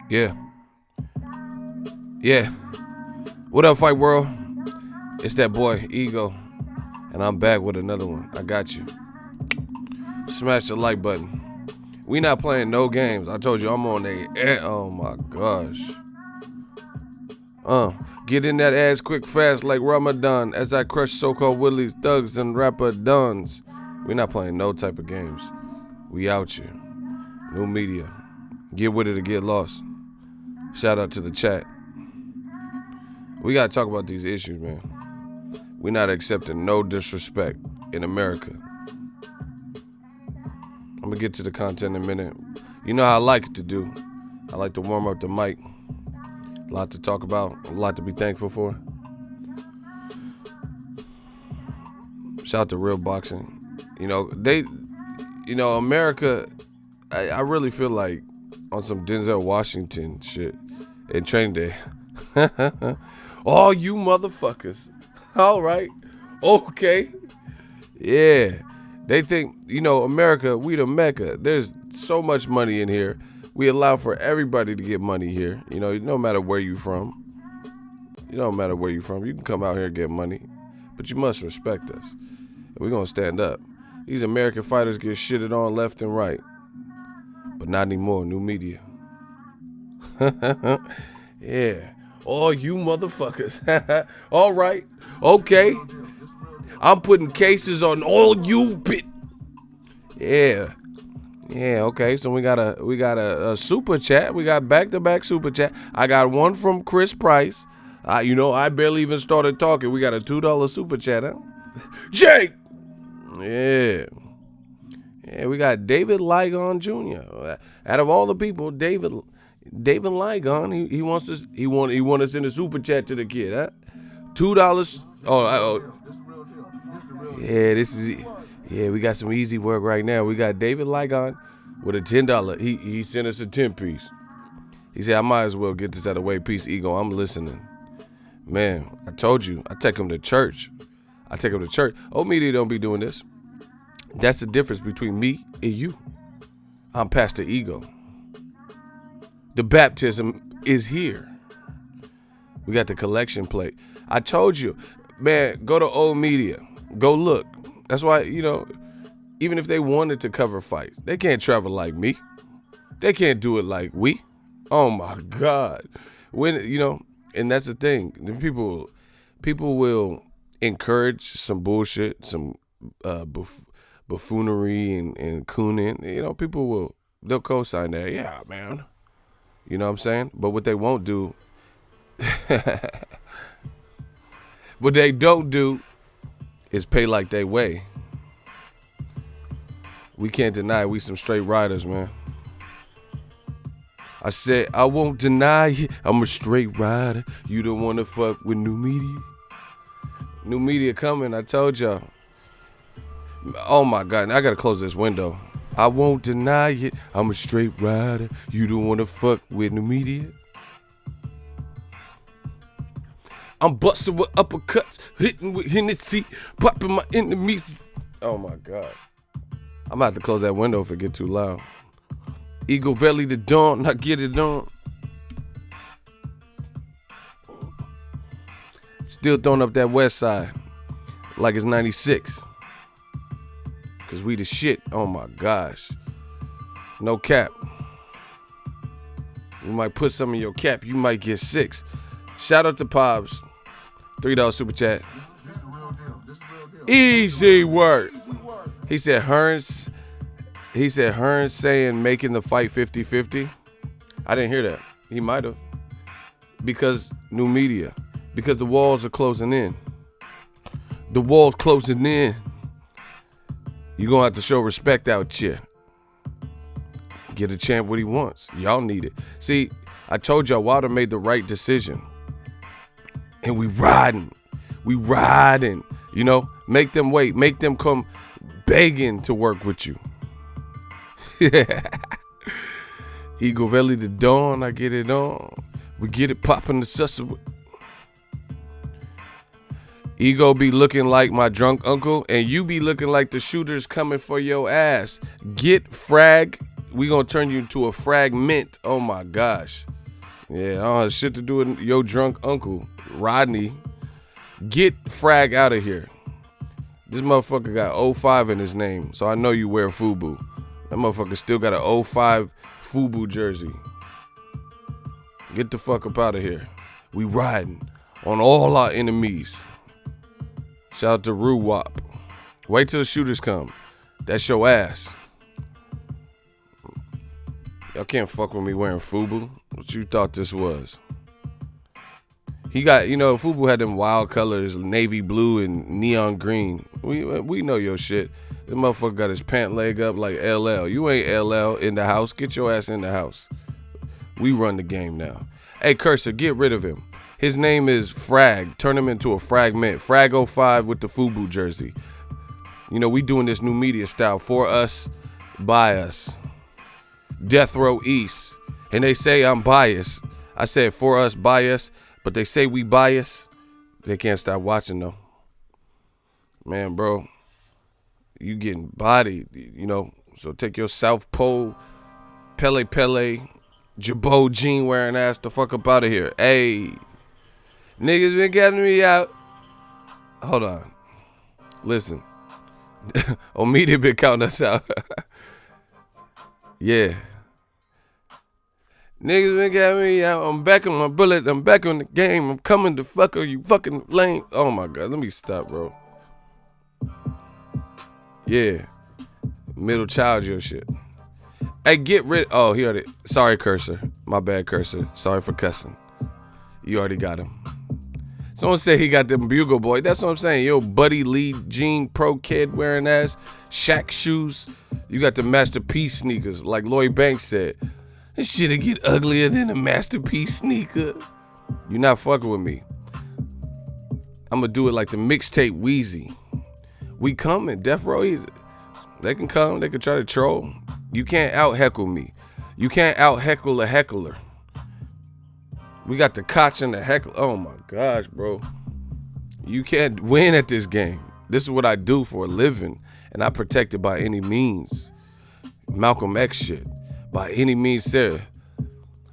Yeah. Yeah. What up, Fight World? It's that boy, Ego. And I'm back with another one. I got you. Smash the like button. We not playing no games. I told you I'm on oh my gosh. Get in that ass quick fast like Ramadan as I crush so-called willies, thugs, and rapper duns. We not playing no type of games. We out here. New media. Get with it or get lost. Shout out to the chat. We gotta talk about these issues, man. We not accepting no disrespect in America. I'm gonna get to the content in a minute. You know how I like to do. I like to warm up the mic. A lot to talk about, a lot to be thankful for. Shout out to Real Boxing. America, I really feel like on some Denzel Washington shit in Training Day. All you motherfuckers. All right. Okay. Yeah. They think, America, we the Mecca. There's so much money in here. We allow for everybody to get money here. No matter where you from. It don't matter where you from. You can come out here and get money. But you must respect us. We're going to stand up. These American fighters get shitted on left and right. But not anymore. New media. Yeah. Oh, you motherfuckers. All right. Okay. I'm putting cases on all you bit. Yeah. Yeah, okay. So we got a super chat. We got back-to-back super chat. I got one from Chris Price. I barely even started talking. We got a $2 super chat, huh? Jake! Yeah. Yeah, we got David Ligon Jr. Out of all the people, David Ligon, he wants us to send a super chat to the kid, huh? $2. Yeah, we got some easy work right now. We got David Ligon with a $10. He sent us a 10-piece. He said, I might as well get this out of the way. Peace, Ego. I'm listening. Man, I told you. I take him to church. Old media don't be doing this. That's the difference between me and you. I'm Pastor Ego. The baptism is here. We got the collection plate. I told you, man, go to old media. Go look. That's why, even if they wanted to cover fights, they can't travel like me. They can't do it like we. Oh my God. And that's the thing. The people will encourage some bullshit, some buffoonery and cooning. They'll co-sign that. Yeah, man. You know what I'm saying? But what they won't do, what they don't do is pay like they weigh. We can't deny we some straight riders, man. I said, I won't deny it. I'm a straight rider. You don't want to fuck with new media. New media coming, I told y'all. Oh my God, I got to close this window. I won't deny it. I'm a straight rider. You don't want to fuck with new media. I'm busting with uppercuts, hitting with Hennessy, popping my enemies. Oh my God. I'm about to close that window if it get too loud. Eagle Valley the dawn, I get it on. Still throwing up that west side like it's 96. Cause we the shit. Oh my gosh. No cap. We might put some in your cap. You might get 6. Shout out to Pops. $3 super chat. This the real deal. Easy work. He said Hearns saying making the fight 50-50. I didn't hear that. He might have. Because new media. Because the walls are closing in. The walls closing in. You're going to have to show respect out here. Get a champ what he wants. Y'all need it. See, I told y'all Wilder made the right decision. And we riding. Make them wait. Make them come begging to work with you. Yeah. Eagle Valley the dawn, I get it on. We get it popping the sussel. Ego be looking like my drunk uncle, and you be looking like the shooters coming for your ass. Get frag. We gonna turn you into a fragment. Oh my gosh. Yeah, I don't have shit to do with your drunk uncle, Rodney. Get Frag out of here. This motherfucker got 05 in his name, so I know you wear FUBU. That motherfucker still got an 05 FUBU jersey. Get the fuck up out of here. We riding on all our enemies. Shout out to Roo Wop. Wait till the shooters come. That's your ass. Y'all can't fuck with me wearing FUBU. What you thought this was? He got, FUBU had them wild colors, navy blue and neon green. We know your shit. This motherfucker got his pant leg up like LL. You ain't LL in the house. Get your ass in the house. We run the game now. Hey, Cursor, get rid of him. His name is Frag. Turn him into a fragment. Frag 05 with the FUBU jersey. We doing this new media style. For us, by us. Death Row East. And they say I'm biased. I said for us, by us. But they say we biased. They can't stop watching, though. Man, bro. You getting bodied, So take your South Pole, Pele, Jabot jean wearing ass the fuck up out of here. Hey. Niggas been getting me out. Hold on. Listen. Media been counting us out. Yeah. Niggas been getting me out. I'm back on my bullet. I'm back on the game. I'm coming to fuck her, you fucking lame. Oh my God. Let me stop, bro. Yeah. Middle child your shit. Hey, get rid. Oh, he already. Sorry, Cursor. My bad, Cursor. Sorry for cussing. You already got him. Someone said he got them Bugle Boy. That's what I'm saying. Yo, Buddy Lee Jean Pro Kid wearing ass. Shaq shoes. You got the Masterpiece sneakers, like Lloyd Banks said. This shit'll get uglier than a Masterpiece sneaker. You not fucking with me. I'm gonna do it like the mixtape Wheezy. We coming. Death Row Easy. They can come. They can try to troll. You can't out heckle me. You can't out heckle a heckler. We got the Koch and the heckle. Oh my gosh, bro. You can't win at this game. This is what I do for a living. And I protect it by any means. Malcolm X shit. By any means, sir.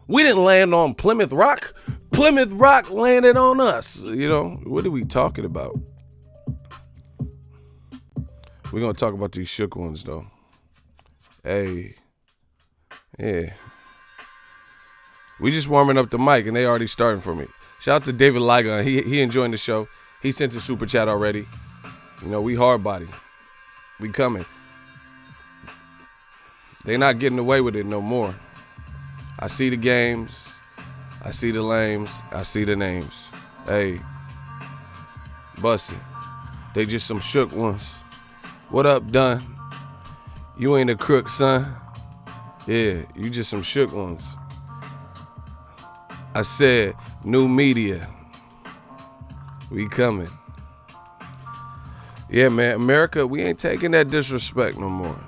We didn't land on Plymouth Rock. Plymouth Rock landed on us. What are we talking about? We're going to talk about these shook ones, though. Hey. Yeah. We just warming up the mic, and they already starting for me. Shout out to David Ligon. He enjoying the show. He sent a super chat already. We hard body. We coming. They not getting away with it no more. I see the games. I see the lames. I see the names. Hey. Bustin'. They just some shook ones. What up, Dunn? You ain't a crook, son. Yeah, you just some shook ones. I said, new media. We coming. Yeah, man, America, we ain't taking that disrespect no more.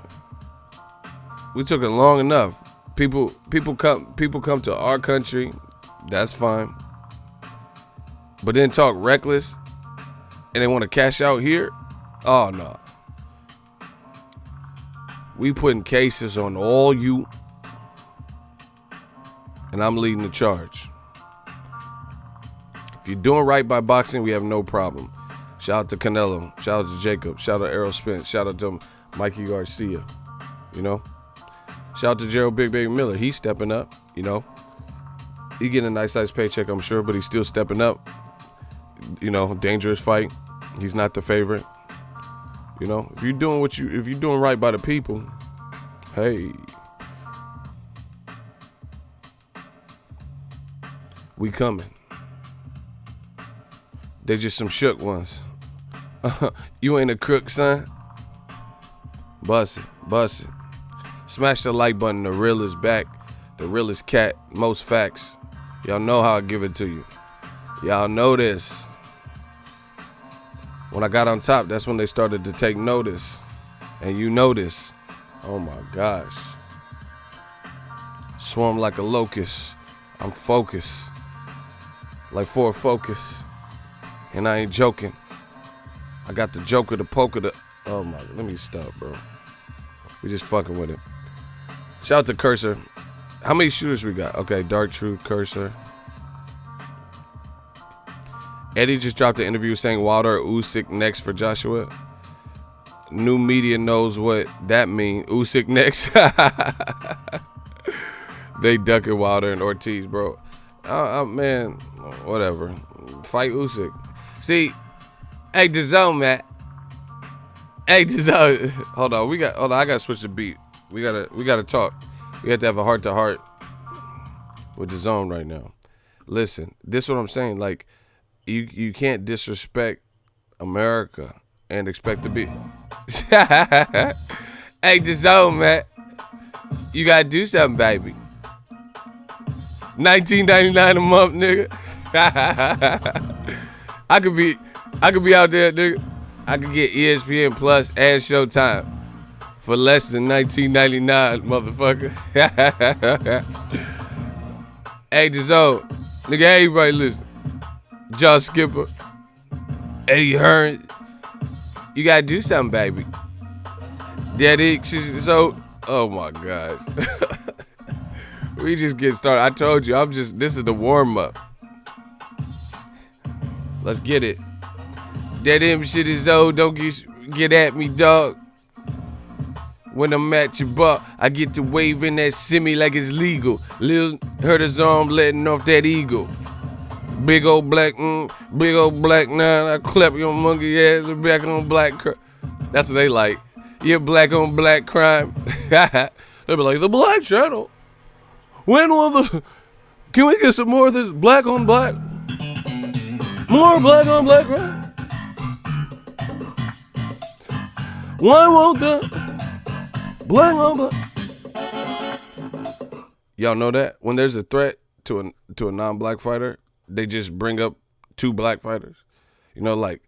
We took it long enough. People come to our country. That's fine. But then talk reckless and they want to cash out here. Oh no. We putting cases on all you, and I'm leading the charge. If you're doing right by boxing, we have no problem. Shout out to Canelo. Shout out to Jacob. Shout out to Errol Spence. Shout out to Mikey Garcia. Shout out to Gerald Big Baby Miller. He's stepping up. He getting a nice paycheck, I'm sure, but he's still stepping up. Dangerous fight. He's not the favorite. If you're doing right by the people, hey, we coming. They just some shook ones. You ain't a crook, son. Bust it. Smash the like button. The real is back. The real is cat. Most facts. Y'all know how I give it to you. Y'all know this. When I got on top, that's when they started to take notice. And you notice. Oh my gosh. Swarm like a locust. I'm focused. Like Ford Focus. And I ain't joking. I got the joker, the poker, the... Oh my... Let me stop, bro. We just fucking with it. Shout out to Cursor. How many shooters we got? Okay, Dark Truth, Cursor. Eddie just dropped an interview saying Wilder or Usyk next for Joshua. New media knows what that means. Usyk next. They ducking Wilder and Ortiz, bro. Man, whatever. Fight Usyk. See, hey, DAZN, man. Hey, DAZN. Hold on, I gotta switch the beat. We gotta talk. We have to have a heart-to-heart with DAZN right now. Listen, this is what I'm saying. Like, you can't disrespect America and expect to be. Hey, DAZN, man. You gotta do something, baby. $19.99 a month, nigga. I could be out there, nigga. I could get ESPN Plus and Showtime for less than $19.99, motherfucker. Hey, DAZN, nigga, everybody listen. Josh Skipper, Eddie Hearn, you gotta do something, baby. Daddy, so, oh my gosh. We just get started. I told you, this is the warm-up. Let's get it. That M shit is old, don't get at me, dog. When I'm at your bar, I get to waving that semi like it's legal. Lil hurt his arm letting off that eagle. Big old black nine, I clap your monkey ass back on black crime. That's what they like. Yeah, black on black crime. They be like, the Black Channel. When will can we get some more of this black on black? More black on black crime? Why won't the black on black? Y'all know that? When there's a threat to a non-black fighter, they just bring up two black fighters. You know, like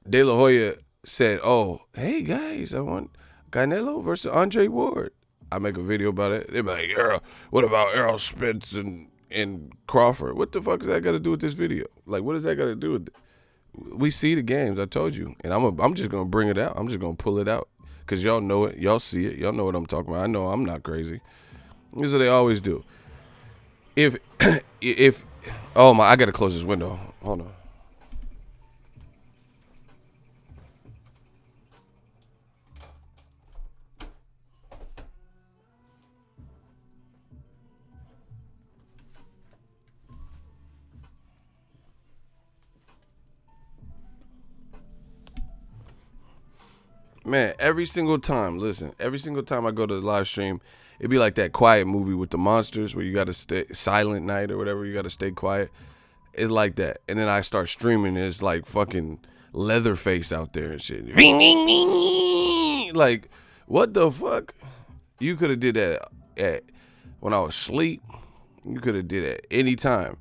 De La Hoya said, oh, hey guys, I want Canelo versus Andre Ward. I make a video about it. They be like, Earl, what about Errol Spence and Crawford? What the fuck does that got to do with this video? Like, what does that got to do with it? We see the games, I told you. And I'm just going to bring it out. I'm just going to pull it out. Because y'all know it. Y'all see it. Y'all know what I'm talking about. I know I'm not crazy. This is what they always do. If, oh my, I got to close this window. Hold on. Man, every single time I go to the live stream, it'd be like that quiet movie with the monsters where you got to stay silent night or whatever. You got to stay quiet. It's like that. And then I start streaming. It's like fucking Leatherface out there and shit. Like, what the fuck? You could have did that when I was asleep. You could have did that any time.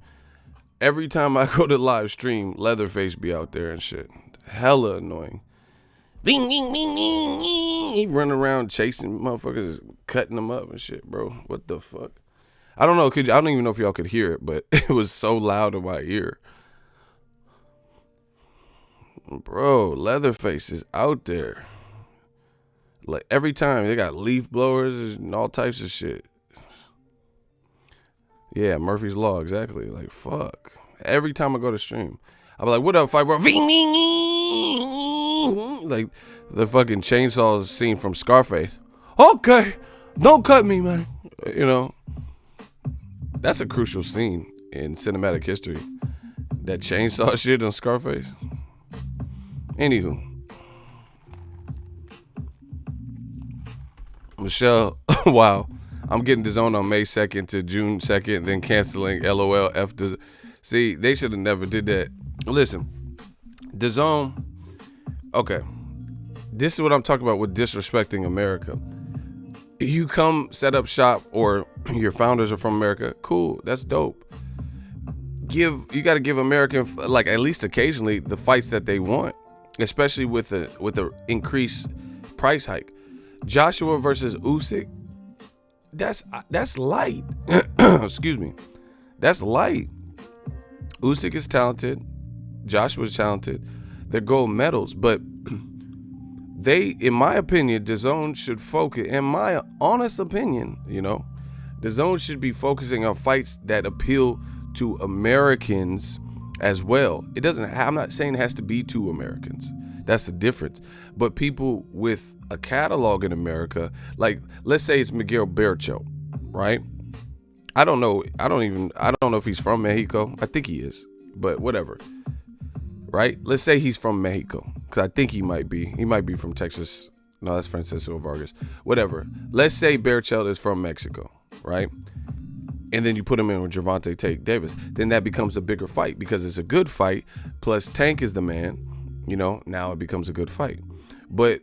Every time I go to live stream, Leatherface be out there and shit. Hella annoying. Bing, bing, bing, bing, bing. He run around chasing motherfuckers, cutting them up and shit, bro. What the fuck? I don't know. I don't even know if y'all could hear it, but it was so loud in my ear. Bro, Leatherface is out there. Like, every time they got leaf blowers and all types of shit. Yeah, Murphy's Law, exactly. Like, fuck. Every time I go to stream, I'm like, what up, fight bro? Like the fucking chainsaw scene from Scarface. Okay, don't cut me, man. You know, that's a crucial scene in cinematic history. That chainsaw shit on Scarface. Anywho, Michelle, wow. I'm getting DAZN on May 2nd to June 2nd, then canceling LOL after. See, they should have never did that. Listen, DAZN, okay, this is what I'm talking about with disrespecting America. You come set up shop or your founders are from America, cool, that's dope. You got to give American, like at least occasionally, the fights that they want, especially with the increased price hike. Joshua versus Usyk, that's light. Excuse me, that's light. Usyk is talented. Joshua's talented. They're gold medals, but they, in my opinion, DAZN should focus. In my honest opinion, you know, The zone should be focusing on fights that appeal to Americans as well. It doesn't. I'm not saying it has to be to Americans. That's the difference. But people with a catalog in America, like let's say it's Miguel Berchelt, right? I don't know. I don't know if he's from Mexico. I think he is, but whatever. Right? Let's say he's from Mexico, because I think he might be. He might be from Texas. No, that's Francisco Vargas. Whatever. Let's say Berchelt is from Mexico, right? And then you put him in with Gervonta Tank Davis. Then that becomes a bigger fight because it's a good fight. Plus Tank is the man. Now it becomes a good fight. But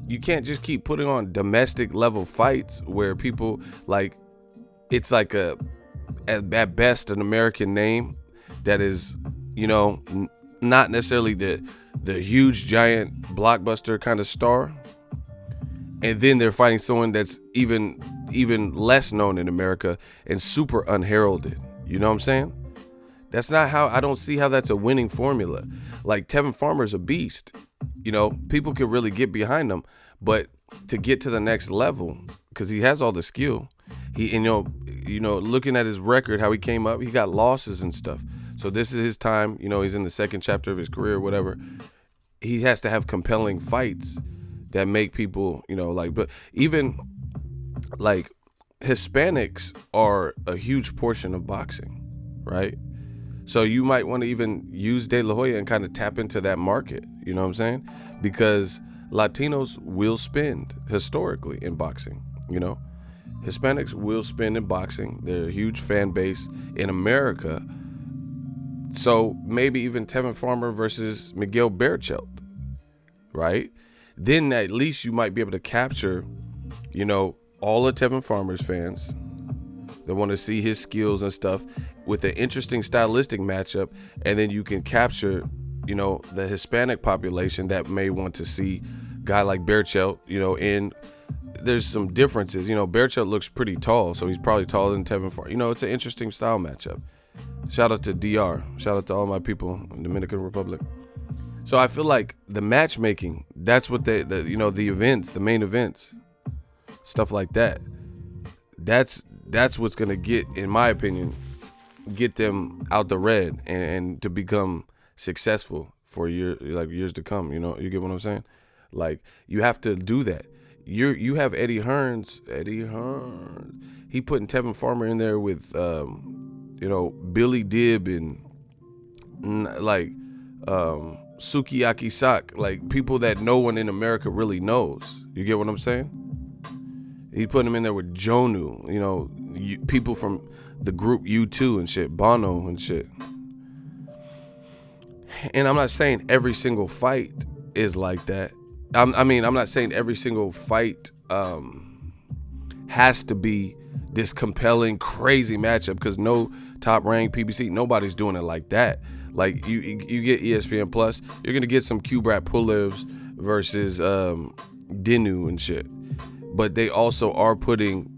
you can't just keep putting on domestic level fights where people like, it's like at best an American name that is, not necessarily the huge giant blockbuster kind of star. And then they're fighting someone that's even less known in America and super unheralded. You know what I'm saying? That's not how, I don't see how that's a winning formula. Like Tevin Farmer's a beast. People can really get behind him, but to get to the next level, because he has all the skill, looking at his record, how he came up, he got losses and stuff. So this is his time. He's in the second chapter of his career, whatever. He has to have compelling fights that make people, but even like Hispanics are a huge portion of boxing, right? So you might want to even use De La Hoya and kind of tap into that market, you know what I'm saying? Because Latinos will spend historically in boxing, Hispanics will spend in boxing. They're a huge fan base in America. So maybe even Tevin Farmer versus Miguel Berchelt, right? Then at least you might be able to capture, all of Tevin Farmer's fans that want to see his skills and stuff with an interesting stylistic matchup. And then you can capture, the Hispanic population that may want to see a guy like Berchelt, and there's some differences. Berchelt looks pretty tall, so he's probably taller than Tevin Farmer. It's an interesting style matchup. Shout out to DR. Shout out to all my people in Dominican Republic. So I feel like the matchmaking, that's what the events, the main events, stuff like that. That's what's gonna get, in my opinion, get them out the red and to become successful for years to come. You get what I'm saying? Like you have to do that. You have Eddie Hearns. He putting Tevin Farmer in there with Billy Dibb and Sukiyaki Sak, like people that no one in America really knows. You get what I'm saying? He put him in there with Jonu, people from the group U2 and shit, Bono and shit. And I'm not saying every single fight is like that. I'm not saying every single fight has to be this compelling, crazy matchup, because no top-ranked PBC, nobody's doing it like that. Like you get ESPN Plus, you're gonna get some Kubrat Pulevs versus Dinu and shit, but they also are putting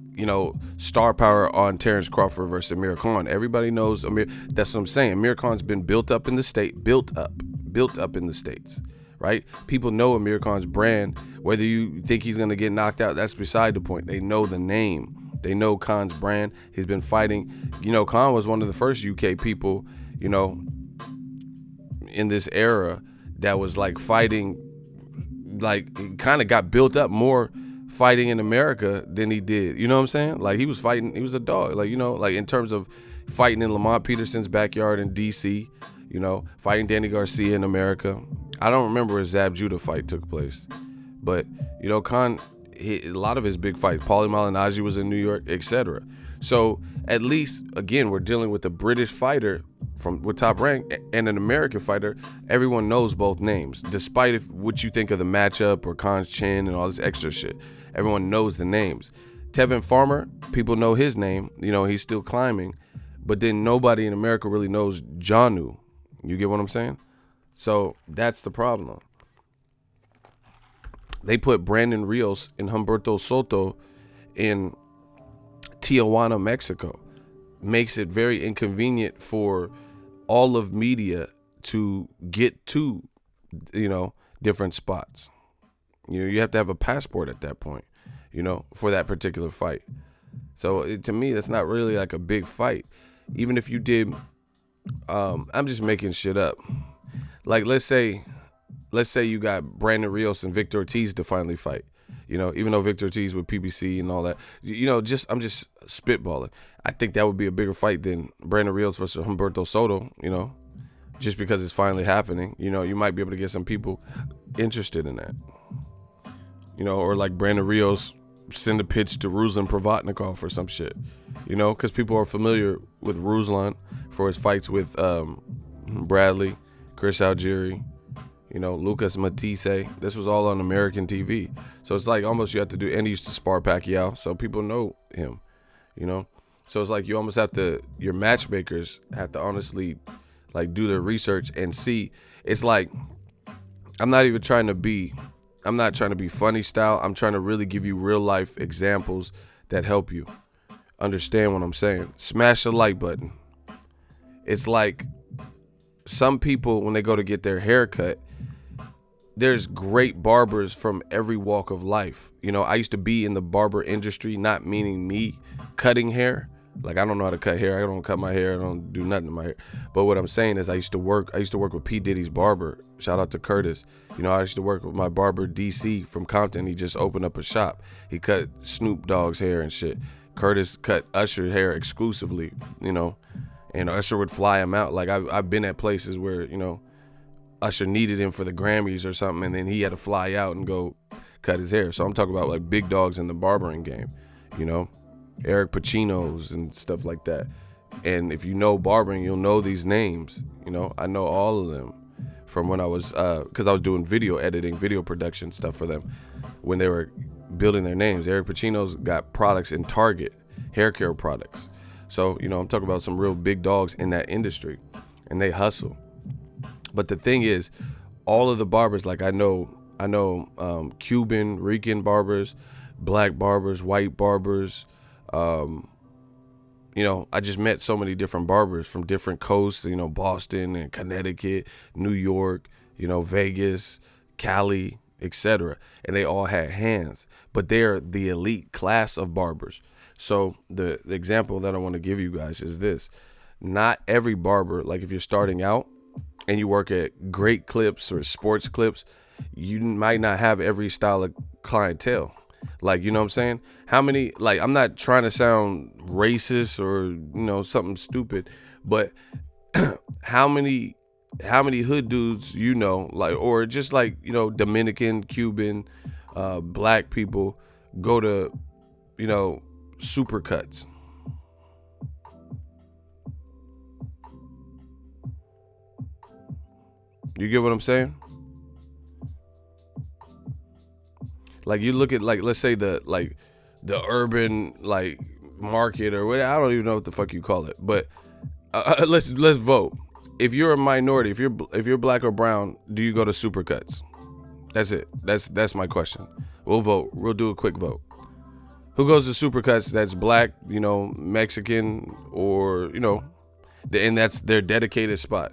star power on Terrence Crawford versus Amir Khan. Everybody knows Amir. That's what I'm saying. Amir Khan's been built up in the States, right? People know Amir Khan's brand. Whether you think he's gonna get knocked out, that's beside the point. They know the name. They know Khan's brand. He's been fighting. Khan was one of the first UK people, in this era that was like fighting, like kind of got built up more fighting in America than he did. You know what I'm saying? Like he was fighting, he was a dog. Like, like in terms of fighting in Lamont Peterson's backyard in DC, fighting Danny Garcia in America. I don't remember where Zab Judah fight took place, but Khan, a lot of his big fights, Paulie Malignaggi was in New York, etc. So at least, again, we're dealing with a British fighter with top rank and an American fighter. Everyone knows both names, despite what you think of the matchup or Khan's chin and all this extra shit. Everyone knows the names. Tevin Farmer, people know his name. He's still climbing, but then nobody in America really knows Jonu. You get what I'm saying? So that's the problem. They put Brandon Rios and Humberto Soto in Tijuana, Mexico. Makes it very inconvenient for all of media to get to, different spots. You have to have a passport at that point, for that particular fight. So to me, that's not really like a big fight. Even if you did, I'm just making shit up. Like let's say you got Brandon Rios and Victor Ortiz to finally fight. Even though Victor Ortiz with PBC and all that, I'm just spitballing. I think that would be a bigger fight than Brandon Rios versus Humberto Soto, just because it's finally happening. You might be able to get some people interested in that. Or like Brandon Rios send a pitch to Ruslan Provatnikov or some shit, because people are familiar with Ruslan for his fights with Bradley, Chris Algieri, Lucas Matisse. This was all on American TV. So it's like almost you have to do, and he used to spar Pacquiao, so people know him, So it's like you almost have to, your matchmakers have to honestly like do their research and see. It's like, I'm not trying to be funny style. I'm trying to really give you real life examples that help you understand what I'm saying. Smash the like button. It's like some people, when they go to get their hair cut, there's great barbers from every walk of life. I used to be in the barber industry, not meaning me cutting hair. Like, I don't know how to cut hair. I don't cut my hair. I don't do nothing to my hair. But what I'm saying is I used to work with P. Diddy's barber. Shout out to Curtis. I used to work with my barber, DC, from Compton. He just opened up a shop. He cut Snoop Dogg's hair and shit. Curtis cut Usher's hair exclusively, and Usher would fly him out. Like, I've been at places where, Usher needed him for the Grammys or something, and then he had to fly out and go cut his hair. So I'm talking about like big dogs in the barbering game, Eric Pacino's and stuff like that. And if you know barbering, you'll know these names. I know all of them from when I was, because I was doing video editing, video production stuff for them when they were building their names. Eric Pacino's got products in Target, hair care products. So, I'm talking about some real big dogs in that industry, and they hustle. But the thing is, all of the barbers, like I know Cuban, Rican barbers, black barbers, white barbers. I just met so many different barbers from different coasts, Boston and Connecticut, New York, Vegas, Cali, etc. And they all had hands, but they're the elite class of barbers. So the example that I want to give you guys is this. Not every barber, like if you're starting out and you work at Great Clips or Sports Clips, you might not have every style of clientele. Like, you know what I'm saying? How many, like, I'm not trying to sound racist or, something stupid, but how many hood dudes, like, or just like, Dominican, Cuban, black people go to, Supercuts? You get what I'm saying? Like, you look at, like, let's say the urban, like, market or whatever. I don't even know what the fuck you call it. But let's vote. If you're a minority, if you're black or brown, do you go to Supercuts? That's it. That's my question. We'll vote. We'll do a quick vote. Who goes to Supercuts that's black, Mexican, or, and that's their dedicated spot?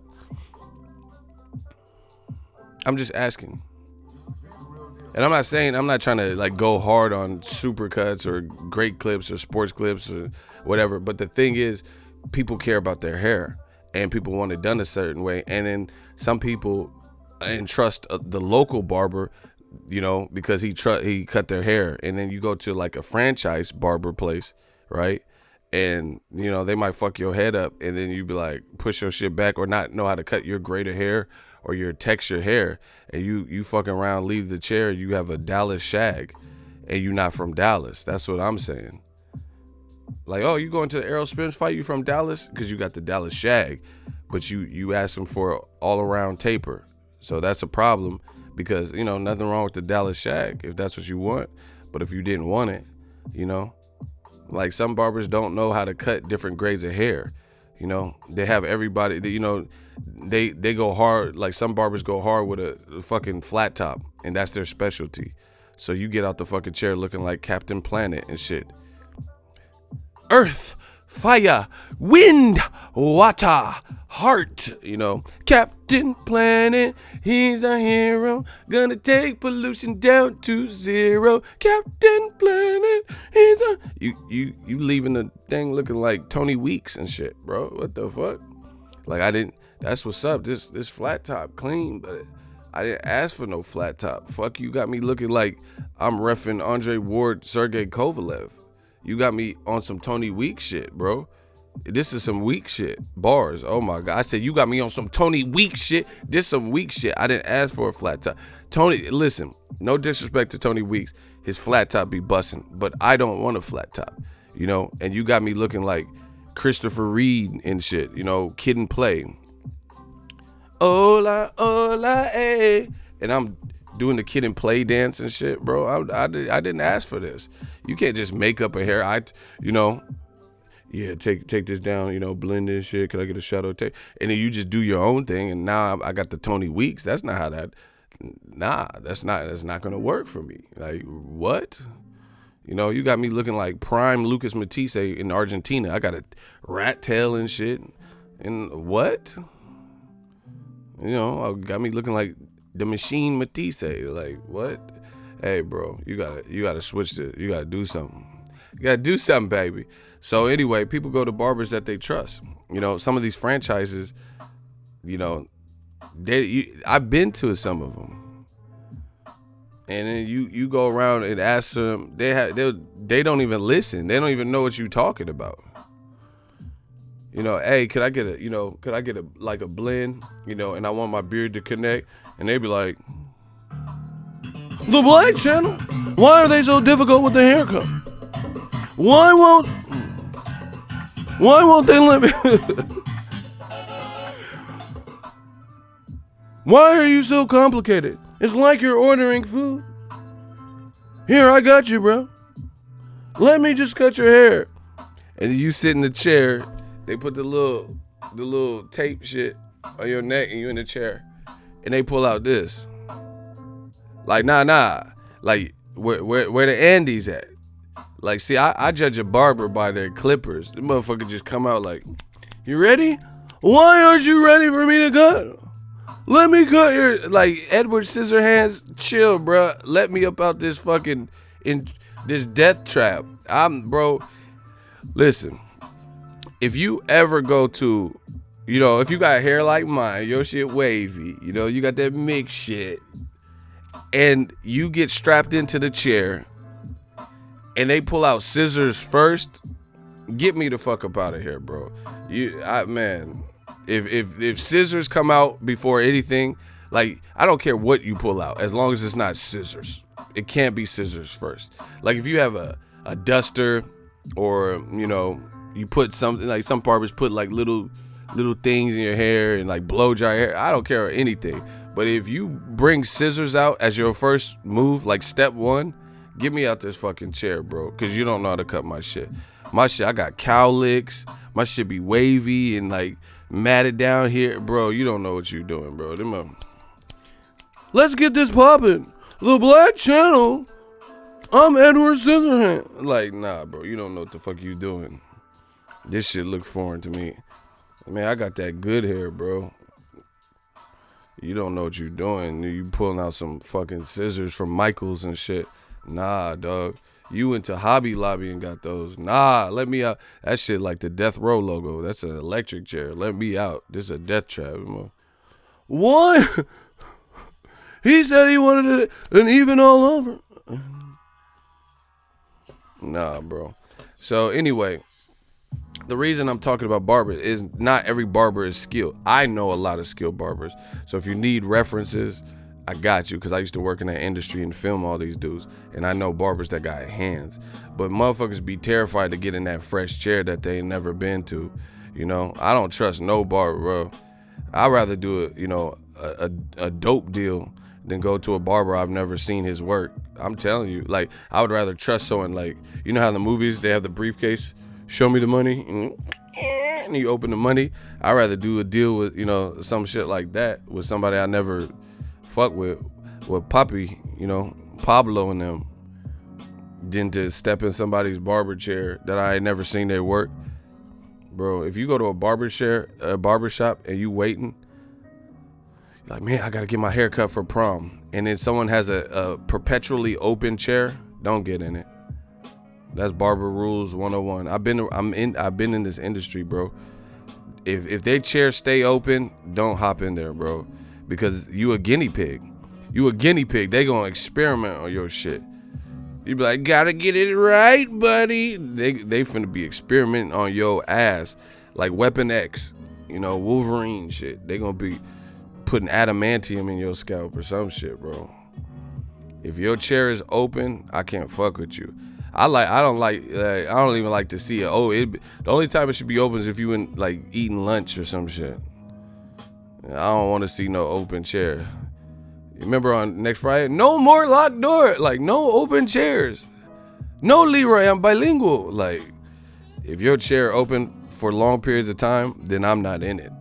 I'm just asking. And I'm not trying to like go hard on Supercuts or Great Clips or Sports Clips or whatever. But the thing is, people care about their hair and people want it done a certain way. And then some people entrust the local barber, because he cut their hair. And then you go to like a franchise barber place, right? And, they might fuck your head up and then you be like, push your shit back or not know how to cut your grade of hair or your texture hair, and you fucking around, leave the chair, you have a Dallas shag, and you not from Dallas. That's what I'm saying. Like, oh, you going to the Errol Spence fight? You from Dallas? Because you got the Dallas shag, but you asked him for an all-around taper. So that's a problem because, nothing wrong with the Dallas shag if that's what you want. But if you didn't want it, like some barbers don't know how to cut different grades of hair. They have everybody, they go hard. Like some barbers go hard with a fucking flat top, and that's their specialty. So you get out the fucking chair looking like Captain Planet and shit. Earth, fire, wind, water, heart, you know. Captain Planet, he's a hero, gonna take pollution down to zero. Captain Planet, he's a... You leaving the thing looking like Tony Weeks and shit, bro. What the fuck? Like, I didn't... That's what's up. This flat top clean, but I didn't ask for no flat top. Fuck, you got me looking like I'm reffing Andre Ward, Sergey Kovalev. You got me on some Tony Weeks shit, bro. This is some weak shit. Bars. Oh my God. I said, you got me on some Tony weak shit. This some weak shit. I didn't ask for a flat top. Tony, listen, no disrespect to Tony Weeks. His flat top be busting, but I don't want a flat top, you know? And you got me looking like Christopher Reed and shit, you know, Kid and Play. Hola, hola, eh. And I'm doing the Kid and Play dance and shit, bro. I didn't ask for this. You can't just make up a hair. You know, yeah, take this down, you know, blend this shit. Could I get a shadow tape? And then you just do your own thing. And now I got the Tony Weeks. That's not how that. Nah, that's not gonna work for me. Like, what? You know, you got me looking like prime Lucas Matisse in Argentina. I got a rat tail and shit. And what? You know, got me looking like the Machine Matisse. Like, what? Hey, bro, you gotta switch this. You gotta do something. You gotta do something, baby. So anyway, people go to barbers that they trust. You know, some of these franchises, you know, I've been to some of them, and then you go around and ask them. They don't even listen. They don't even know what you're talking about. You know, hey, could I get a like a blend? You know, and I want my beard to connect, and they be like, the Black Channel. Why are they so difficult with the haircut? Why won't they let me? Why are you so complicated? It's like you're ordering food. Here, I got you, bro. Let me just cut your hair. And you sit in the chair. They put the little tape shit on your neck, and you in the chair, and they pull out this. Like, nah. Like, where the Andes at? Like, see, I judge a barber by their clippers. The motherfucker just come out like, you ready? Why aren't you ready for me to cut? Let me cut your, like, Edward Scissorhands, chill, bro. Let me up out this fucking, in this death trap. Bro, listen, if you ever go to, you know, if you got hair like mine, your shit wavy, you know, you got that mixed shit, and you get strapped into the chair, and they pull out scissors first, get me the fuck up out of here, bro. Man, if scissors come out before anything, like, I don't care what you pull out, as long as it's not scissors. It can't be scissors first. Like, if you have a duster, or, you know, you put something, like some barbers put like little things in your hair and like blow dry hair. I don't care anything. But if you bring scissors out as your first move, like step one, get me out this fucking chair, bro. Cause you don't know how to cut my shit. My shit, I got cowlicks. My shit be wavy and like matted down here. Bro, you don't know what you doing, bro. Let's get this poppin'. The Black Channel. I'm Edward Scissorhands. Like, nah, bro. You don't know what the fuck you doing. This shit look foreign to me. Man, I got that good hair, bro. You don't know what you doing. You pulling out some fucking scissors from Michaels and shit. Nah, dog. You went to Hobby Lobby and got those. Nah, let me out. That shit like the Death Row logo. That's an electric chair. Let me out. This is a death trap. What? He said he wanted it an even all over. Nah, bro. So anyway, the reason I'm talking about barbers is not every barber is skilled. I know a lot of skilled barbers. So if you need references, I got you, because I used to work in that industry and film all these dudes. And I know barbers that got hands. But motherfuckers be terrified to get in that fresh chair that they ain't never been to. You know, I don't trust no barber, bro. I'd rather do a dope deal than go to a barber I've never seen his work. I'm telling you, like, I would rather trust someone, like, you know how in the movies they have the briefcase, show me the money, and you open the money. I'd rather do a deal with, you know, some shit like that with somebody I never fuck with Poppy, you know, Pablo and them, than to step in somebody's barber chair that I ain't never seen their work. bro. If you go to a barbershop and you waiting, like, man, I gotta get my hair cut for prom, and then someone has a perpetually open chair, don't get in it. That's barber rules 101. I've been in this industry, bro. If their chairs stay open, don't hop in there, bro, because you a guinea pig. You a guinea pig. They gonna experiment on your shit. You be like, gotta get it right, buddy. They finna be experimenting on your ass like Weapon X, Wolverine shit. They gonna be putting adamantium in your scalp or some shit, bro. If your chair is open, I can't fuck with you. I don't even like to see it. The only time it should be open is if you in like eating lunch or some shit. I don't want to see no open chair. Remember on next Friday, no more locked door. Like, no open chairs. No, Leroy, I'm bilingual. Like, if your chair open for long periods of time, then I'm not in it,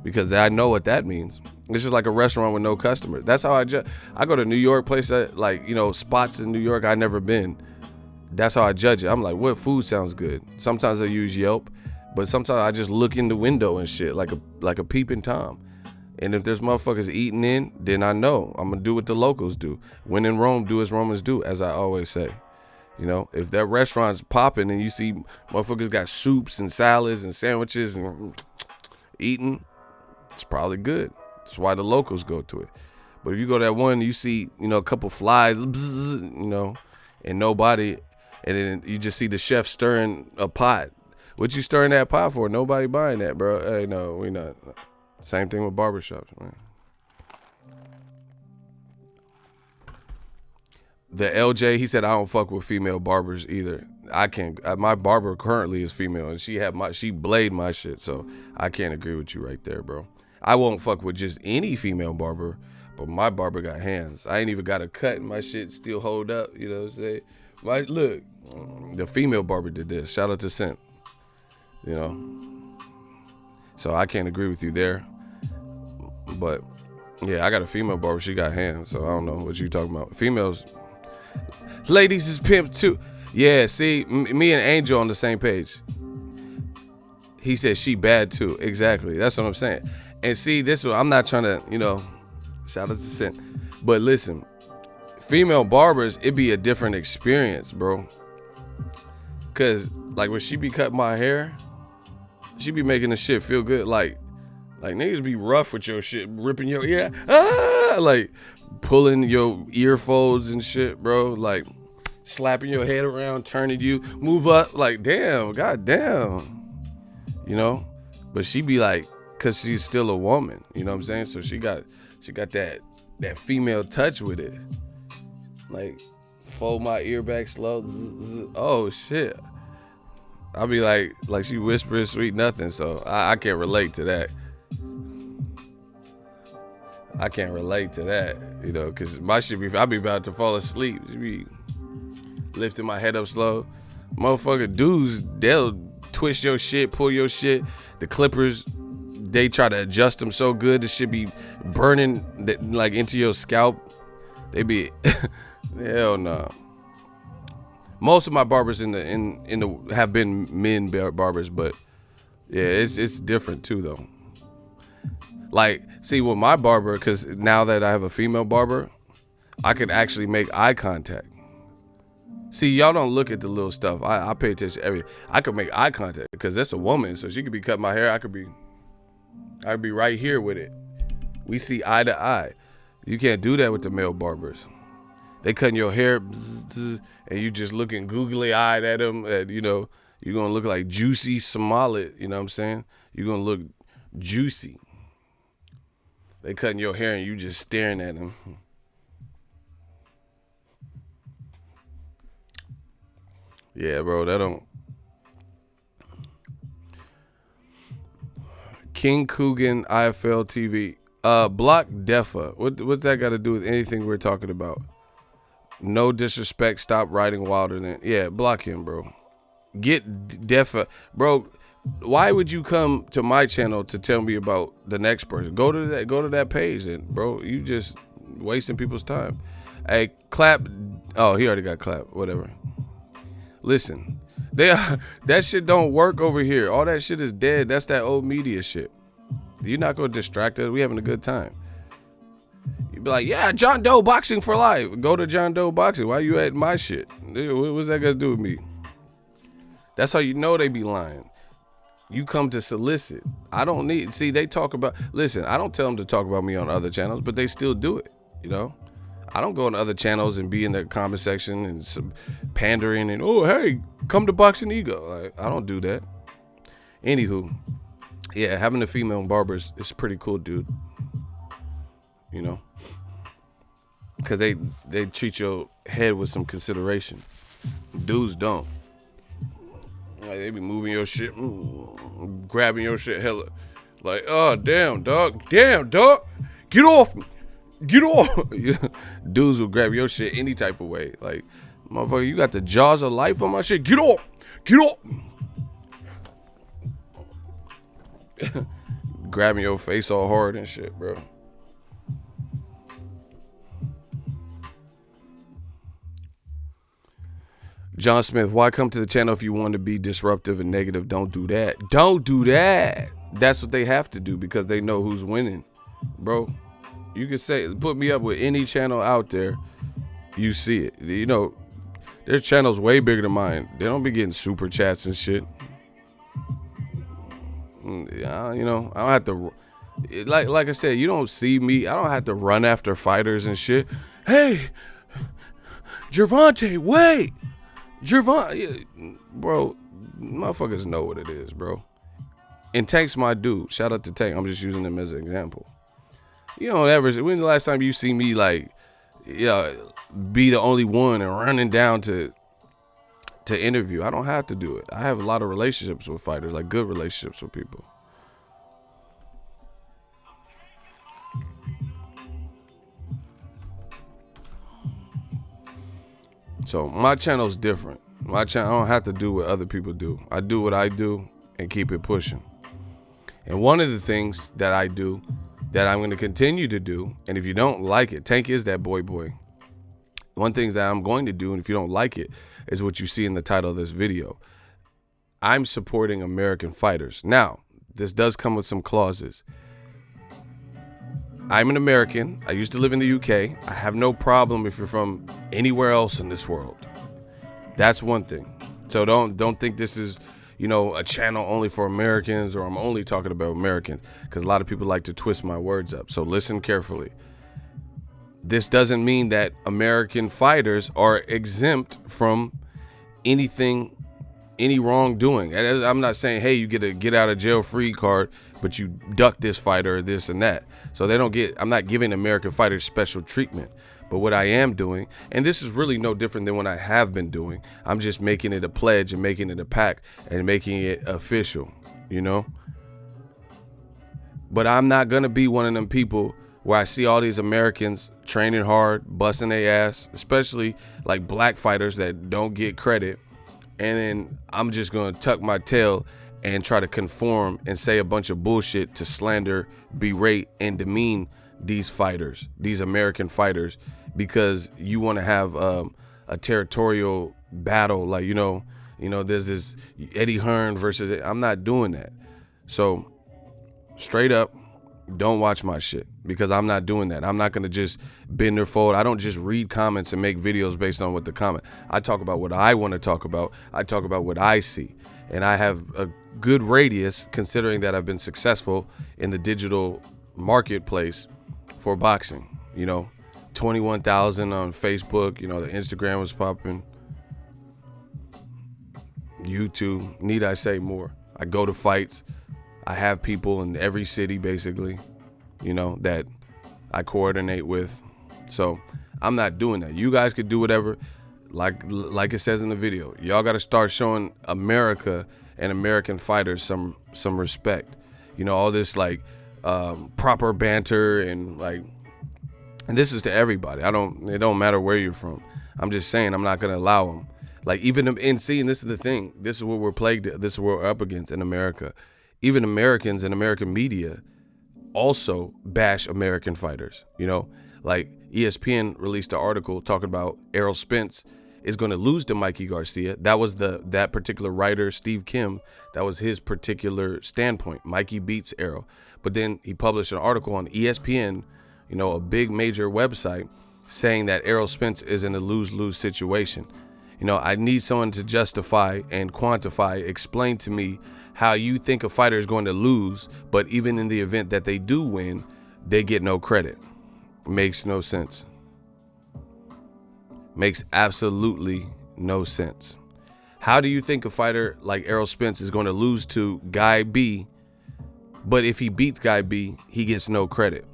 because I know what that means. It's just like a restaurant with no customers. That's how I go to New York, place that, like, spots in New York I never been. That's how I judge it. I'm like, what food sounds good? Sometimes I use Yelp, but sometimes I just look in the window and shit like a peeping Tom. And if there's motherfuckers eating in, then I know I'm gonna do what the locals do. When in Rome, do as Romans do, as I always say. If that restaurant's popping and you see motherfuckers got soups and salads and sandwiches and eating, it's probably good. That's why the locals go to it. But if you go to that one, you see, a couple flies, and nobody, and then you just see the chef stirring a pot. What you stirring that pot for? Nobody buying that, bro. Hey, no, we not. Same thing with barbershops, man. The LJ, he said, I don't fuck with female barbers either. I can't. My barber currently is female, and she blade my shit, so I can't agree with you right there, bro. I won't fuck with just any female barber, but my barber got hands. I ain't even got a cut, and my shit still hold up. You know what I'm saying? Look, the female barber did this. Shout out to Scent. So I can't agree with you there. But yeah, I got a female barber. She got hands, so I don't know what you talking about. Females, ladies is pimps too. Yeah, see, me and Angel on the same page. He said she bad too. Exactly. That's what I'm saying. And see, this one, I'm not trying to, shout out to Scent. But listen, female barbers, it be a different experience, bro. Cause like when she be cutting my hair, she be making the shit feel good. Like niggas be rough with your shit, ripping your ear, like pulling your ear folds and shit, bro. Like slapping your head around, turning you, move up, like damn, goddamn, But she be like, cause she's still a woman, you know what I'm saying? So she got that female touch with it. Like fold my ear back slow. Oh shit. I'll be like she whispers sweet nothing. So I can't relate to that. I can't relate to that, cause my shit I be about to fall asleep. She be lifting my head up slow. Motherfucker dudes, they'll twist your shit, pull your shit. The clippers, they try to adjust them so good, the shit be burning like into your scalp. They be, hell no. Most of my barbers in the have been men barbers, but yeah, it's different too though. Like, see, with my barber, because now that I have a female barber, I can actually make eye contact. See, y'all don't look at the little stuff. I pay attention to everything. I could make eye contact because that's a woman, so she could be cutting my hair. I'd be right here with it. We see eye to eye. You can't do that with the male barbers. They cutting your hair, and you just looking googly-eyed at them. And, you're going to look like Juicy Smollett. You know what I'm saying? You're going to look juicy. They cutting your hair, and you just staring at them. Yeah, bro, that don't. King Coogan, IFL TV. Block Defa. What's that got to do with anything we're talking about? No disrespect. Stop writing wilder than. Yeah, block him, bro. Get Defa, bro. Why would you come to my channel to tell me about the next person? Go to that page, and bro, you just wasting people's time. Hey, clap. Oh, he already got clapped. Whatever. Listen, That shit don't work over here. All that shit is dead. That's that old media shit. You're not gonna distract us. We having a good time. You be like, yeah, John Doe boxing for life. Go to John Doe boxing. Why you at my shit? What's that got to do with me? That's how you know they be lying. You come to solicit. I don't need. See, they talk about. Listen, I don't tell them to talk about me on other channels, but they still do it. You know, I don't go on other channels and be in the comment section and some pandering and hey, come to Boxingego. Like, I don't do that. Anywho, yeah, having a female barber is pretty cool, dude. You know, because they treat your head with some consideration. Dudes don't. Like, they be moving your shit, grabbing your shit hella. Like, oh, damn, dog. Get off me. Get off. Dudes will grab your shit any type of way. Like, motherfucker, you got the jaws of life on my shit. Get off. Grabbing your face all hard and shit, bro. John Smith, why come to the channel if you want to be disruptive and negative? Don't do that. Don't do that. That's what they have to do because they know who's winning. Bro, you can say, put me up with any channel out there. You see it. You know, their channel's way bigger than mine. They don't be getting super chats and shit. You know, I don't have to, like I said, you don't see me. I don't have to run after fighters and shit. Hey, Gervonta, wait. Bro, motherfuckers know what it is, bro. And Tank's my dude. Shout out to Tank. I'm just using him as an example. You don't ever. When's the last time you see me like, be the only one and running down to interview? I don't have to do it. I have a lot of relationships with fighters, like good relationships with people. So my channel's different. My channel, I don't have to do what other people do. I do what I do and keep it pushing. And one of the things that I do that I'm going to continue to do, and if you don't like it, Tank is that boy. One thing that I'm going to do, and if you don't like it, is what you see in the title of this video. I'm supporting American fighters. Now, this does come with some clauses. I'm an American. I used to live in the UK. I have no problem if you're from anywhere else in this world. That's one thing. So don't think this is, a channel only for Americans or I'm only talking about Americans, because a lot of people like to twist my words up. So listen carefully. This doesn't mean that American fighters are exempt from anything, any wrongdoing. I'm not saying, hey, you get a get out of jail free card, but you duck this fighter or this and that. So I'm not giving American fighters special treatment. But what I am doing, and this is really no different than what I have been doing, I'm just making it a pledge and making it a pact and making it official, But I'm not going to be one of them people where I see all these Americans training hard, busting their ass, especially like black fighters that don't get credit. And then I'm just going to tuck my tail and try to conform and say a bunch of bullshit to slander, berate, and demean these fighters, these American fighters, because you want to have a territorial battle. Like, there's this Eddie Hearn versus, I'm not doing that. So straight up, don't watch my shit because I'm not doing that. I'm not going to just bend or fold. I don't just read comments and make videos based on what the comment. I talk about what I want to talk about. I talk about what I see. And I have a good radius considering that I've been successful in the digital marketplace for boxing. 21,000 on Facebook. The Instagram was popping. YouTube. Need I say more? I go to fights. I have people in every city, basically, that I coordinate with. So I'm not doing that. You guys could do whatever. Like it says in the video, y'all got to start showing America and American fighters some respect. All this proper banter and and this is to everybody. It don't matter where you're from. I'm just saying I'm not gonna allow them. Even and this is the thing. This is what we're plagued. This is what we're up against in America. Even Americans and American media also bash American fighters. ESPN released an article talking about Errol Spence is going to lose to Mikey Garcia. That was that particular writer, Steve Kim. That was his particular standpoint. Mikey beats Errol. But then he published an article on ESPN, a big major website, saying that Errol Spence is in a lose-lose situation. I need someone to justify and quantify, explain to me how you think a fighter is going to lose, but even in the event that they do win, they get no credit. Makes no sense. Makes absolutely no sense. How do you think a fighter like Errol Spence is going to lose to Guy B, but if he beats Guy B, he gets no credit?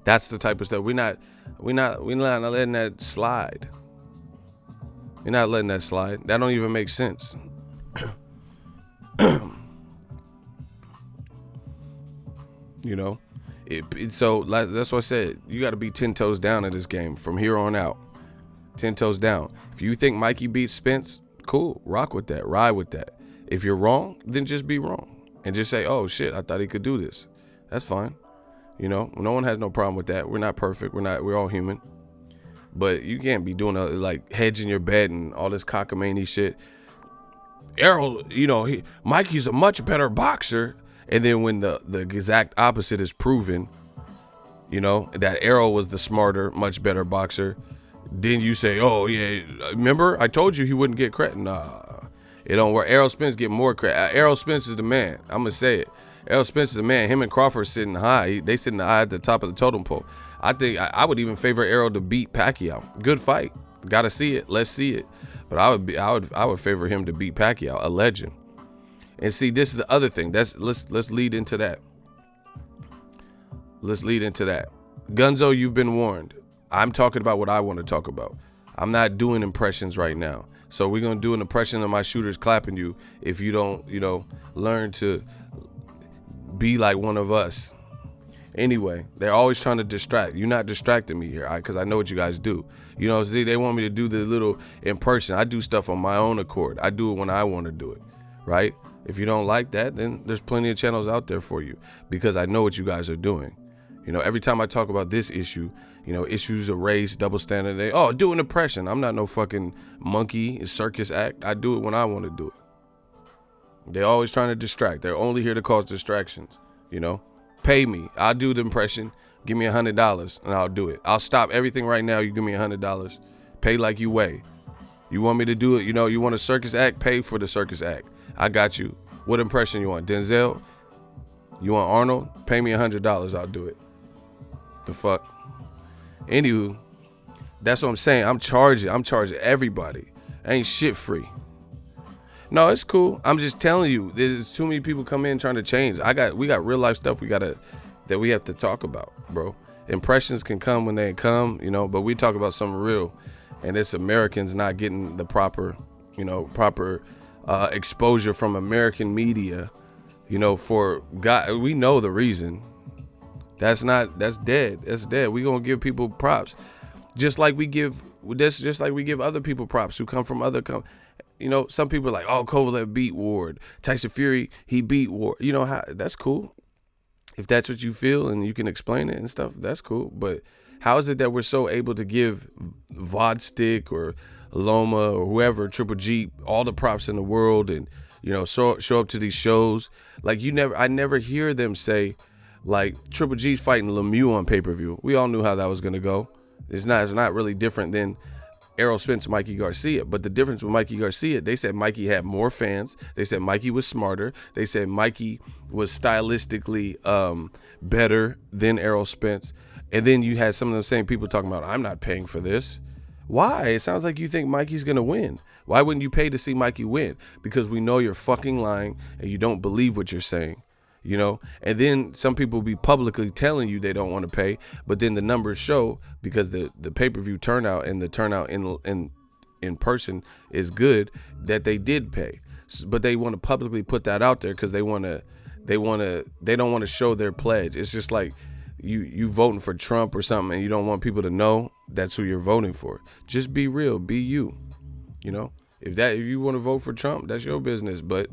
That's the type of stuff. We're not letting that slide. We're not letting that slide. That don't even make sense. So that's what I said. You got to be 10 toes down in this game from here on out. 10 toes down. If you think Mikey beats Spence, cool. Rock with that. Ride with that. If you're wrong, then just be wrong. And just say, oh, shit, I thought he could do this. That's fine. No one has no problem with that. We're not perfect. We're all human. But you can't be doing hedging your bet and all this cockamamie shit. Errol, Mikey's a much better boxer. And then when the exact opposite is proven, that Errol was the smarter, much better boxer, then you say, oh, yeah, remember? I told you he wouldn't get credit. Nah, it don't work. Errol Spence get more credit. Errol Spence is the man. I'm going to say it. Errol Spence is the man. Him and Crawford sitting high. They sitting high at the top of the totem pole. I think I would even favor Errol to beat Pacquiao. Good fight. Got to see it. Let's see it. But I would favor him to beat Pacquiao, a legend. And see, this is the other thing. Let's lead into that. Let's lead into that. Gunzo, you've been warned. I'm talking about what I want to talk about. I'm not doing impressions right now. So we're going to do an impression of my shooters clapping you if you don't, learn to be like one of us. Anyway, they're always trying to distract. You're not distracting me here, because I know what you guys do. See, they want me to do the little impression. I do stuff on my own accord. I do it when I want to do it, right? If you don't like that, then there's plenty of channels out there for you, because I know what you guys are doing. Every time I talk about this issue, issues of race, double standard, do an impression. I'm not no fucking monkey circus act. I do it when I want to do it. They're always trying to distract. They're only here to cause distractions, Pay me. I'll do the impression. Give me $100 and I'll do it. I'll stop everything right now. You give me $100. Pay like you weigh. You want me to do it? You want a circus act? Pay for the circus act. I got you. What impression you want? Denzel? You want Arnold? Pay me $100. I'll do it. The fuck? Anywho, that's what I'm saying. I'm charging everybody. Ain't shit free. No, it's cool. I'm just telling you, there's too many people come in trying to change. We got real life stuff that we have to talk about, bro. Impressions can come when they come, but we talk about something real, and it's Americans not getting the proper exposure from American media, for God. We know the reason. That's dead. That's dead. We gonna give people props, just like we give other people props who come from other some people are like, oh, Kovalev beat Ward. Tyson Fury, he beat Ward. That's cool. If that's what you feel and you can explain it and stuff, that's cool. But how is it that we're so able to give Vodstick or Loma or whoever, Triple G, all the props in the world, and show up to these shows? Like I never hear them say, like, Triple G's fighting Lemieux on pay-per-view. We all knew how that was gonna go. It's not really different than Errol Spence, Mikey Garcia. But the difference with Mikey Garcia, they said Mikey had more fans. They said Mikey was smarter. They said Mikey was stylistically better than Errol Spence. And then you had some of the same people talking about, I'm not paying for this. Why? It sounds like you think Mikey's going to win. Why wouldn't you pay to see Mikey win? Because we know you're fucking lying and you don't believe what you're saying. And then some people be publicly telling you they don't want to pay, but then the numbers show, because the pay-per-view turnout and the turnout in person is good, that they did pay. But they want to publicly put that out there because they don't want to show their pledge. It's just like you voting for Trump or something and you don't want people to know that's who you're voting for. Just be real, be you. If you want to vote for Trump, that's your business, but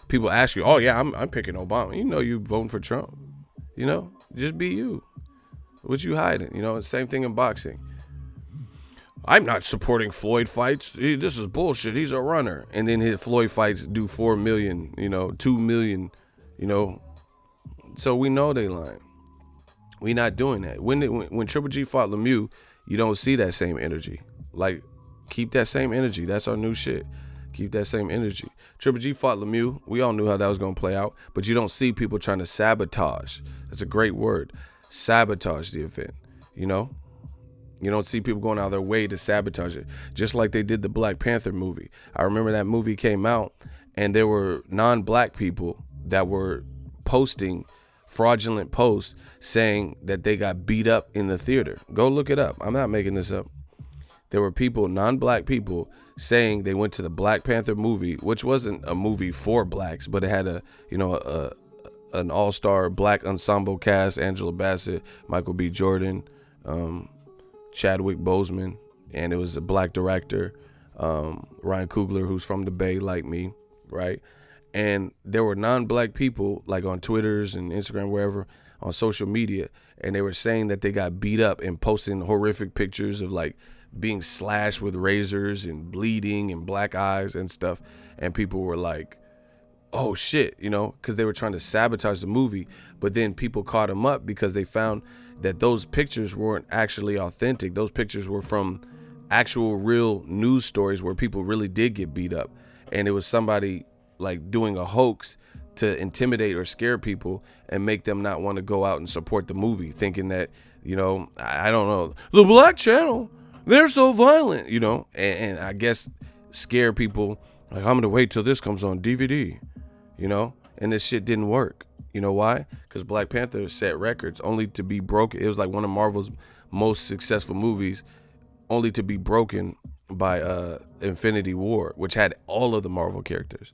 people ask you, oh yeah, I'm picking Obama. You voting for Trump. Just be you. What you hiding? Same thing in boxing. I'm not supporting Floyd fights. This is bullshit. He's a runner. And then his Floyd fights do 4 million, 2 million, So we know they lying. We not doing that. When Triple G fought Lemieux, you don't see that same energy. Like, keep that same energy. That's our new shit. Keep that same energy. Triple G fought Lemieux. We all knew how that was going to play out. But you don't see people trying to sabotage. That's a great word. Sabotage the event. You don't see people going out of their way to sabotage it. Just like they did the Black Panther movie. I remember that movie came out and there were non-black people that were posting fraudulent posts saying that they got beat up in the theater. Go look it up. I'm not making this up. There were people, non-black people, saying they went to the Black Panther movie, which wasn't a movie for blacks, but it had an all-star black ensemble cast: Angela Bassett, Michael B. Jordan, Chadwick Boseman, and it was a black director, Ryan Coogler, who's from the Bay like me, right? And there were non-black people, like on Twitters and Instagram, wherever, on social media, and they were saying that they got beat up and posting horrific pictures of like being slashed with razors and bleeding and black eyes and stuff. And people were like, oh shit, because they were trying to sabotage the movie. But then people caught them up because they found that those pictures weren't actually authentic. Those pictures were from actual real news stories where people really did get beat up. And it was somebody like doing a hoax to intimidate or scare people and make them not want to go out and support the movie, thinking that, I don't know, the Black Channel, they're so violent, and I guess scare people like, I'm going to wait till this comes on DVD, and this shit didn't work. You know why? Because Black Panther set records only to be broken. It was like one of Marvel's most successful movies, only to be broken by Infinity War, which had all of the Marvel characters.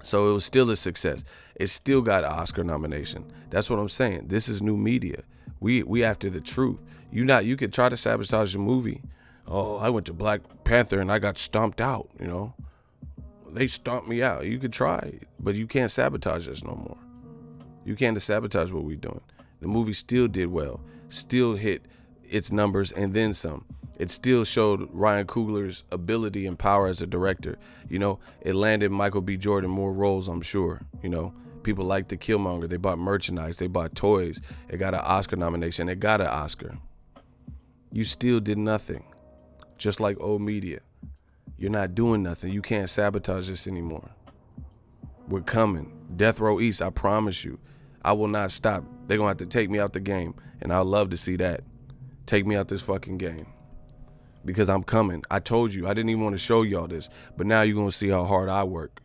So it was still a success. It still got an Oscar nomination. That's what I'm saying. This is new media. We after the truth. You could try to sabotage the movie. Oh, I went to Black Panther and I got stomped out, They stomped me out. You could try, but you can't sabotage us no more. You can't sabotage what we're doing. The movie still did well, still hit its numbers and then some. It still showed Ryan Coogler's ability and power as a director. It landed Michael B. Jordan more roles, I'm sure. People liked the Killmonger. They bought merchandise. They bought toys. It got an Oscar nomination. It got an Oscar. You still did nothing. Just like old media. You're not doing nothing. You can't sabotage this anymore. We're coming. Death Row East, I promise you. I will not stop. They're going to have to take me out the game. And I'd love to see that. Take me out this fucking game. Because I'm coming. I told you. I didn't even want to show y'all this. But now you're going to see how hard I work.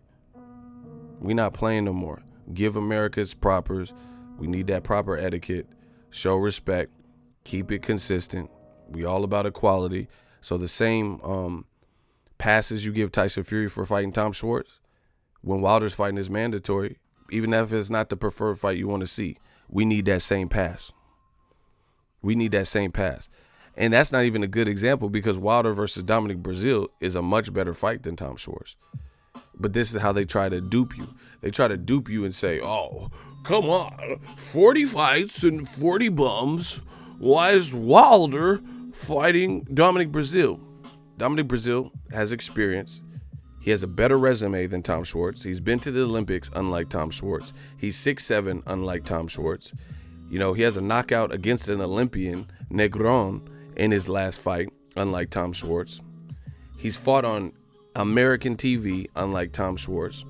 We not playing no more. Give America its propers. We need that proper etiquette. Show respect. Keep it consistent. We all about equality. So the same passes you give Tyson Fury for fighting Tom Schwartz, when Wilder's fighting is mandatory, even if it's not the preferred fight you want to see, we need that same pass. We need that same pass. And that's not even a good example because Wilder versus Dominic Breazeale is a much better fight than Tom Schwartz. But this is how they try to dupe you. They try to dupe you and say, oh, come on, 40 fights and 40 bums. Why is Wilder fighting Dominic Breazeale? Dominic Breazeale has experience. He has a better resume than Tom Schwartz. He's been to the Olympics, unlike Tom Schwartz. He's 6'7", unlike Tom Schwartz. He has a knockout against an Olympian, Negron, in his last fight, unlike Tom Schwartz. He's fought on American TV, unlike Tom Schwartz,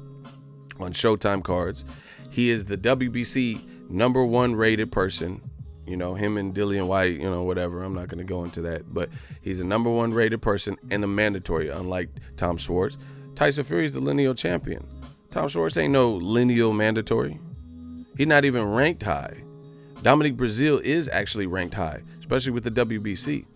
on Showtime cards. He is the WBC #1 rated person. Him and Dillian White, whatever. I'm not going to go into that. But he's a #1 rated person and a mandatory, unlike Tom Schwartz. Tyson Fury is the lineal champion. Tom Schwartz ain't no lineal mandatory. He's not even ranked high. Dominic Breazeale is actually ranked high, especially with the WBC.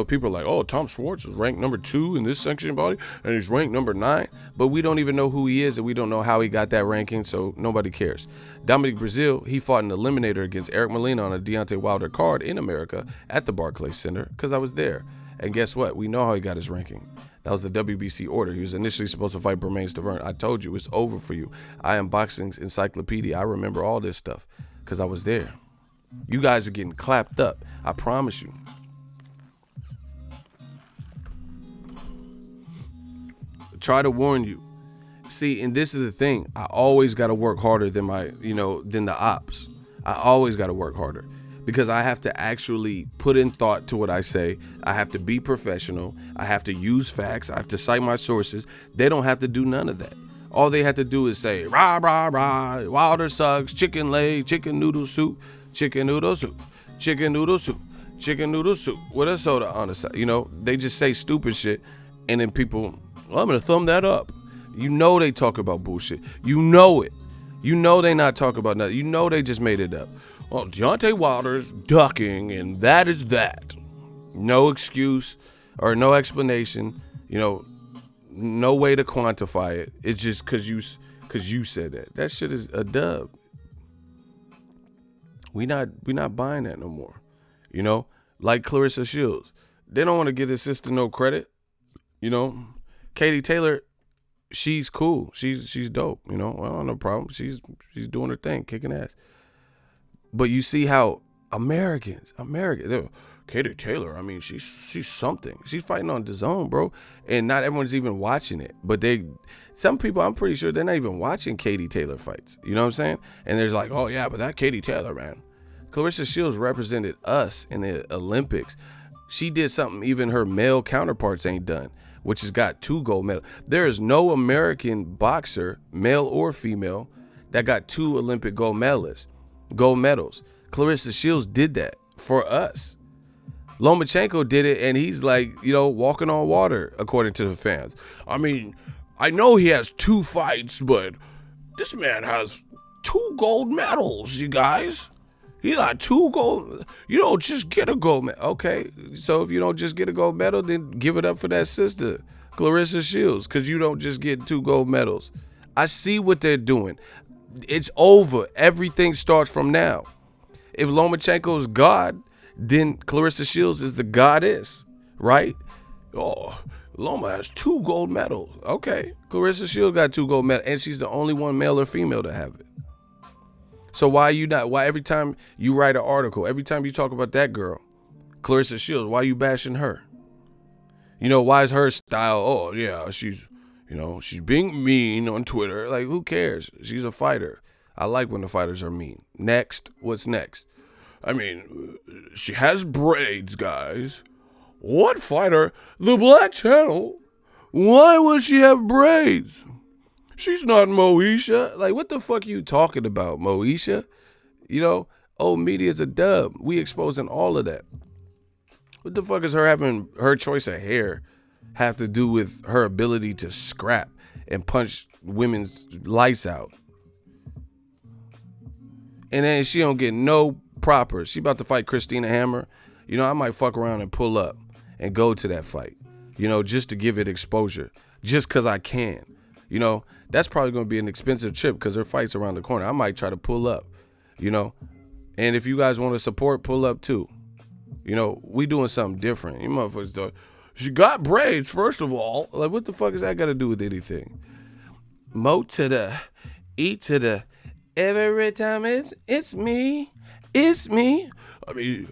People are like, oh, Tom Schwartz is ranked #2 in this section body, and he's ranked #9. But we don't even know who he is, and we don't know how he got that ranking, so nobody cares. Dominic Breazeale, he fought an eliminator against Eric Molina on a Deontay Wilder card in America at the Barclays Center, because I was there. And guess what? We know how he got his ranking. That was the WBC order. He was initially supposed to fight Bermane Stiverne. I told you, it's over for you. I am boxing's encyclopedia. I remember all this stuff, because I was there. You guys are getting clapped up. I promise you. Try to warn you. See, and this is the thing. I always got to work harder than than the ops. I always got to work harder because I have to actually put in thought to what I say. I have to be professional. I have to use facts. I have to cite my sources. They don't have to do none of that. All they have to do is say, rah, rah, rah, Wilder sucks, chicken leg, chicken noodle soup, chicken noodle soup, chicken noodle soup, chicken noodle soup, with a soda on the side. They just say stupid shit, and then people, well, I'm going to thumb that up. They talk about bullshit. You know it. They not talking about nothing. They just made it up. Well, Deontay Wilder's ducking, and that is that. No excuse or no explanation. No way to quantify it. It's just because you said that. That shit is a dub. We not buying that no more. Like Clarissa Shields. They don't want to give his sister no credit. Katie Taylor, she's cool. She's dope. Well, no problem. She's doing her thing, kicking ass. But you see how Americans, Katie Taylor, I mean, she's something. She's fighting on DAZN, bro. And not everyone's even watching it. But some people, I'm pretty sure they're not even watching Katie Taylor fights. You know what I'm saying? And there's like, oh yeah, but that Katie Taylor, man. Clarissa Shields represented us in the Olympics. She did something even her male counterparts ain't done, which has got 2 gold medals. There is no American boxer, male or female, that got 2 Olympic gold medals. Clarissa Shields did that for us. Lomachenko did it, and he's like, walking on water, according to the fans. I mean, I know he has 2 fights, but this man has 2 gold medals, you guys. He got 2 gold. You don't just get a gold medal. Okay, so if you don't just get a gold medal, then give it up for that sister, Clarissa Shields, because you don't just get 2 gold medals. I see what they're doing. It's over. Everything starts from now. If Lomachenko's God, then Clarissa Shields is the goddess, right? Oh, Loma has 2 gold medals. Okay, Clarissa Shields got 2 gold medals, and she's the only one, male or female, to have it. So why every time you write an article, every time you talk about that girl, Clarissa Shields, why are you bashing her? Why is her style, oh yeah, she's being mean on Twitter. Like, who cares? She's a fighter. I like when the fighters are mean. Next, what's next? I mean, she has braids, guys. What fighter? The Black Channel? Why would she have braids? She's not Moesha. Like, what the fuck are you talking about, Moesha? Old media's a dub. We exposing all of that. What the fuck is her having her choice of hair have to do with her ability to scrap and punch women's lights out? And then she don't get no proper. She about to fight Christina Hammer. I might fuck around and pull up and go to that fight, just to give it exposure, just because I can. That's probably going to be an expensive trip because her fight's around the corner. I might try to pull up, and if you guys want to support, pull up too. We doing something different. You motherfuckers don't. She got braids, first of all. Like, what the fuck has that got to do with anything? Mo to the E to the every time it's me. I mean,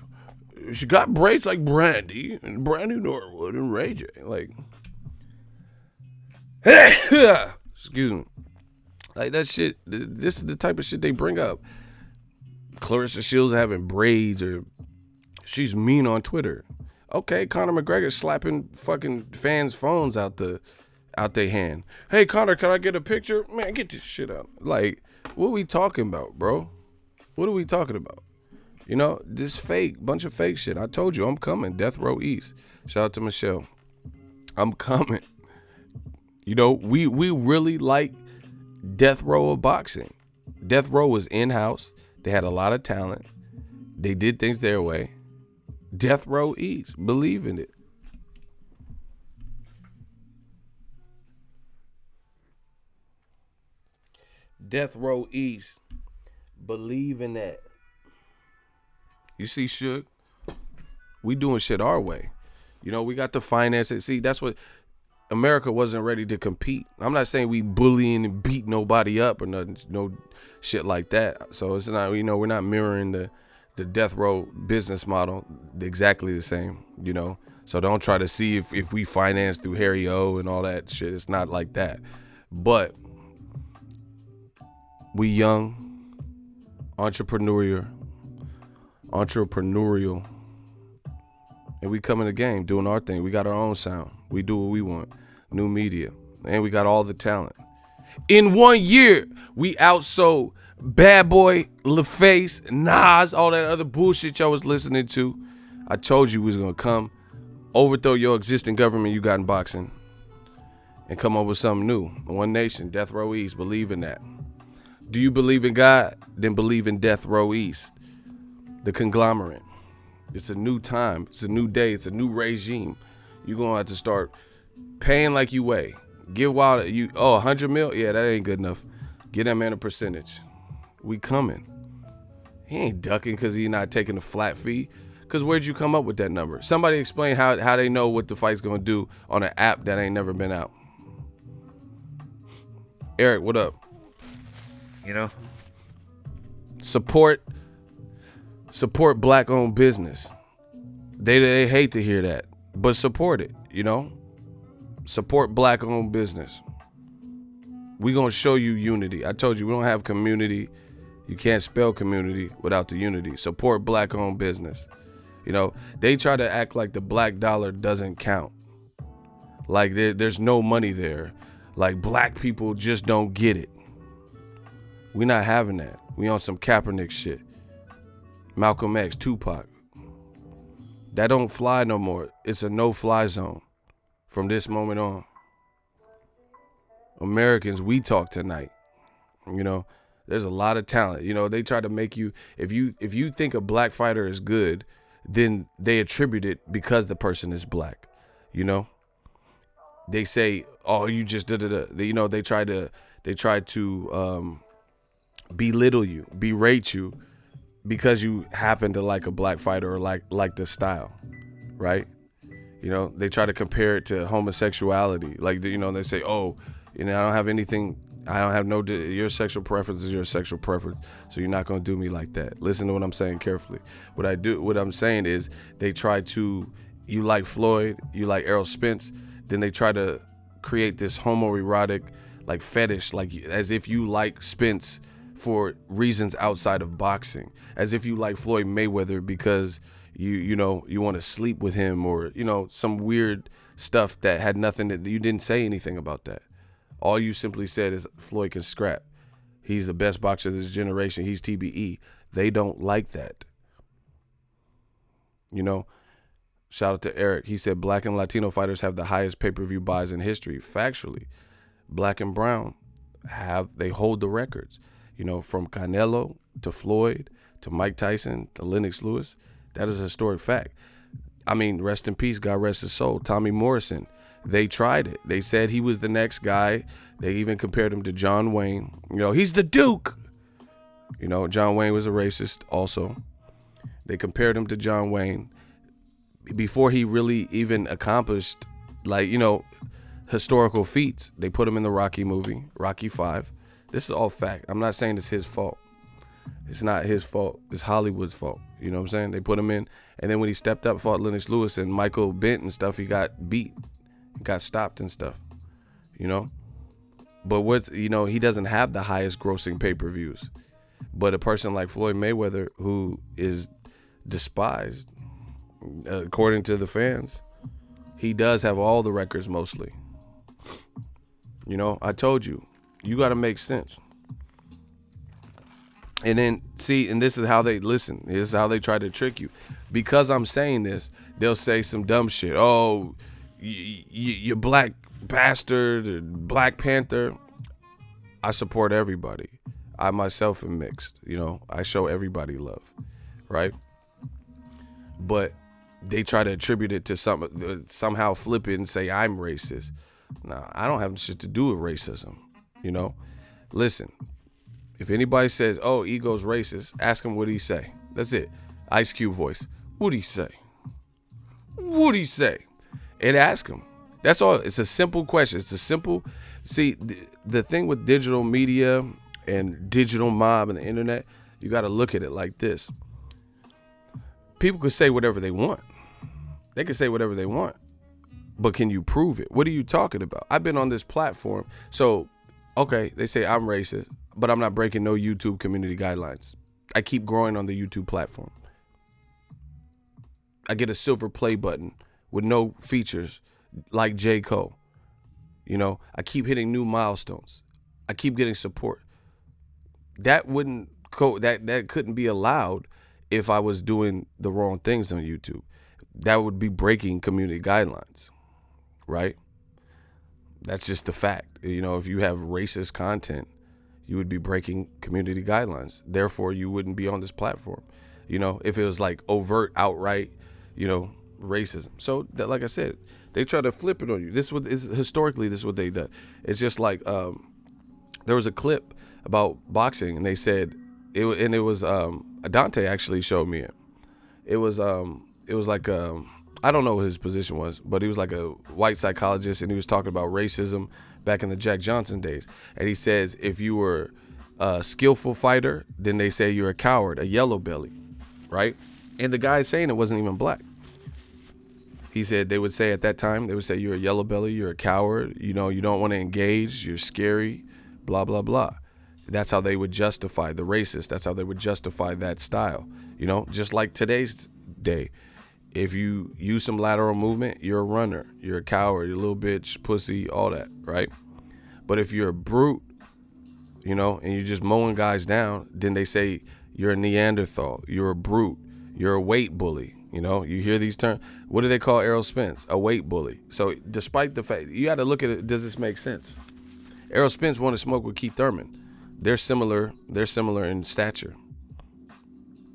she got braids like Brandy and Brandy Norwood and Ray J. Like, excuse me. Like, that shit, this is the type of shit they bring up. Clarissa Shields having braids, or she's mean on Twitter. Okay, Conor McGregor slapping fucking fans' phones out their hand. Hey, Conor, can I get a picture? Man, get this shit out. Like, what are we talking about, bro? What are we talking about? This bunch of fake shit. I told you, I'm coming. Death Row East. Shout out to Michelle. I'm coming. We really like Death Row of boxing. Death Row was in-house. They had a lot of talent. They did things their way. Death Row East. Believe in it. Death Row East. Believe in that. You see, Shook? We doing shit our way. We got the finances. See, that's what America wasn't ready to compete. I'm not saying we bullying and beat nobody up or nothing, no shit like that. So it's not, we're not mirroring the death row business model exactly the same, So don't try to see if we finance through Harry O and all that shit. It's not like that. But we young, entrepreneurial, and we come in the game doing our thing. We got our own sound. We do what we want. New media. And we got all the talent. In 1 year, we outsold Bad Boy, LaFace, Nas, all that other bullshit y'all was listening to. I told you we was going to come, overthrow your existing government you got in boxing, and come up with something new. One nation, Death Row East. Believe in that. Do you believe in God? Then believe in Death Row East. The conglomerate. It's a new time. It's a new day. It's a new regime. You're going to have to start paying like you weigh. Give Wilder, 100 mil? Yeah, that ain't good enough. Get that man a percentage. We coming. He ain't ducking because he not taking a flat fee. Because where'd you come up with that number? Somebody explain how they know what the fight's going to do on an app that ain't never been out. Eric, what up? Support black-owned business. They hate to hear that, but support it, Support black-owned business. We gonna show you unity. I told you, we don't have community. You can't spell community without the unity. Support black-owned business. They try to act like the black dollar doesn't count. Like there's no money there. Like black people just don't get it. We not having that. We on some Kaepernick shit. Malcolm X, Tupac. That don't fly no more. It's a no-fly zone from this moment on. Americans, we talk tonight. There's a lot of talent. They try to make you, if you think a black fighter is good, then they attribute it because the person is black. They say, oh, you just da-da-da. They try to belittle you, berate you because you happen to like a black fighter or like the style, right? They try to compare it to homosexuality. Like, they say, oh, I don't have anything. I don't have your sexual preference is your sexual preference. So you're not going to do me like that. Listen to what I'm saying carefully. What I'm saying is they try to, you like Floyd, you like Errol Spence, then they try to create this homoerotic like fetish, like as if you like Spence for reasons outside of boxing, as if you like Floyd Mayweather because you want to sleep with him or some weird stuff that had nothing to, you didn't say anything about that. All you simply said is Floyd can scrap. He's the best boxer of this generation. He's TBE. They don't like that. Shout out to Eric. He said black and Latino fighters have the highest pay-per-view buys in history. Factually, black and brown they hold the records. From Canelo to Floyd to Mike Tyson to Lennox Lewis. That is a historic fact. I mean, rest in peace, God rest his soul. Tommy Morrison. They tried it. They said he was the next guy. They even compared him to John Wayne. He's the Duke. John Wayne was a racist also. They compared him to John Wayne before he really even accomplished, historical feats. They put him in the Rocky movie, Rocky 5. This is all fact. I'm not saying it's his fault. It's not his fault. It's Hollywood's fault. You know what I'm saying? They put him in, and then when he stepped up, fought Lennox Lewis and Michael Bent and stuff, he got beat. Got stopped and stuff, But he doesn't have the highest grossing pay-per-views. But a person like Floyd Mayweather, who is despised, according to the fans, he does have all the records mostly. I told you, you got to make sense. And then, see, and this is how they listen. This is how they try to trick you. Because I'm saying this, they'll say some dumb shit. Oh, you black bastard, Black Panther. I support everybody. I myself am mixed. I show everybody love, right? But they try to attribute it to somehow flip it and say I'm racist. Nah, I don't have shit to do with racism. Listen, if anybody says, "Oh, Ego's racist," ask him what he say. That's it. Ice Cube voice. What'd he say? What'd he say? And ask him. That's all. It's a simple question. See, the thing with digital media and digital mob and the internet, you got to look at it like this. People could say whatever they want. They can say whatever they want, but can you prove it? What are you talking about? I've been on this platform. So, okay, they say I'm racist, but I'm not breaking no YouTube community guidelines. I keep growing on the YouTube platform. I get a silver play button with no features like J. Cole. You know, I keep hitting new milestones. I keep getting support. That couldn't be allowed if I was doing the wrong things on YouTube. That would be breaking community guidelines, right? That's just the fact. You know, if you have racist content, you would be breaking community guidelines. Therefore, you wouldn't be on this platform. You know, if it was like overt, outright, you know, racism. So, like I said, they try to flip it on you. Historically, this is what they done. It's just like there was a clip about boxing, and they said it was Dante actually showed me it. It was like I don't know what his position was, but he was like a white psychologist, and he was talking about racism back in the Jack Johnson days. And he says if you were a skillful fighter, then they say you're a coward, a yellow belly, right? And the guy saying it wasn't even black. He said they would say at that time, they would say you're a yellow belly, you're a coward, you know, you don't want to engage, you're scary, blah, blah, blah. That's how they would justify the racist. That's how they would justify that style. You know, just like today's day. If you use some lateral movement, you're a runner, you're a coward, you're a little bitch, pussy, all that, right? But if you're a brute, you know, and you're just mowing guys down, then they say you're a Neanderthal, you're a brute, you're a weight bully. You know, you hear these terms. What do they call Errol Spence? A weight bully. So despite the fact, you got to look at it, does this make sense? Errol Spence wanted to smoke with Keith Thurman. They're similar in stature.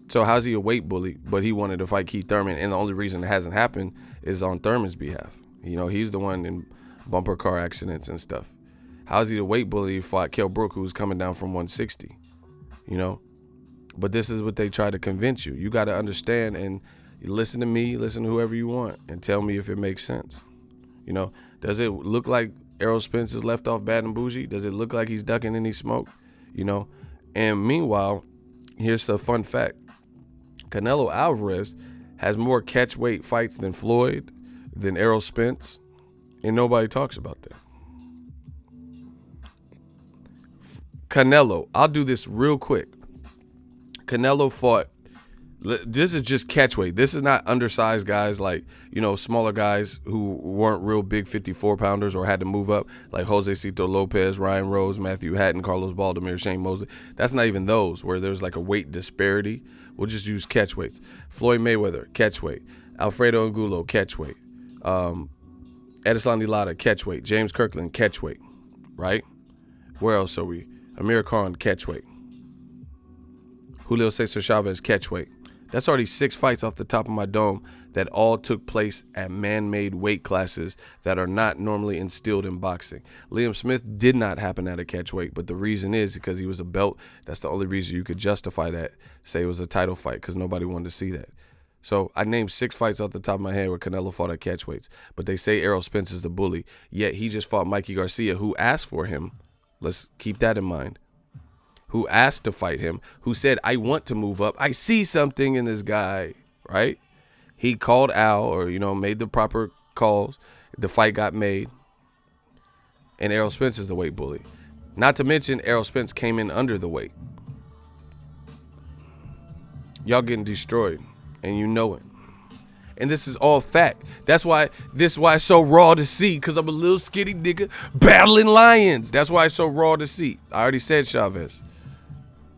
So how's he a weight bully, but he wanted to fight Keith Thurman, and the only reason it hasn't happened is on Thurman's behalf. You know, he's the one in bumper car accidents and stuff. How's he the weight bully who fought Kell Brook, who was coming down from 160? You know? But this is what they try to convince you. You got to understand, and listen to me, listen to whoever you want, and tell me if it makes sense. You know, does it look like Errol Spence is left off bad and bougie? Does it look like he's ducking any smoke? You know? And meanwhile, here's the fun fact. Canelo Alvarez has more catchweight fights than Floyd, than Errol Spence, and nobody talks about that. Canelo, I'll do this real quick. Canelo fought, this is just catchweight. This is not undersized guys like, you know, smaller guys who weren't real big 54-pounders or had to move up, like Jose Cito Lopez, Ryan Rose, Matthew Hatton, Carlos Baldomir, Shane Mosley. That's not even those where there's like a weight disparity. We'll just use catchweights. Floyd Mayweather, catchweight. Alfredo Angulo, catchweight. Edeslandi Lara, catchweight. James Kirkland, catchweight. Right? Where else are we? Amir Khan, catchweight. Julio Cesar Chavez, catchweight. That's already 6 fights off the top of my dome that all took place at man-made weight classes that are not normally instilled in boxing. Liam Smith did not happen at a catchweight, but the reason is because he was a belt. That's the only reason you could justify that, say it was a title fight, because nobody wanted to see that. So I named 6 fights off the top of my head where Canelo fought at catchweights, but they say Errol Spence is the bully, yet he just fought Mikey Garcia, who asked for him. Let's keep that in mind. Who asked to fight him, who said, I want to move up. I see something in this guy, right? He called Al, or, you know, made the proper calls. The fight got made. And Errol Spence is the weight bully. Not to mention, Errol Spence came in under the weight. Y'all getting destroyed, and you know it. And this is all fact. That's why it's so raw to see, because I'm a little skinny nigga battling lions. That's why it's so raw to see. I already said Chavez.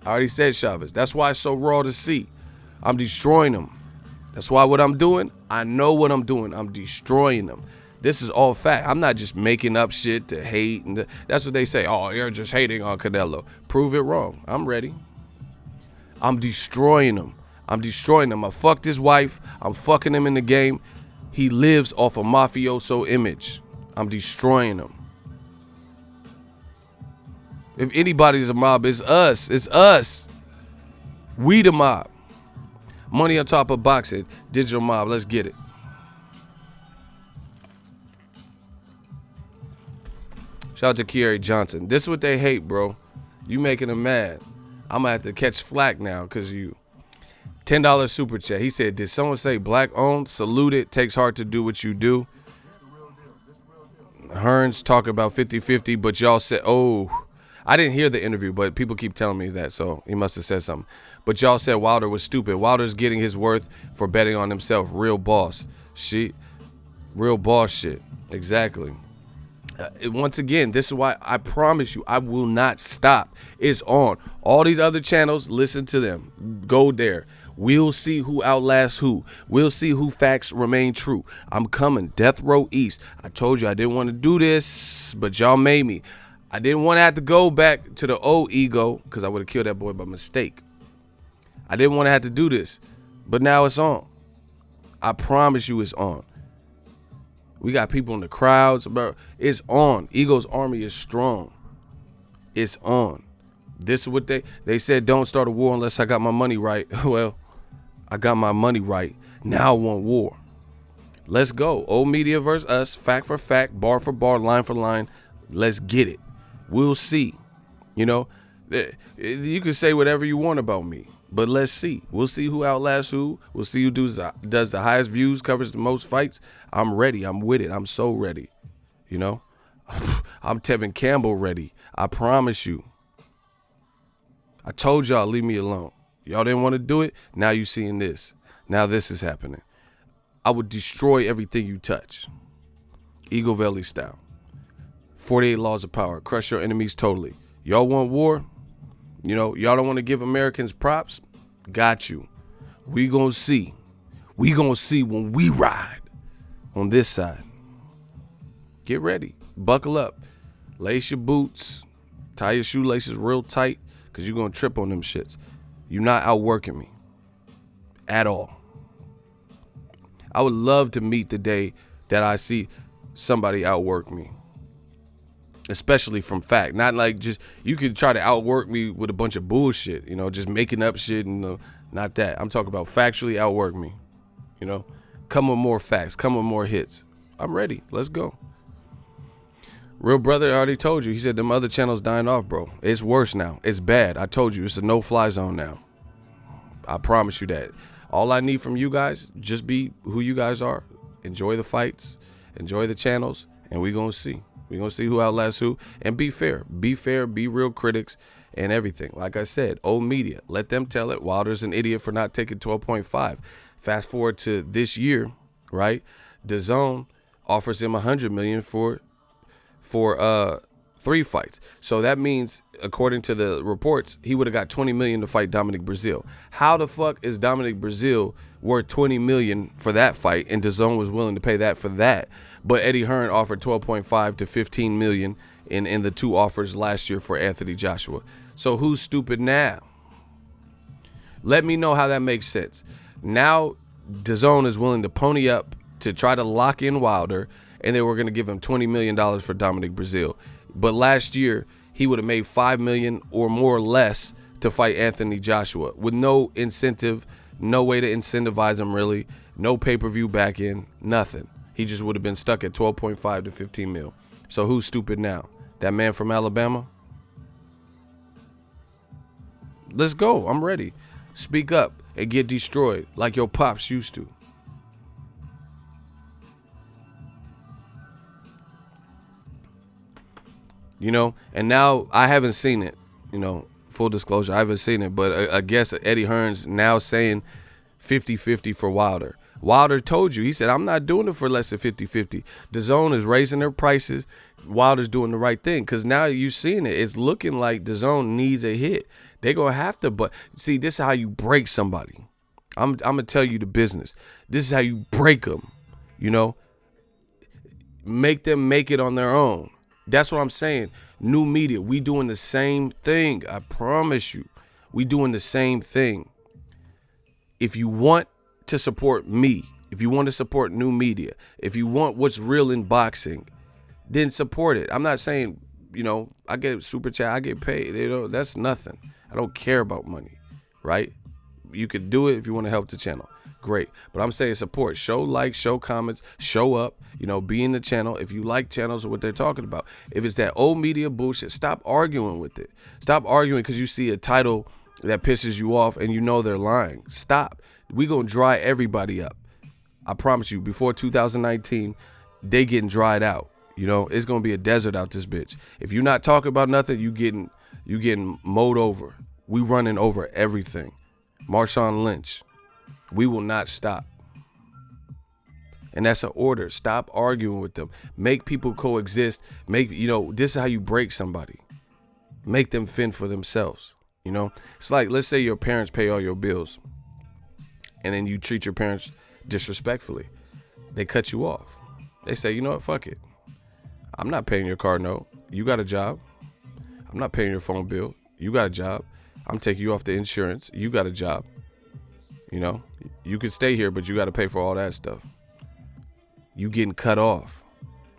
That's why it's so raw to see. I'm destroying them. That's why what I'm doing, I know what I'm doing. I'm destroying them. This is all fact. I'm not just making up shit to hate. And that's what they say. Oh, you're just hating on Canelo. Prove it wrong. I'm ready. I'm destroying him. I fucked his wife. I'm fucking him in the game. He lives off a mafioso image. I'm destroying him. If anybody's a mob, it's us. It's us. We the mob. Money on top of boxing. Digital mob. Let's get it. Shout out to Kiari Johnson. This is what they hate, bro. You making them mad. I'm going to have to catch flack now because you. $10 super chat. He said, did someone say black owned? Salute it. Takes heart to do what you do. Hearns talk about 50-50, but y'all said, oh, I didn't hear the interview, but people keep telling me that, so he must have said something. But y'all said Wilder was stupid. Wilder's getting his worth for betting on himself. Real boss. Real boss shit. Exactly. Once again, this is why I promise you I will not stop. It's on. All these other channels, listen to them. Go there. We'll see who outlasts who. We'll see who facts remain true. I'm coming. Death Row East. I told you I didn't want to do this, but y'all made me. I didn't want to have to go back to the old ego because I would have killed that boy by mistake. I didn't want to have to do this, but now it's on. I promise you it's on. We got people in the crowds, bro. It's on. Ego's army is strong. It's on. This is what they said, don't start a war unless I got my money right. Well, I got my money right. Now I want war. Let's go. Old media versus us. Fact for fact, bar for bar, line for line. Let's get it. We'll see. You know, you can say whatever you want about me, but let's see. We'll see who outlasts who. We'll see who does the highest views, covers the most fights. I'm ready. I'm with it. I'm so ready. You know, I'm Tevin Campbell ready. I promise you. I told y'all, leave me alone. Y'all didn't want to do it. Now you seeing this. Now this is happening. I would destroy everything you touch. Eagle Valley style. 48 laws of power. Crush your enemies totally. Y'all want war? You know, y'all don't want to give Americans props? Got you. We gonna see. We gonna see when we ride on this side. Get ready. Buckle up. Lace your boots. Tie your shoelaces real tight because you're going to trip on them shits. You're not outworking me at all. I would love to meet the day that I see somebody outwork me. Especially from fact. Not like just, you could try to outwork me with a bunch of bullshit, you know, just making up shit and not that. I'm talking about factually outwork me, you know. Come with more facts. Come with more hits. I'm ready. Let's go. Real brother already told you. He said them other channels dying off, bro. It's worse now. It's bad. I told you. It's a no-fly zone now. I promise you that. All I need from you guys, just be who you guys are. Enjoy the fights. Enjoy the channels. And we're going to see. We're going to see who outlasts who. And be fair. Be fair. Be real critics and everything. Like I said, old media. Let them tell it. Wilder's an idiot for not taking 12.5. Fast forward to this year, right? DAZN offers him $100 million for 3 fights. So that means, according to the reports, he would have got $20 million to fight Dominic Breazeale. How the fuck is Dominic Breazeale worth $20 million for that fight, and DAZN was willing to pay that for that? But Eddie Hearn offered $12.5 to $15 million in the 2 offers last year for Anthony Joshua. So who's stupid now? Let me know how that makes sense. Now DAZN is willing to pony up to try to lock in Wilder, and they were going to give him $20 million for Dominic Breazeale. But last year, he would have made $5 million or more or less to fight Anthony Joshua with no incentive, no way to incentivize him really, no pay-per-view back in, nothing. He just would have been stuck at 12.5 to 15 mil. So who's stupid now? That man from Alabama? Let's go. I'm ready. Speak up and get destroyed like your pops used to. You know, and now I haven't seen it, you know, full disclosure, I haven't seen it, but I guess Eddie Hearn's now saying 50-50 for Wilder. Wilder told you, he said, I'm not doing it for less than 50-50. DAZN is raising their prices. Wilder's doing the right thing because now you're seeing it. It's looking like DAZN needs a hit. They're going to have to, but see, this is how you break somebody. I'm going to tell you the business. This is how you break them, you know, make them make it on their own. That's what I'm saying. New media, we doing the same thing. I promise you. We doing the same thing. If you want to support me, if you want to support new media, if you want what's real in boxing, then support it. I'm not saying, you know, I get super chat, I get paid. You know, that's nothing. I don't care about money, right? You could do it if you want to help the channel. Great. But I'm saying support. Show likes, show comments, show up, you know, be in the channel. If you like channels or what they're talking about. If it's that old media bullshit, stop arguing with it. Stop arguing because you see a title that pisses you off and you know they're lying. Stop. We gonna dry everybody up. I promise you, before 2019, they getting dried out. You know, it's gonna be a desert out this bitch. If you're not talking about nothing, you getting mowed over. We running over everything. Marshawn Lynch. We will not stop. And that's an order. Stop arguing with them. Make people coexist. This is how you break somebody. Make them fend for themselves. You know, it's like, let's say your parents pay all your bills and then you treat your parents disrespectfully. They cut you off. They say, you know what, fuck it. I'm not paying your car note. You got a job. I'm not paying your phone bill. You got a job. I'm taking you off the insurance. You got a job. You know, you can stay here, but you got to pay for all that stuff. You getting cut off,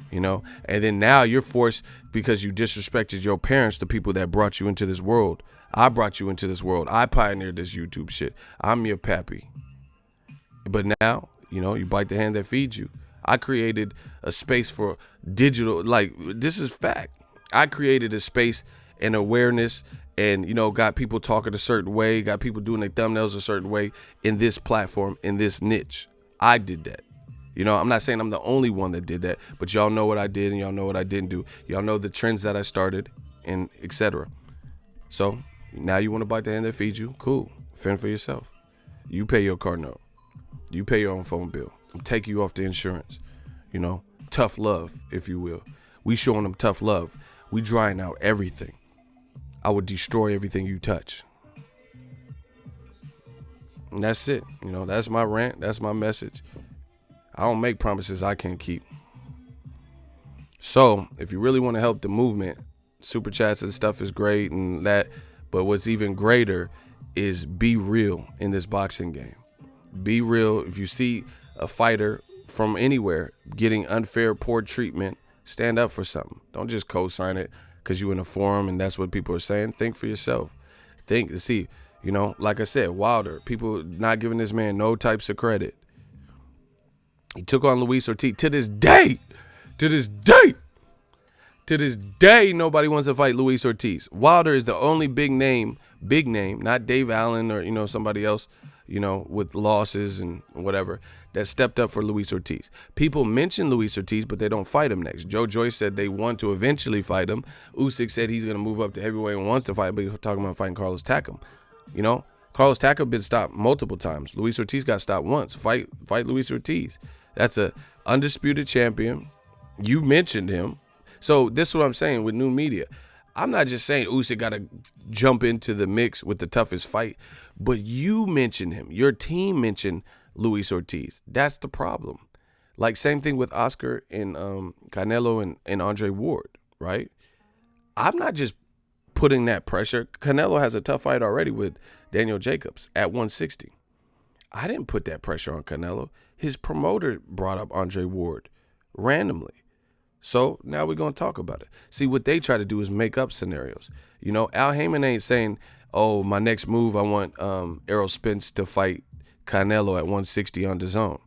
you know, and then now you're forced because you disrespected your parents, the people that brought you into this world. I brought you into this world. I pioneered this YouTube shit. I'm your pappy. But now, you know, you bite the hand that feeds you. I created a space for digital, like, this is fact. I created a space and awareness and, you know, got people talking a certain way, got people doing their thumbnails a certain way in this platform, in this niche. I did that. You know, I'm not saying I'm the only one that did that, but y'all know what I did and y'all know what I didn't do. Y'all know the trends that I started and etc. So now you want to bite the hand that feeds you? Cool. Fend for yourself. You pay your car note. You pay your own phone bill. I'm taking you off the insurance. You know, tough love, if you will. We showing them tough love. We drying out everything. I would destroy everything you touch. And that's it. You know, that's my rant. That's my message. I don't make promises I can't keep. So if you really want to help the movement, super chats and stuff is great and that. But what's even greater is be real in this boxing game. Be real. If you see a fighter from anywhere getting unfair, poor treatment, stand up for something. Don't just co-sign it because you're in a forum and that's what people are saying. Think for yourself. Think to see, you know, like I said, Wilder, people not giving this man no types of credit. He took on Luis Ortiz. To this day, nobody wants to fight Luis Ortiz. Wilder is the only big name, not Dave Allen or, you know, somebody else, you know, with losses and whatever, that stepped up for Luis Ortiz. People mention Luis Ortiz, but they don't fight him next. Joe Joyce said they want to eventually fight him. Usyk said he's going to move up to heavyweight and wants to fight, but he's talking about fighting Carlos Takam. You know, Carlos Takam been stopped multiple times. Luis Ortiz got stopped once. Fight Luis Ortiz. That's a undisputed champion. You mentioned him. So this is what I'm saying with new media. I'm not just saying Usyk got to jump into the mix with the toughest fight, but you mentioned him. Your team mentioned Luis Ortiz. That's the problem. Like same thing with Oscar and Canelo and Andre Ward, right? I'm not just putting that pressure. Canelo has a tough fight already with Daniel Jacobs at 160. I didn't put that pressure on Canelo. His promoter brought up Andre Ward randomly. So now we're going to talk about it. See, what they try to do is make up scenarios. You know, Al Heyman ain't saying, oh, my next move, I want Errol Spence to fight Canelo at 160 on DAZN.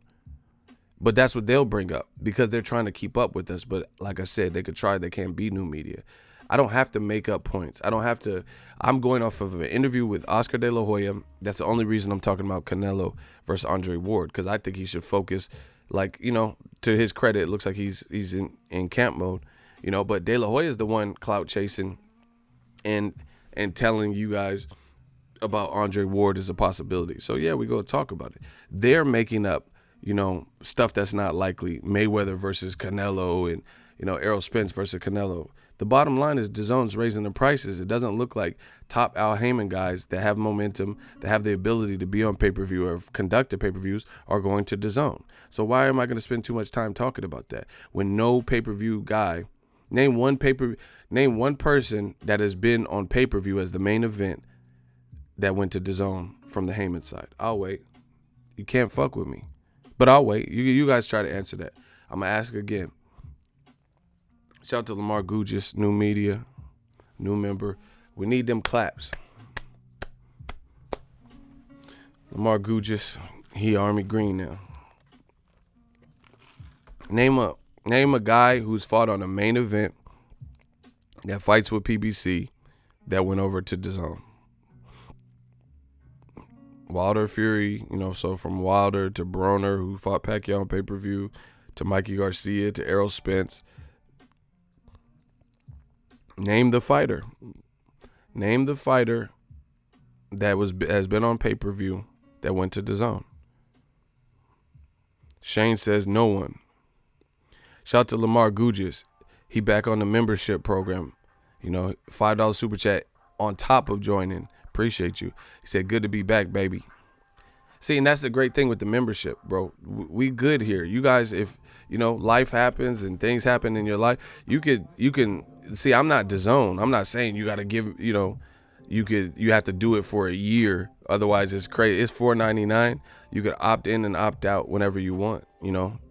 But that's what they'll bring up because they're trying to keep up with us. But like I said, they could try. They can't be new media. I don't have to make up points. I don't have to. I'm going off of an interview with Oscar De La Hoya. That's the only reason I'm talking about Canelo versus Andre Ward, because I think he should focus, like, you know, to his credit, it looks like he's in camp mode, you know, but De La Hoya is the one clout chasing and telling you guys about Andre Ward as a possibility. So, yeah, we go talk about it. They're making up, you know, stuff that's not likely. Mayweather versus Canelo and, you know, Errol Spence versus Canelo. The bottom line is DAZN's raising the prices. It doesn't look like top Al Heyman guys that have momentum, that have the ability to be on pay-per-view or conduct the pay-per-views are going to DAZN. So why am I going to spend too much time talking about that when no pay-per-view guy, name one person that has been on pay-per-view as the main event that went to DAZN from the Heyman side? I'll wait. You can't fuck with me, but I'll wait. You guys try to answer that. I'm going to ask again. Shout out to Lamar Gugis, new media, new member. We need them claps. Lamar Gugis, he Army Green now. Name a guy who's fought on a main event that fights with PBC that went over to DAZN. Wilder Fury, so from Wilder to Broner, who fought Pacquiao on pay-per-view, to Mikey Garcia, to Errol Spence. Name the fighter. Name the fighter that has been on pay-per-view that went to DAZN. Shane says no one. Shout out to Lamar Gugis. He back on the membership program. $5 super chat on top of joining. Appreciate you. He said, good to be back, baby. See, and that's the great thing with the membership, bro. We good here. You guys, if, life happens and things happen in your life, you can see, I'm not DAZN. I'm not saying you got to give, you have to do it for a year. Otherwise, it's crazy. It's $4.99. You could opt in and opt out whenever you want,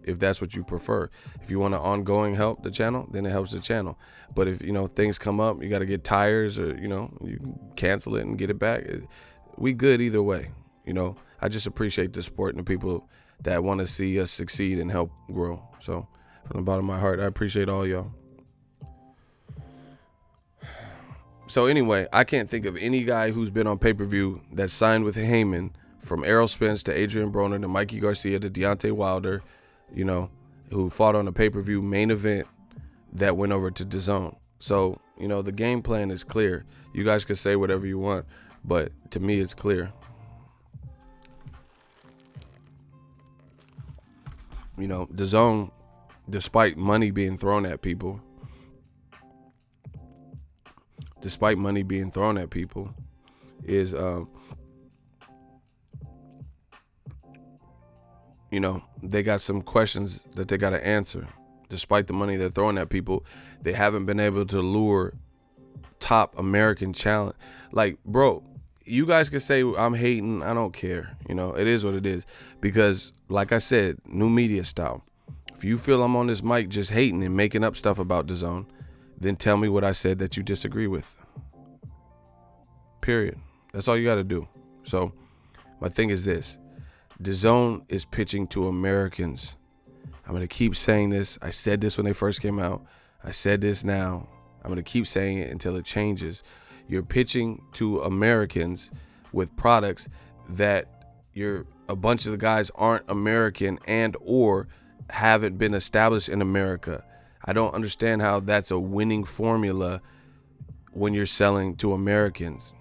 if that's what you prefer. If you want to ongoing help the channel, then it helps the channel. But if, things come up, you got to get tires or, you can cancel it and get it back. We good either way. I just appreciate the support and the people that want to see us succeed and help grow. So from the bottom of my heart, I appreciate all y'all. So anyway, I can't think of any guy who's been on pay-per-view that signed with Heyman, from Errol Spence to Adrian Broner to Mikey Garcia to Deontay Wilder, who fought on a pay-per-view main event that went over to DAZN. So, the game plan is clear. You guys can say whatever you want, but to me, it's clear. DAZN, despite money being thrown at people, is they got some questions that they got to answer. Despite the money they're throwing at people, they haven't been able to lure top American talent. Like, bro, you guys can say I'm hating. I don't care. It is what it is. Because, like I said, new media style. If you feel I'm on this mic just hating and making up stuff about DAZN, then tell me what I said that you disagree with. Period. That's all you got to do. So, my thing is this. DAZN is pitching to Americans. I'm going to keep saying this. I said this when they first came out. I said this now. I'm going to keep saying it until it changes. You're pitching to Americans with products that a bunch of the guys aren't American and or haven't been established in America. I don't understand how that's a winning formula when you're selling to Americans,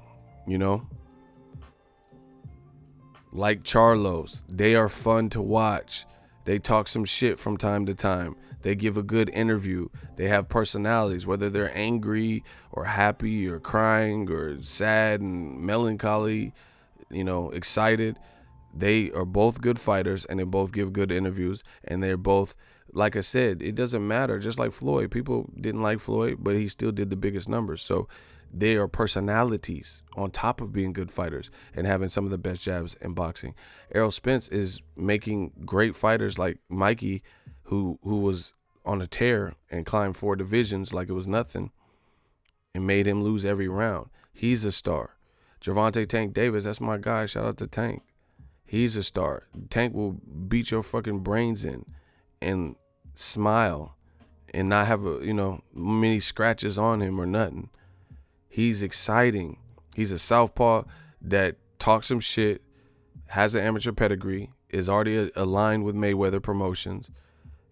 Like Charlos, they are fun to watch. They talk some shit from time to time. They give a good interview. They have personalities, whether they're angry or happy or crying or sad and melancholy, excited. They are both good fighters and they both give good interviews. And they're both, like I said, it doesn't matter. Just like Floyd. People didn't like Floyd, but he still did the biggest numbers. So they are personalities on top of being good fighters and having some of the best jabs in boxing. Errol Spence is making great fighters like Mikey, who was on a tear and climbed 4 divisions like it was nothing and made him lose every round. He's a star. Gervonta Tank Davis, that's my guy. Shout out to Tank. He's a star. Tank will beat your fucking brains in and smile and not have many scratches on him or nothing. He's exciting. He's a southpaw that talks some shit, has an amateur pedigree, is already aligned with Mayweather Promotions.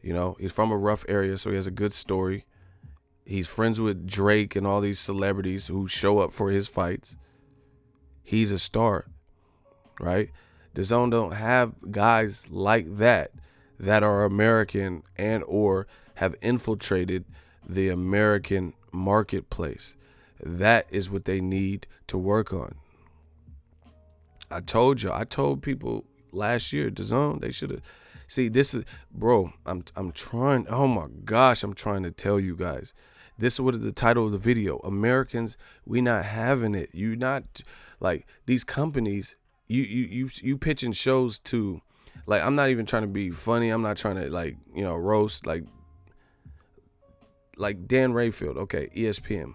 He's from a rough area, so he has a good story. He's friends with Drake and all these celebrities who show up for his fights. He's a star, right? DAZN don't have guys like that are American and or have infiltrated the American marketplace. That is what they need to work on. I told people last year, DAZN, they should have. See, this is, bro, I'm trying, oh my gosh, I'm trying to tell you guys. This is what the title of the video. Americans, we not having it. You not, like, these companies, you pitching shows to, like, I'm not even trying to be funny. I'm not trying to, roast, like Dan Rayfield, okay, ESPN.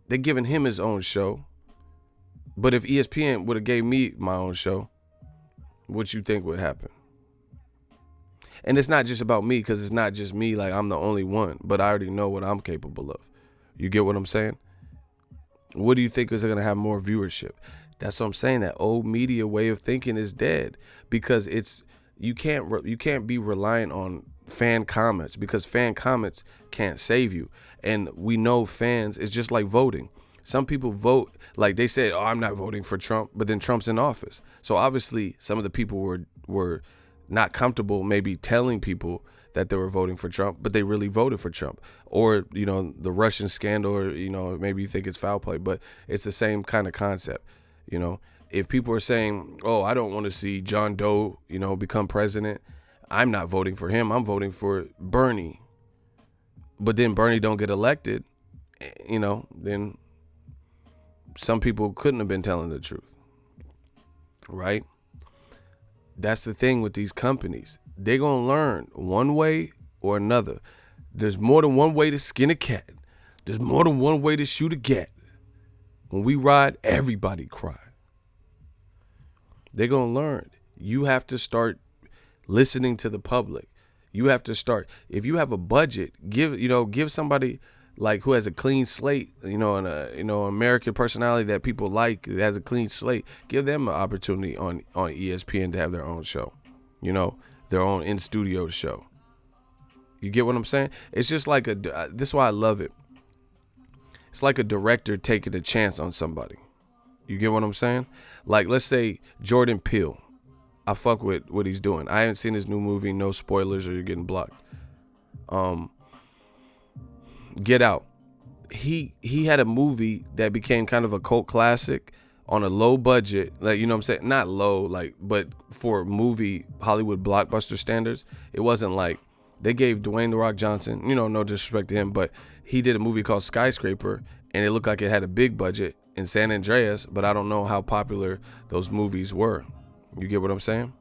They're giving him his own show. But if ESPN would have gave me my own show, what you think would happen? And it's not just about me, because it's not just me, like I'm the only one, but I already know what I'm capable of. You get what I'm saying? What do you think is going to have more viewership? That's what I'm saying. That old media way of thinking is dead, because you can't be reliant on fan comments, because fan comments can't save you. And we know fans, it's just like voting. Some people vote, like they said, oh, I'm not voting for Trump, but then Trump's in office. So obviously some of the people were not comfortable maybe telling people that they were voting for Trump, but they really voted for Trump. Or, the Russian scandal, or, maybe you think it's foul play, but it's the same kind of concept. If people are saying, oh, I don't want to see John Doe, become president, I'm not voting for him. I'm voting for Bernie. But then Bernie don't get elected, then some people couldn't have been telling the truth, right? That's the thing with these companies. They're going to learn one way or another. There's more than one way to skin a cat. There's more than one way to shoot a gat. When we ride, everybody cry. They're going to learn. You have to start listening to the public. You have to start, if you have a budget, give somebody like who has a clean slate, and American personality that people like, that has a clean slate, give them an opportunity on ESPN to have their own show, their own in-studio show. You get what I'm saying? It's just like this is why I love it. It's like a director taking a chance on somebody. You get what I'm saying? Like, let's say Jordan Peele. I fuck with what he's doing. I haven't seen his new movie. No spoilers or you're getting blocked. Get Out. He had a movie that became kind of a cult classic on a low budget. Like, you know what I'm saying? Not low, but for movie Hollywood blockbuster standards, it wasn't like they gave Dwayne The Rock Johnson, no disrespect to him, but he did a movie called Skyscraper, and it looked like it had a big budget in San Andreas, but I don't know how popular those movies were. You get what I'm saying?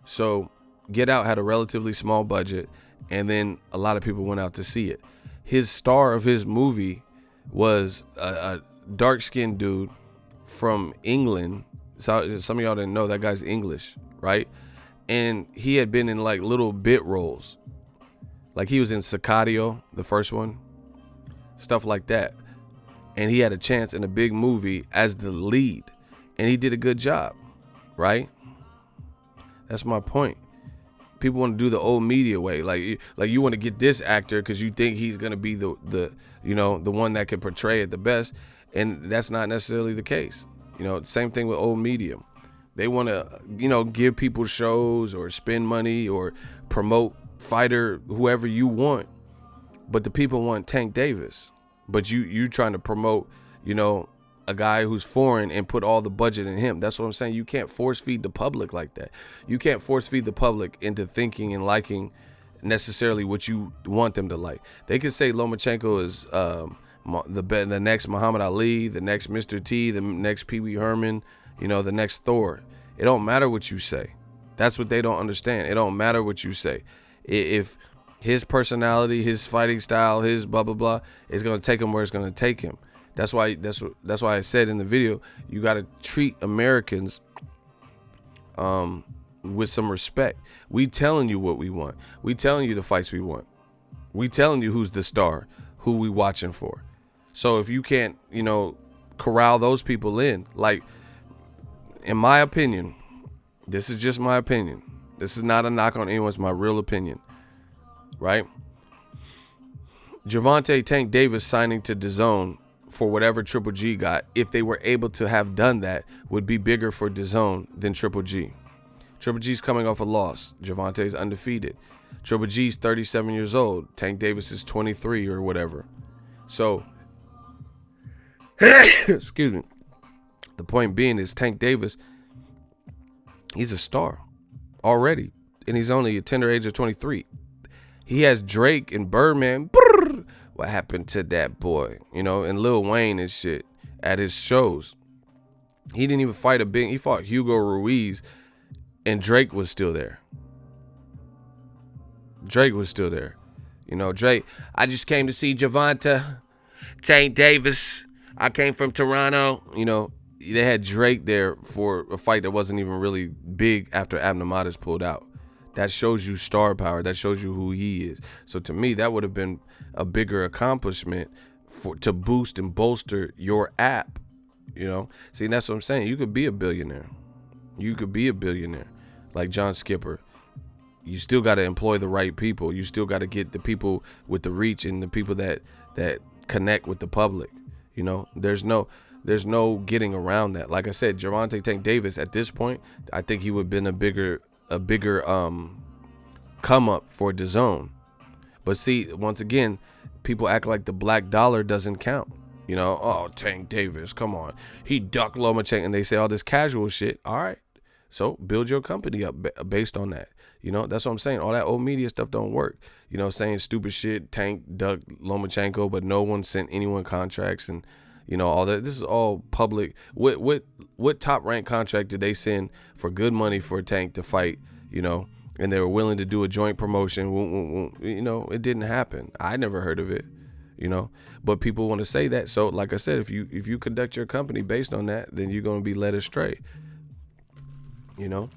So Get Out had a relatively small budget, and then a lot of people went out to see it. His star of his movie was a dark-skinned dude from England. So some of y'all didn't know that guy's English, right? And he had been in like little bit roles. Like he was in Sicario, the first one, stuff like that. And he had a chance in a big movie as the lead, and he did a good job, right? That's my point. People want to do the old media way, like you want to get this actor because you think he's gonna be the one that can portray it the best, and that's not necessarily the case. Same thing with old media. They want to give people shows or spend money or promote fighter whoever you want, but the people want Tank Davis. But you trying to promote, a guy who's foreign and put all the budget in him. That's what I'm saying. You can't force feed the public like that. You can't force feed the public into thinking and liking necessarily what you want them to like. They could say Lomachenko is the next Muhammad Ali, the next Mr. T, the next Pee Wee Herman, the next Thor. It don't matter what you say. That's what they don't understand. It don't matter what you say. If his personality, his fighting style, his blah blah blah is gonna take him where it's gonna take him. That's why I said in the video, you gotta treat Americans with some respect. We telling you what we want. We telling you the fights we want. We telling you who's the star, who we watching for. So if you can't, corral those people in, like, in my opinion, this is just my opinion. This is not a knock on anyone. It's my real opinion. Right? Gervonta Tank Davis signing to DAZN for whatever Triple G got, if they were able to have done that, would be bigger for DAZN than Triple G. Triple G's coming off a loss. Gervonta's undefeated. Triple G's 37 years old. Tank Davis is 23 or whatever. So, excuse me. The point being is Tank Davis, he's a star already, and he's only a tender age of 23. He has Drake and Birdman. Brrr, what happened to that boy? And Lil Wayne and shit at his shows. He didn't even fight he fought Hugo Ruiz, and Drake was still there. Drake, I just came to see Gervonta Tank Davis. I came from Toronto. They had Drake there for a fight that wasn't even really big after Abnormatis pulled out. That shows you star power. That shows you who he is. So to me, that would have been a bigger accomplishment to boost and bolster your app See, that's what I'm saying. You could be a billionaire. Like John Skipper. You still got to employ the right people. You still got to get the people with the reach and the people that connect with the public. There's no getting around that. Like I said, Gervonta Tank Davis at this point, I think he would have been a bigger come up for DAZN. But see, once again, people act like the black dollar doesn't count. Oh, Tank Davis, come on. He ducked Lomachenko, and they say all this casual shit. All right. So build your company up based on that. That's what I'm saying. All that old media stuff don't work. Saying stupid shit, Tank ducked Lomachenko, but no one sent anyone contracts and, all that. This is all public. What top ranked contract did they send for good money for Tank to fight, and they were willing to do a joint promotion? It didn't happen. I never heard of it, but people want to say that. So like I said, if you conduct your company based on that, then you're going to be led astray, and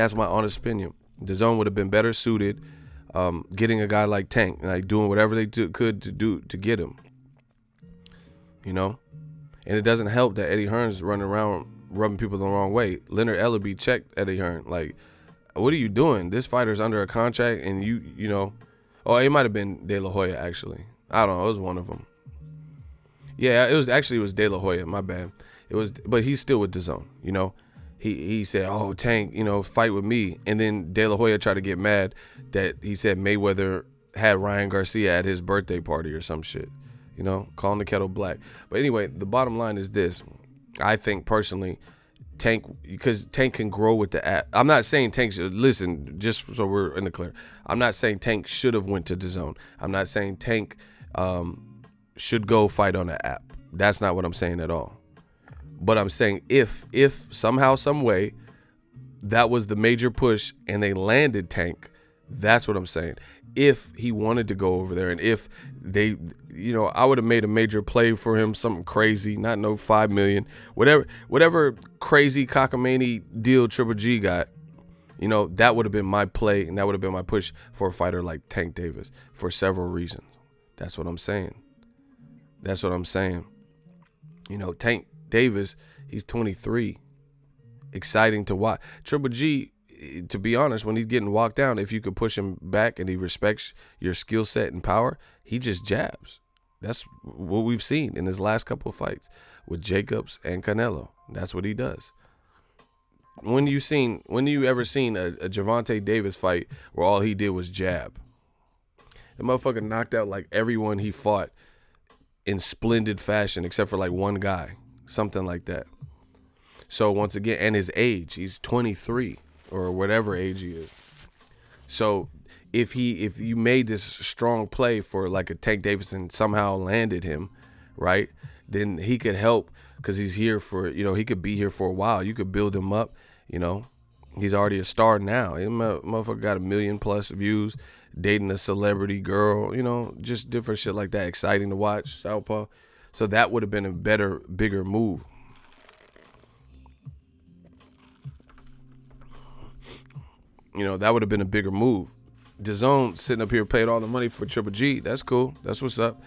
that's my honest opinion. DAZN would have been better suited getting a guy like Tank, like doing whatever they could to get him. And it doesn't help that Eddie Hearn's running around rubbing people the wrong way. Leonard Ellerbe checked Eddie Hearn. Like, what are you doing? This fighter's under a contract, and oh, it might have been De La Hoya, actually. I don't know. It was one of them. Yeah, it was De La Hoya. My bad. But he's still with DAZN. He said, oh, Tank, fight with me. And then De La Hoya tried to get mad that he said Mayweather had Ryan Garcia at his birthday party or some shit. Calling the kettle black. But anyway, the bottom line is this. I think personally, Tank, because Tank can grow with the app. I'm not saying Tank should, listen, just so we're in the clear. I'm not saying Tank should have went to DAZN. I'm not saying Tank should go fight on the app. That's not what I'm saying at all. But I'm saying if somehow, some way, that was the major push and they landed Tank, that's what I'm saying. If he wanted to go over there and if they, I would have made a major play for him, something crazy, not no $5 million, whatever crazy cockamamie deal Triple G got, that would have been my play and that would have been my push for a fighter like Tank Davis for several reasons. That's what I'm saying. Tank Davis, he's 23. Exciting to watch. Triple G, to be honest, when he's getting walked down, if you could push him back and he respects your skill set and power, he just jabs. That's what we've seen in his last couple of fights with Jacobs and Canelo. That's what he does. When you ever seen a Gervonta Davis fight where all he did was jab? The motherfucker knocked out like everyone he fought in splendid fashion except for like one guy. Something like that. So once again, and his age, he's 23 or whatever age he is. So if you made this strong play for like a Tank Davis and somehow landed him, right, then he could help because he's here for, he could be here for a while. You could build him up, He's already a star now. Motherfucker got 1 million+ views, dating a celebrity girl, just different shit like that. Exciting to watch, Southpaw. So that would have been a better, bigger move. That would have been a bigger move. DAZN sitting up here paid all the money for Triple G. That's cool. That's what's up.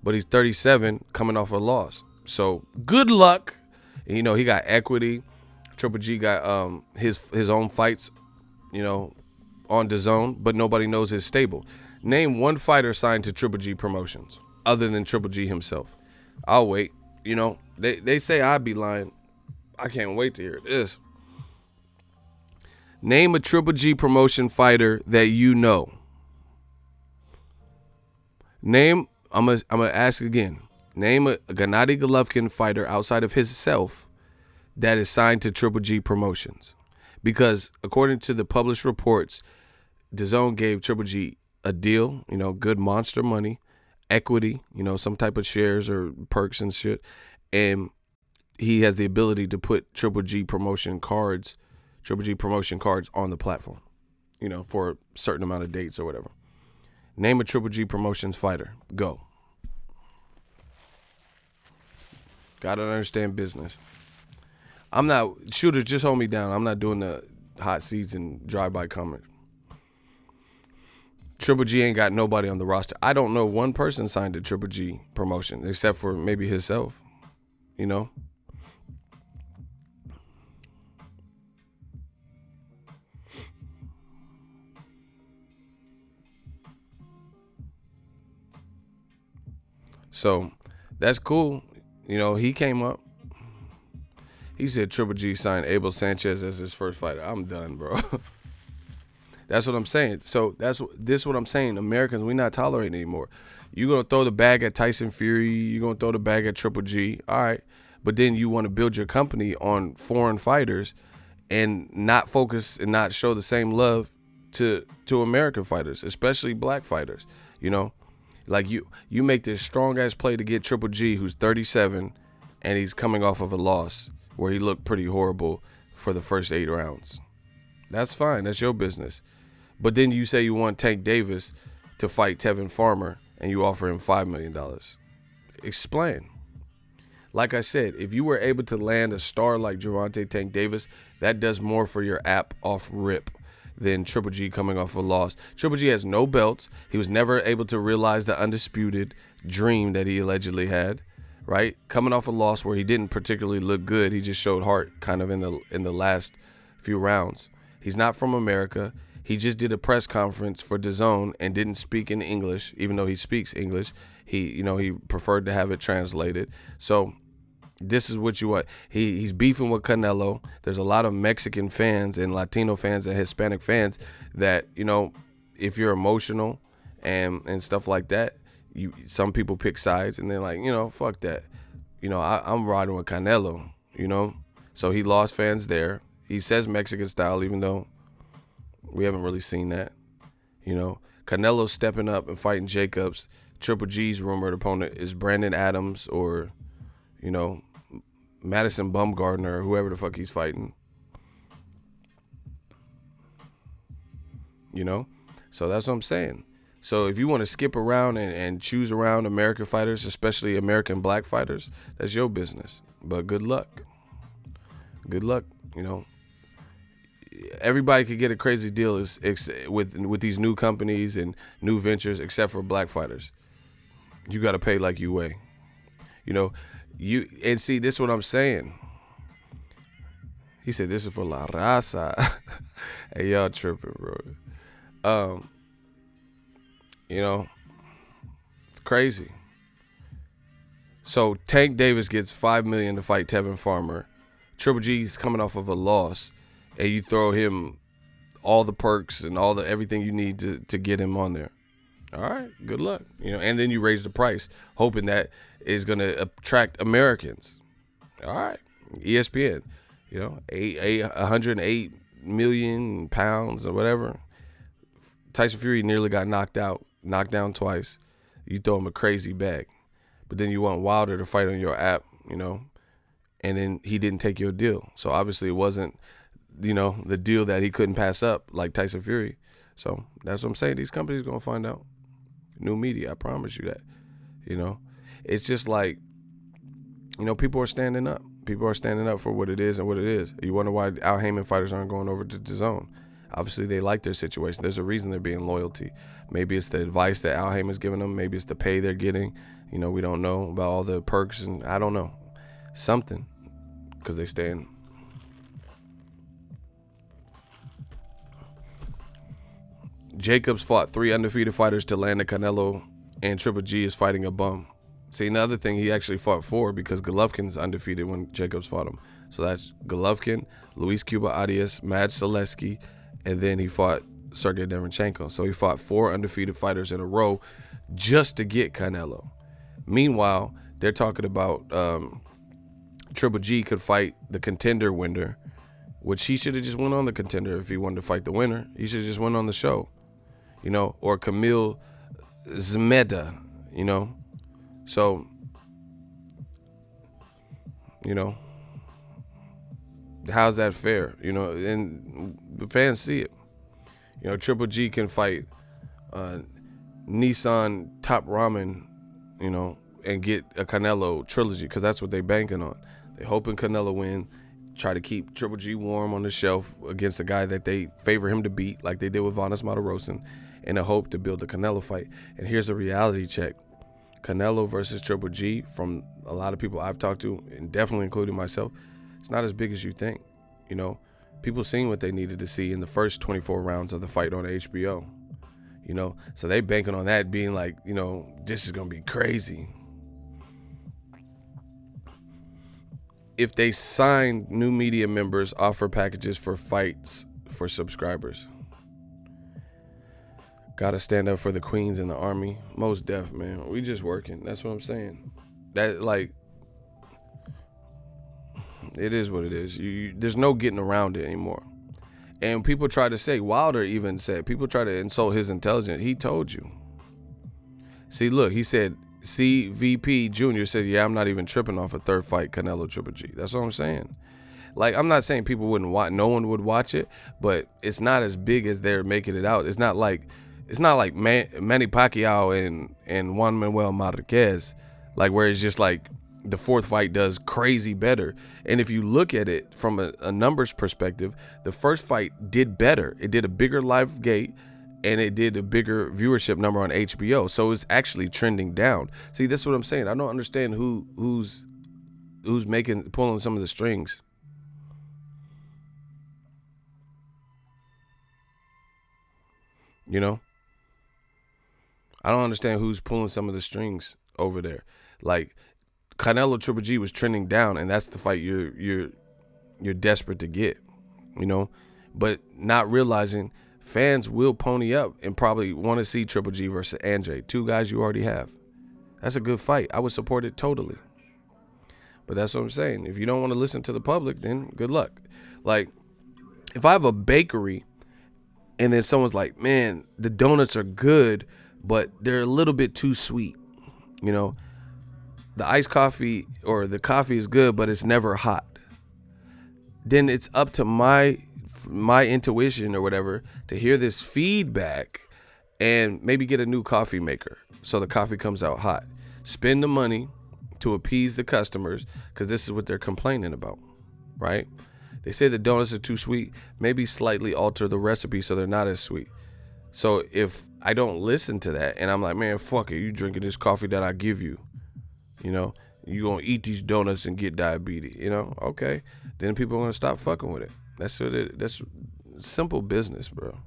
But he's 37 coming off a loss. So good luck. And, he got equity. Triple G got his own fights, on DAZN, but nobody knows his stable. Name one fighter signed to Triple G Promotions other than Triple G himself. I'll wait. They say I'd be lying. I can't wait to hear this. Name a Triple G promotion fighter that you know. I'm gonna ask again. Name a Gennady Golovkin fighter outside of himself that is signed to Triple G Promotions. Because according to the published reports, DAZN gave Triple G a deal, good monster money, equity, some type of shares or perks and shit. And he has the ability to put Triple G promotion cards on the platform, for a certain amount of dates or whatever. Name a Triple G Promotions fighter. Go. Gotta understand business. I'm not, shooters, just hold me down. I'm not doing the hot seats and drive-by comments. Triple G ain't got nobody on the roster. I don't know one person signed to Triple G promotion except for maybe himself, you know? So that's cool. You know, he came up. He said Triple G signed Abel Sanchez as his first fighter. I'm done, bro. That's what I'm saying. So this what I'm saying. Americans, we not tolerating anymore. You gonna throw the bag at Tyson Fury. You gonna throw the bag at Triple G. All right, but then you want to build your company on foreign fighters and not focus and not show the same love to American fighters, especially black fighters. You know, like you make this strong ass play to get Triple G, who's 37, and he's coming off of a loss where he looked pretty horrible for the first 8 rounds. That's fine. That's your business. But then you say you want Tank Davis to fight Tevin Farmer and you offer him $5 million. Explain. Like I said, if you were able to land a star like Gervonta Tank Davis, that does more for your app off rip than Triple G coming off a loss. Triple G has no belts. He was never able to realize the undisputed dream that he allegedly had, right? Coming off a loss where he didn't particularly look good. He just showed heart kind of in the last few rounds. He's not from America. He just did a press conference for DAZN and didn't speak in English, even though he speaks English. He preferred to have it translated. So this is what you want. He's beefing with Canelo. There's a lot of Mexican fans and Latino fans and Hispanic fans that, you know, if you're emotional and stuff like that, some people pick sides and they're like, you know, fuck that. You know, I'm riding with Canelo, you know. So he lost fans there. He says Mexican style, even though we haven't really seen that. You know, Canelo's stepping up and fighting Jacobs. Triple G's rumored opponent is Brandon Adams or, you know, Madison Bumgarner or whoever the fuck he's fighting. You know? So that's what I'm saying. So if you want to skip around and choose around American fighters, especially American black fighters, that's your business. But good luck. Good luck, you know. Everybody could get a crazy deal with these new companies and new ventures, except for black fighters. You got to pay like you weigh. You know, and see, this is what I'm saying. He said this is for La Raza. Hey, y'all tripping, bro. You know, it's crazy. So Tank Davis gets $5 million to fight Tevin Farmer. Triple G's coming off of a loss. And you throw him all the perks and everything you need to get him on there. All right, good luck. You know, and then you raise the price, hoping that is going to attract Americans. All right, ESPN, you know, 108 million pounds or whatever. Tyson Fury nearly got knocked down twice. You throw him a crazy bag, but then you want Wilder to fight on your app, you know, and then he didn't take your deal. So obviously it wasn't, you know, the deal that he couldn't pass up like Tyson Fury. So that's what I'm saying. These companies going to find out. New media, I promise you that. You know, it's just like, you know, people are standing up. People are standing up for what it is and what it is. You wonder why Al Heyman fighters aren't going over to DAZN. Obviously, they like their situation. There's a reason they're being loyalty. Maybe it's the advice that Al Heyman's giving them. Maybe it's the pay they're getting. You know, we don't know about all the perks, and I don't know. Something, because they stand. Jacobs fought 3 undefeated fighters to land the Canelo, and Triple G is fighting a bum. See, another thing, he actually fought 4 because Golovkin's undefeated when Jacobs fought him. So that's Golovkin, Luis Cuba Arias, Mad Zaleski, and then he fought Sergey Derenchenko. So he fought 4 undefeated fighters in a row just to get Canelo. Meanwhile, they're talking about Triple G could fight the contender winner, which he should have just went on the contender if he wanted to fight the winner. He should have just went on the show. You know, or Kamil Zmeda, you know. So, you know, how's that fair? You know, and the fans see it. You know, Triple G can fight Nissan Top Ramen, you know, and get a Canelo trilogy because that's what they banking on. They hoping Canelo win, try to keep Triple G warm on the shelf against a guy that they favor him to beat, like they did with Vanes Martirosyan. in a hope to build the Canelo fight. And here's a reality check. Canelo versus Triple G, from a lot of people I've talked to, and definitely including myself, it's not as big as you think. You know, people seen what they needed to see in the first 24 rounds of the fight on HBO. You know, so they banking on that being like, you know, this is going to be crazy. If they sign new media members, offer packages for fights for subscribers. Gotta stand up for the queens in the army. Most def, man. We just working. That's what I'm saying. That, like, it is what it is. There's no getting around it anymore. And people try to say, Wilder even said, people try to insult his intelligence. He told you. See, look, he said, CVP Jr. said, yeah, I'm not even tripping off a third fight, Canelo Triple G. That's what I'm saying. Like, I'm not saying people wouldn't watch, no one would watch it, but it's not as big as they're making it out. It's not like Manny Pacquiao and Juan Manuel Marquez, like, where it's just like the fourth fight does crazy better. And if you look at it from a numbers perspective, the first fight did better. It did a bigger live gate, and it did a bigger viewership number on HBO. So it's actually trending down. See, that's what I'm saying. I don't understand who's pulling some of the strings. You know? I don't understand who's pulling some of the strings over there. Like, Canelo Triple G was trending down, and that's the fight you're desperate to get, you know? But not realizing fans will pony up and probably want to see Triple G versus Andre, two guys you already have. That's a good fight. I would support it totally. But that's what I'm saying. If you don't want to listen to the public, then good luck. Like, if I have a bakery and then someone's like, man, the donuts are good, but they're a little bit too sweet, you know? The iced coffee or the coffee is good, but it's never hot. Then it's up to my intuition or whatever to hear this feedback and maybe get a new coffee maker so the coffee comes out hot. Spend the money to appease the customers because this is what they're complaining about, right? They say the donuts are too sweet. Maybe slightly alter the recipe so they're not as sweet. So if I don't listen to that and I'm like, man, fuck it, you drinking this coffee that I give you, you know, you gonna eat these donuts and get diabetes, you know? Okay, then people are gonna stop fucking with it. That's simple business, bro.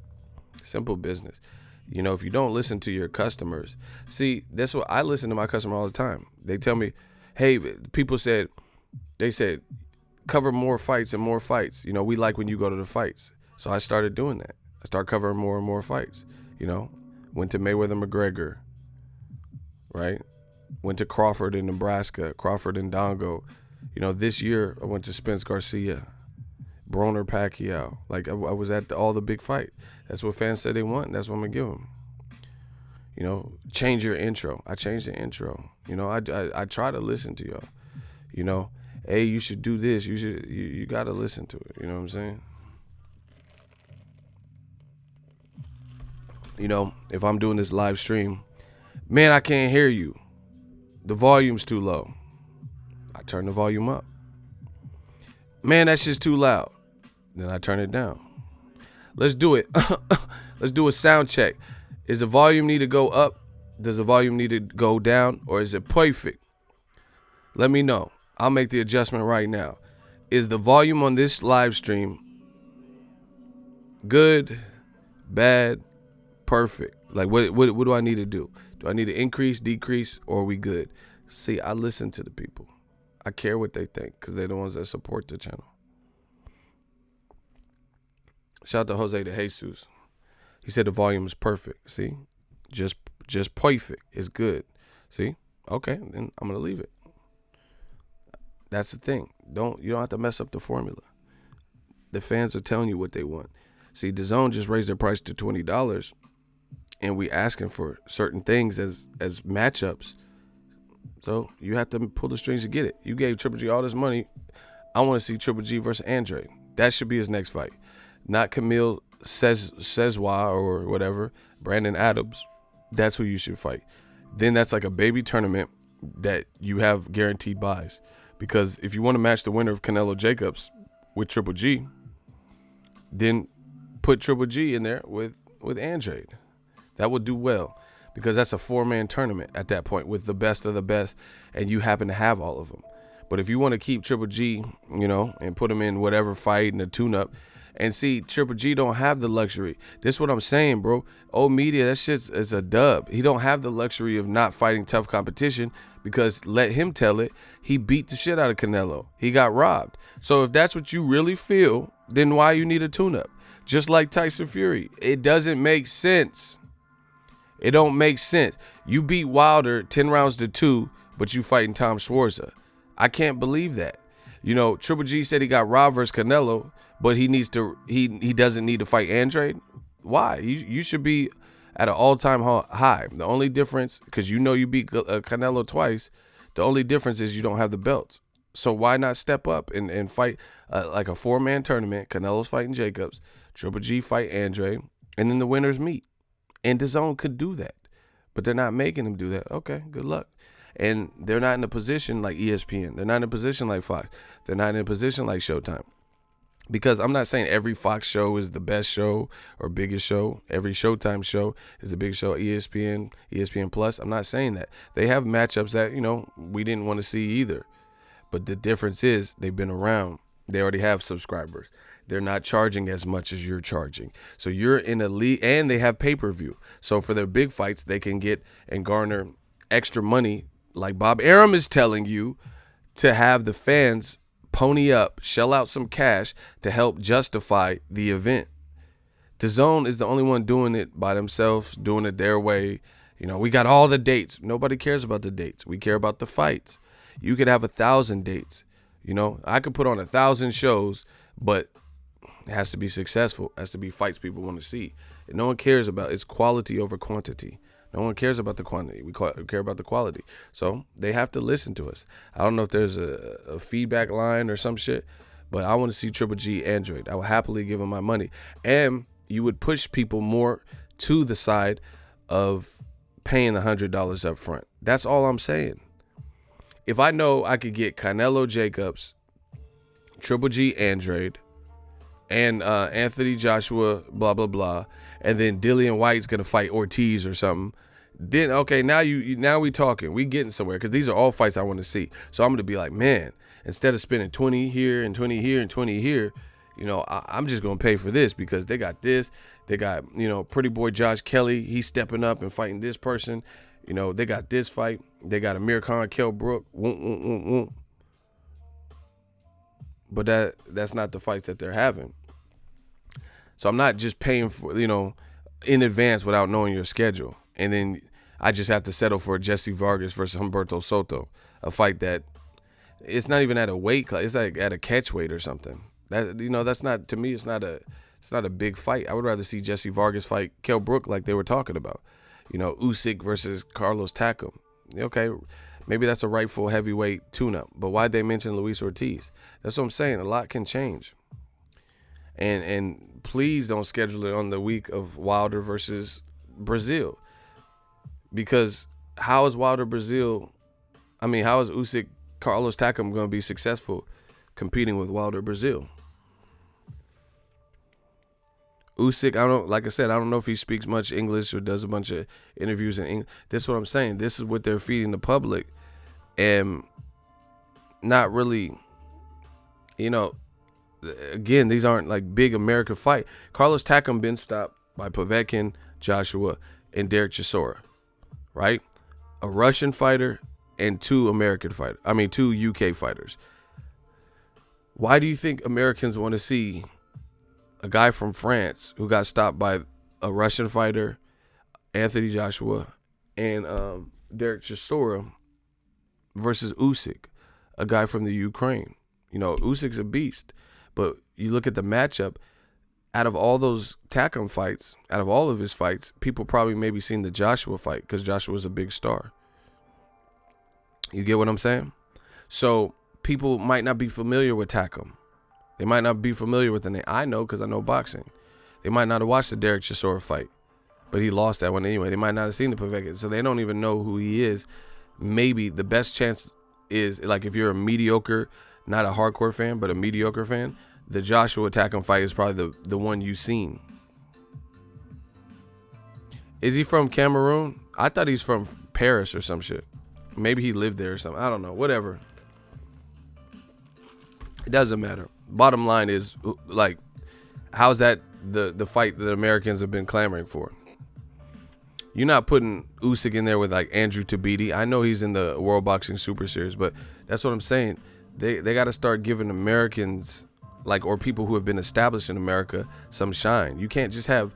Simple business. You know, if you don't listen to your customers, see, that's what I listen to my customer all the time. They tell me, hey, they said, cover more fights and more fights. You know, we like when you go to the fights. So I started doing that. I started covering more and more fights. You know, went to Mayweather McGregor, right? Went to Crawford in Nebraska, Crawford in Dongo. You know, this year I went to Spence Garcia, Broner Pacquiao. Like, I was at all the big fight. That's what fans said they want. That's what I'm going to give them. You know, change your intro. I changed the intro. You know, I try to listen to y'all. You know, hey, you should do this. You got to listen to it. You know what I'm saying? You know, if I'm doing this live stream, man, I can't hear you. The volume's too low. I turn the volume up. Man, that shit's too loud. Then I turn it down. Let's do it. Let's do a sound check. Is the volume need to go up? Does the volume need to go down? Or is it perfect? Let me know. I'll make the adjustment right now. Is the volume on this live stream good, bad, perfect? Like, what do I need to do? Do I need to increase, decrease, or are we good? See, I listen to the people. I care what they think because they're the ones that support the channel. Shout out to Jose de Jesus. He said the volume is perfect. See? Just perfect. It's good. See? Okay, then I'm going to leave it. That's the thing. You don't have to mess up the formula. The fans are telling you what they want. See, DAZN just raised their price to $20, and we asking for certain things as matchups. So you have to pull the strings to get it. You gave Triple G all this money. I want to see Triple G versus Andre. That should be his next fight. Not Camille Ceswa or whatever, Brandon Adams. That's who you should fight. Then that's like a baby tournament that you have guaranteed buys. Because if you want to match the winner of Canelo Jacobs with Triple G, then put Triple G in there with Andre. That would do well, because that's a 4-man tournament at that point with the best of the best, and you happen to have all of them. But if you want to keep Triple G, and put him in whatever fight and a tune-up, and see, Triple G don't have the luxury. This is what I'm saying, bro. Old media, that shit is a dub. He don't have the luxury of not fighting tough competition, because let him tell it, he beat the shit out of Canelo. He got robbed. So if that's what you really feel, then why you need a tune-up? Just like Tyson Fury. It doesn't make sense. It don't make sense. You beat Wilder 10 rounds to 2, but you fighting Tom Schwarzer. I can't believe that. Triple G said he got robbed versus Canelo, but he doesn't need to fight Andrade. Why? You should be at an all-time high. The only difference, because you beat Canelo twice, the only difference is you don't have the belts. So why not step up and fight like a 4-man tournament? Canelo's fighting Jacobs, Triple G fight Andrade, and then the winners meet. And DAZN could do that, but they're not making him do that. Okay, good luck. And they're not in a position like ESPN. They're not in a position like Fox. They're not in a position like Showtime. Because I'm not saying every Fox show is the best show or biggest show. Every Showtime show is the biggest show. ESPN, ESPN Plus. I'm not saying that. They have matchups that, we didn't want to see either. But the difference is they've been around. They already have subscribers. They're not charging as much as you're charging. So you're in a league, and they have pay-per-view. So for their big fights, they can get and garner extra money, like Bob Arum is telling you, to have the fans pony up, shell out some cash to help justify the event. DAZN is the only one doing it by themselves, doing it their way. We got all the dates. Nobody cares about the dates. We care about the fights. You could have 1,000 dates. I could put on 1,000 shows, but it has to be successful. It has to be fights people want to see. And no one cares about it's quality over quantity. No one cares about the quantity. We care about the quality. So they have to listen to us. I don't know if there's a feedback line or some shit, but I want to see Triple G Android. I will happily give him my money. And you would push people more to the side of paying the $100 up front. That's all I'm saying. If I know I could get Canelo Jacobs, Triple G Andrade, and Anthony Joshua, blah, blah, blah, and then Dillian White's going to fight Ortiz or something, then, okay, now we talking. We getting somewhere, because these are all fights I want to see. So I'm going to be like, man, instead of spending 20 here and 20 here and 20 here, I'm just going to pay for this, because they got this. They got, pretty boy Josh Kelly. He's stepping up and fighting this person. They got this fight. They got Amir Khan, Kell Brook. But that's not the fights that they're having. So I'm not just paying for, in advance without knowing your schedule. And then I just have to settle for Jesse Vargas versus Humberto Soto, a fight that it's not even at a weight class. It's like at a catch weight or something. That's not, to me, it's not a big fight. I would rather see Jesse Vargas fight Kell Brook like they were talking about. Usyk versus Carlos Takam. Okay, maybe that's a rightful heavyweight tune-up. But why'd they mention Luis Ortiz? That's what I'm saying. A lot can change. And please don't schedule it on the week of Wilder versus Brazil. Because how is Usyk, Carlos Takam going to be successful competing with Wilder Brazil? Usyk, I don't know if he speaks much English or does a bunch of interviews in English. This is what I'm saying. This is what they're feeding the public. And not really, again, these aren't like big American fight. Carlos Takam been stopped by Povetkin, Joshua, and Derek Chisora, right? A Russian fighter and two UK fighters. Why do you think Americans want to see a guy from France who got stopped by a Russian fighter, Anthony Joshua, and Derek Chisora versus Usyk, a guy from the Ukraine? Usyk's a beast. But you look at the matchup, out of all those Takam fights, out of all of his fights, people probably maybe seen the Joshua fight because Joshua's a big star. You get what I'm saying? So people might not be familiar with Takam. They might not be familiar with the name. I know because I know boxing. They might not have watched the Derek Chisora fight, but he lost that one anyway. They might not have seen the Povetkin, so they don't even know who he is. Maybe the best chance is, like, if you're a mediocre, not a hardcore fan, but a mediocre fan, the Joshua Takam fight is probably the one you've seen. Is he from Cameroon? I thought he's from Paris or some shit. Maybe he lived there or something. I don't know. Whatever. It doesn't matter. Bottom line is, like, how's that the fight that Americans have been clamoring for? You're not putting Usyk in there with like Andrew Tabiti. I know he's in the World Boxing Super Series, but that's what I'm saying. They got to start giving Americans, like, or people who have been established in America, some shine. You can't just have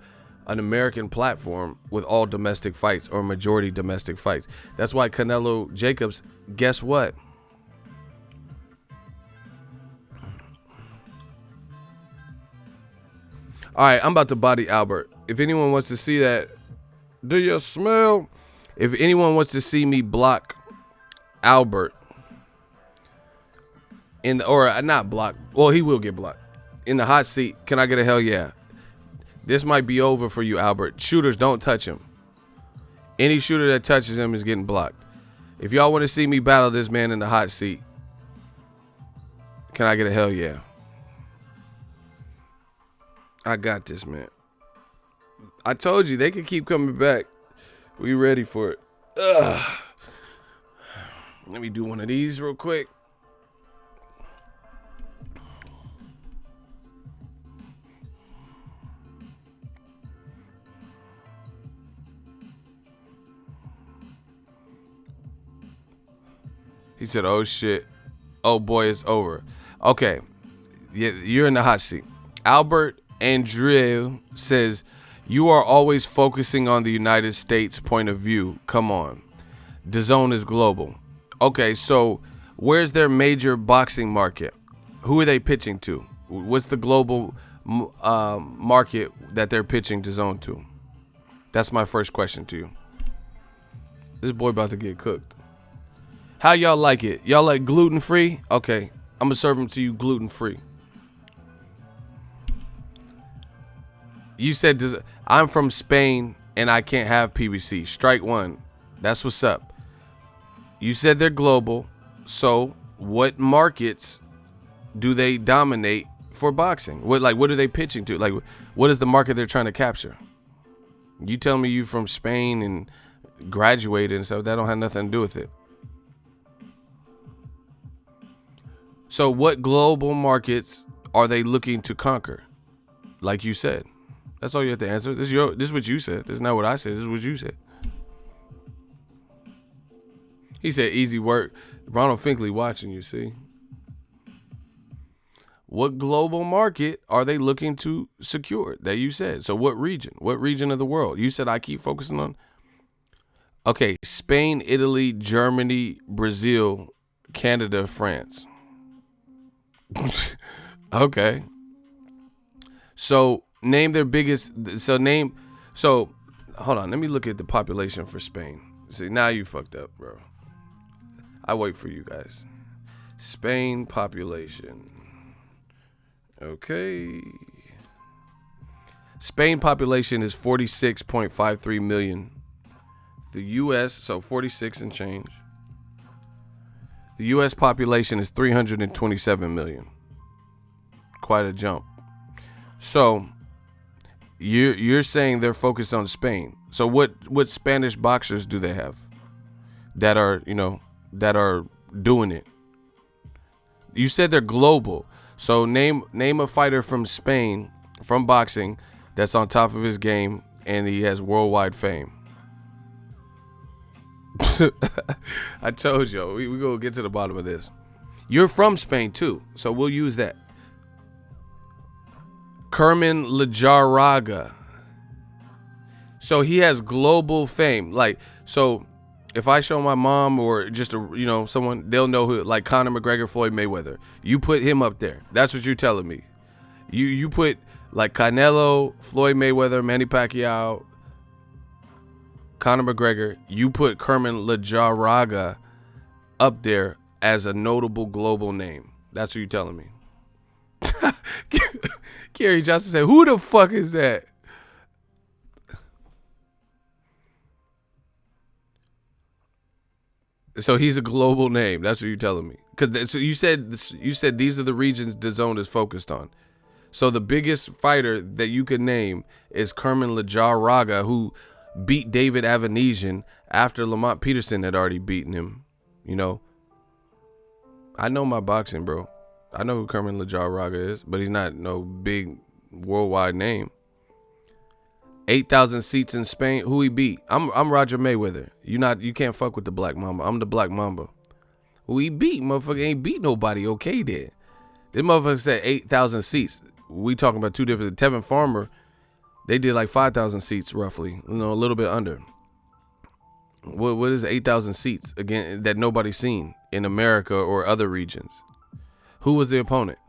an American platform with all domestic fights or majority domestic fights. That's why Canelo Jacobs, guess what? All right, I'm about to body Albert. If anyone wants to see that, do you smell? If anyone wants to see me block Albert or not block, well, he will get blocked in the hot seat. Can I get a hell yeah? This might be over for you, Albert. Shooters, don't touch him. Any shooter that touches him is getting blocked. If y'all want to see me battle this man in the hot seat, can I get a hell yeah? I got this, man. I told you they could keep coming back. We ready for it. Ugh. Let me do one of these real quick. He said, oh shit. Oh boy, it's over. Okay. Yeah, you're in the hot seat. Albert Andrew says, you are always focusing on the United States point of view. Come on. DAZN is global. Okay, so where's their major boxing market? Who are they pitching to? What's the global market that they're pitching DAZN to? That's my first question to you. This boy about to get cooked. How y'all like it? Y'all like gluten-free? Okay, I'm gonna serve them to you gluten-free. You said, I'm from Spain and I can't have PBC. Strike one. That's what's up. You said they're global. So what markets do they dominate for boxing? What are they pitching to? Like, what is the market they're trying to capture? You tell me you from Spain and graduated and stuff. That don't have nothing to do with it. So what global markets are they looking to conquer? Like you said. That's all you have to answer. This is what you said. This is not what I said. This is what you said. He said easy work. Ronald Finkley watching you, see? What global market are they looking to secure that you said? So what region? What region of the world? You said I keep focusing on. Okay, Spain, Italy, Germany, Brazil, Canada, France. Okay. So name their biggest. So hold on. Let me look at the population for Spain. See, now you fucked up, bro. I wait for you guys. Spain population. Okay. Spain population is 46.53 million. The U.S. so 46 and change. The U.S. population is 327 million. Quite a jump. So you're saying they're focused on Spain. So what Spanish boxers do they have that are doing it? You said they're global. So name a fighter from Spain from boxing that's on top of his game and he has worldwide fame. I told you, we gonna get to the bottom of this. You're from Spain too, so we'll use that. Kerman Lajaraga. So he has global fame. Like, so if I show my mom or just someone, they'll know who, like Conor McGregor, Floyd Mayweather. You put him up there. That's what you're telling me. You put like Canelo, Floyd Mayweather, Manny Pacquiao, Conor McGregor. You put Kerman Lajaraga up there as a notable global name. That's what you're telling me. Kerry Johnson said, who the fuck is that? So he's a global name. That's what you're telling me. So you said these are the regions DAZN is focused on. So the biggest fighter that you could name is Kerman Lajaraga, who beat David Avanesian after Lamont Peterson had already beaten him. You know, I know my boxing, bro. I know who Kerman Lajar-Raga is, but he's not no big worldwide name. 8,000 seats in Spain. Who he beat? I'm Roger Mayweather. You can't fuck with the Black Mamba. I'm the Black Mamba. Who he beat? Motherfucker ain't beat nobody. Okay, then. This motherfucker said 8,000 seats. We talking about two different. Tevin Farmer, they did like 5,000 seats roughly. You know, a little bit under. What is 8,000 seats again that nobody's seen in America or other regions? Who was the opponent?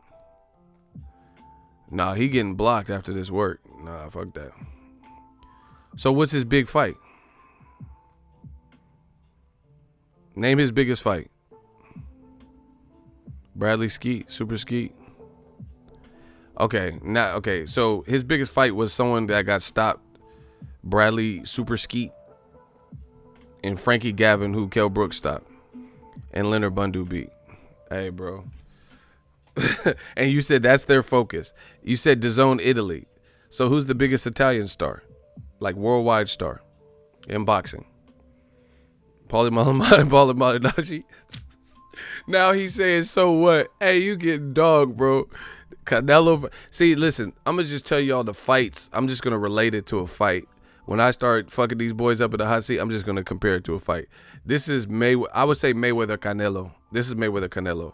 Nah, he getting blocked after this work. Nah, fuck that. So what's his big fight? Name his biggest fight. Bradley Skeet, Super Skeet. Okay, so his biggest fight was someone that got stopped. Bradley Super Skeet and Frankie Gavin, who Kell Brooks stopped. And Leonard Bundu beat. Hey, bro. And you said that's their focus. You said DAZN Italy. So who's the biggest Italian star? Like worldwide star in boxing? Paulie Malignaggi. Now he's saying, so what? Hey, you getting dog, bro. Canelo. See, listen, I'm going to just tell y'all the fights. I'm just going to relate it to a fight. When I start fucking these boys up in the hot seat, I'm just going to compare it to a fight. This is I would say Mayweather Canelo. This is Mayweather Canelo.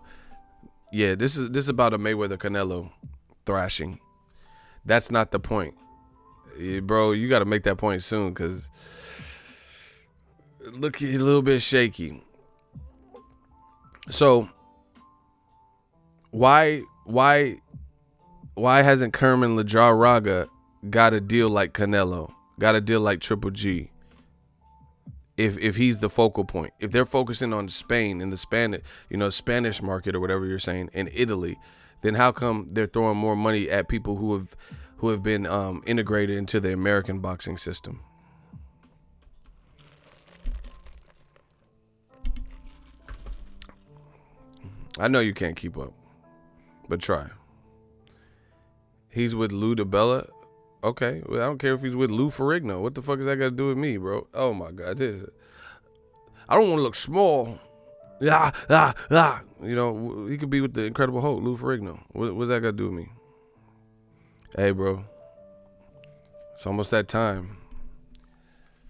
Yeah, this is about a Mayweather Canelo thrashing. That's not the point. Yeah, bro, you got to make that point soon because look, a little bit shaky. So why hasn't Kerman Lajar-Raga got a deal like Canelo? Got a deal like Triple G? If he's the focal point, if they're focusing on Spain and the Spanish market or whatever you're saying, in Italy, then how come they're throwing more money at people who have been integrated into the American boxing system? I know you can't keep up, but try. He's with Lou DiBella. Okay, well, I don't care if he's with Lou Ferrigno. What the fuck is that got to do with me, bro? Oh my God, I don't want to look small. You know, he could be with the Incredible Hulk, Lou Ferrigno. What's that got to do with me? Hey, bro, it's almost that time.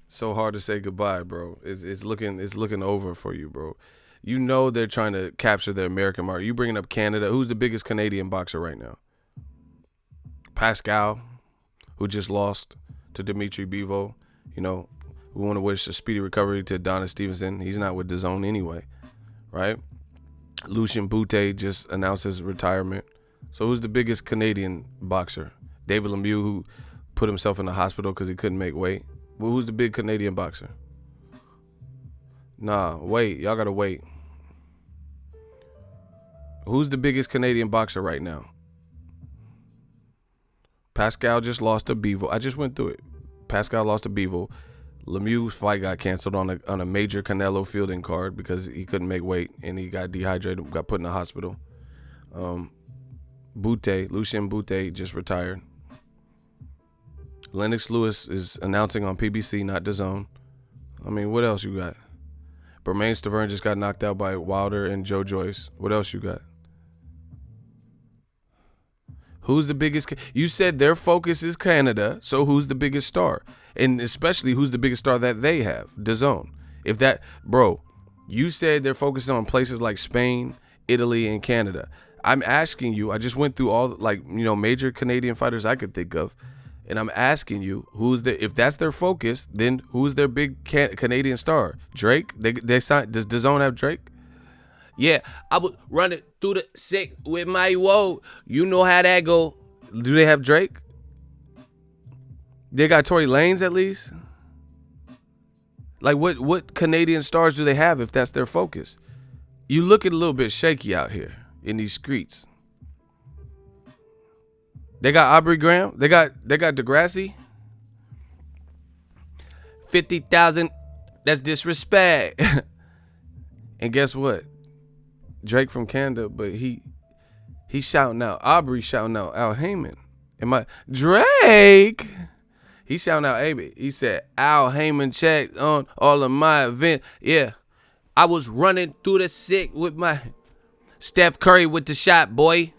So hard to say goodbye, bro. It's looking over for you, bro. You know they're trying to capture the American market. You bringing up Canada. Who's the biggest Canadian boxer right now? Pascal, who just lost to Dimitri Bivol. You know, we want to wish a speedy recovery to Adonis Stevenson. He's not with DAZN anyway, right? Lucien Boutte just announced his retirement. So who's the biggest Canadian boxer? David Lemieux, who put himself in the hospital because he couldn't make weight. Well, who's the big Canadian boxer? Nah, wait. Y'all got to wait. Who's the biggest Canadian boxer right now? Pascal just lost to Bivol. I just went through it. Pascal lost to Bivol. Lemieux's fight got canceled on a major Canelo fielding card because he couldn't make weight and he got dehydrated, got put in the hospital. Lucien Boutte just retired. Lennox Lewis is announcing on PBC, not DAZN. I mean, what else you got? Bermain Stavern just got knocked out by Wilder and Joe Joyce. What else you got? Who's the biggest? You said their focus is Canada, so who's the biggest star? And especially who's the biggest star that they have? DAZN. If that, bro, you said they're focusing on places like Spain, Italy, and Canada. I'm asking you, I just went through all, major Canadian fighters I could think of. And I'm asking you, if that's their focus, then who's their big Canadian star? Drake? They signed, does DAZN have Drake? Yeah, I would run it through the sick with my woe. You know how that go. Do they have Drake? They got Tory Lanez at least? Like, what Canadian stars do they have if that's their focus? You looking a little bit shaky out here in these streets. They got Aubrey Graham. They got Degrassi. 50,000. That's disrespect. And guess what? Drake from Canada, but he shouting out. Aubrey shouting out Al Heyman. Drake? He sound out A. He said, Al Heyman checked on all of my events. Yeah. I was running through the sick with my Steph Curry with the shot, boy.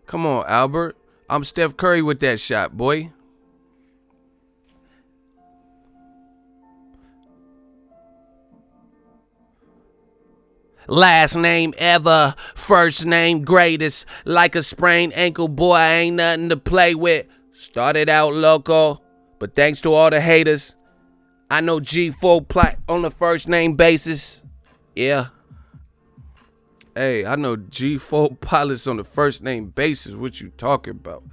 Come on, Albert. I'm Steph Curry with that shot, boy. Last name ever, first name greatest. Like a sprained ankle, boy, I ain't nothing to play with. Started out local, but thanks to all the haters, I know G4 plat on the first name basis. Yeah. Hey, I know G4 pilots on the first name basis. What you talking about?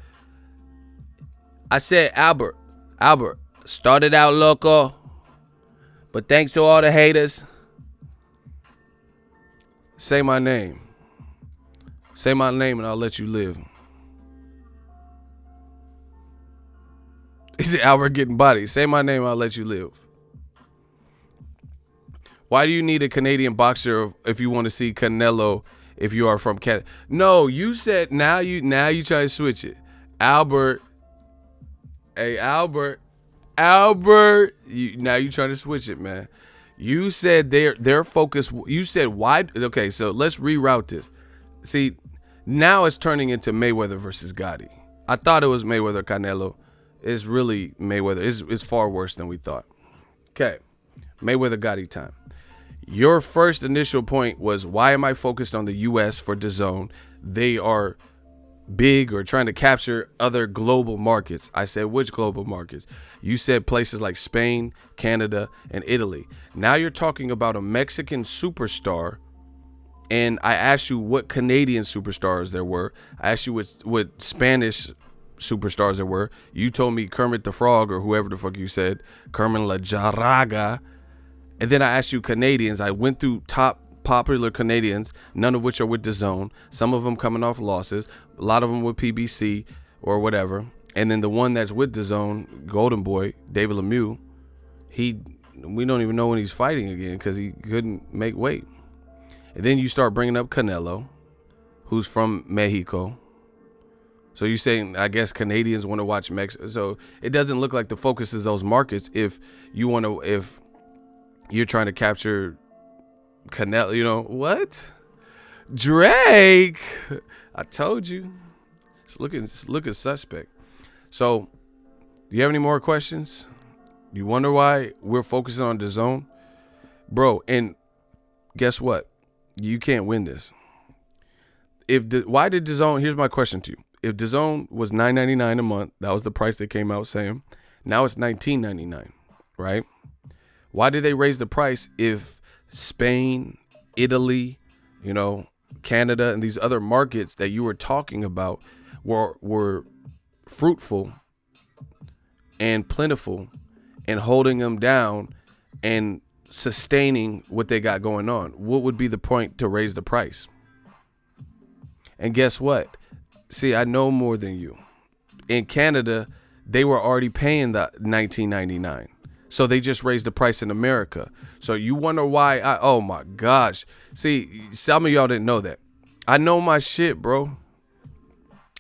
I said Albert, started out local, but thanks to all the haters, say my name. Say my name and I'll let you live. He said Albert getting body. Say my name, I'll let you live. Why do you need a Canadian boxer if you want to see Canelo if you are from Canada? No, you said now you try to switch it. Albert. Hey, Albert. Now you trying to switch it, man. You said their focus. You said why? Okay, so let's reroute this. See, now it's turning into Mayweather versus Gotti. I thought it was Mayweather Canelo. It's really Mayweather. It's far worse than we thought. Okay, Mayweather Gotti time. Your first initial point was, why am I focused on the U.S. for DAZN? They are big or trying to capture other global markets. I said, which global markets? You said places like Spain, Canada, and Italy. Now you're talking about a Mexican superstar, and I asked you what Canadian superstars there were. I asked you what Spanish superstars there were. You told me Kermit the Frog or whoever the fuck you said, Kermit La Jaraga. And then I asked you Canadians. I went through top popular Canadians, none of which are with DAZN. Some of them coming off losses, a lot of them with PBC or whatever. And then the one that's with DAZN, Golden Boy, David Lemieux, we don't even know when he's fighting again because he couldn't make weight. And then you start bringing up Canelo, who's from Mexico. So you're saying, I guess Canadians want to watch Mexico. So it doesn't look like the focus is those markets if you're trying to capture Canelo, you know what? Drake. I told you. It's looking suspect. So, do you have any more questions? Do you wonder why we're focusing on DAZN? Bro, and guess what? You can't win this. Why did DAZN, here's my question to you. If DAZN was $9.99 a month, that was the price they came out saying. Now it's $19.99, right? Why did they raise the price if Spain, Italy, Canada, and these other markets that you were talking about were fruitful and plentiful and holding them down and sustaining what they got going on? What would be the point to raise the price? And guess what? See, I know more than you. In Canada, they were already paying the $19.99. So they just raised the price in America. So you wonder why oh my gosh. See, some of y'all didn't know that. I know my shit, bro.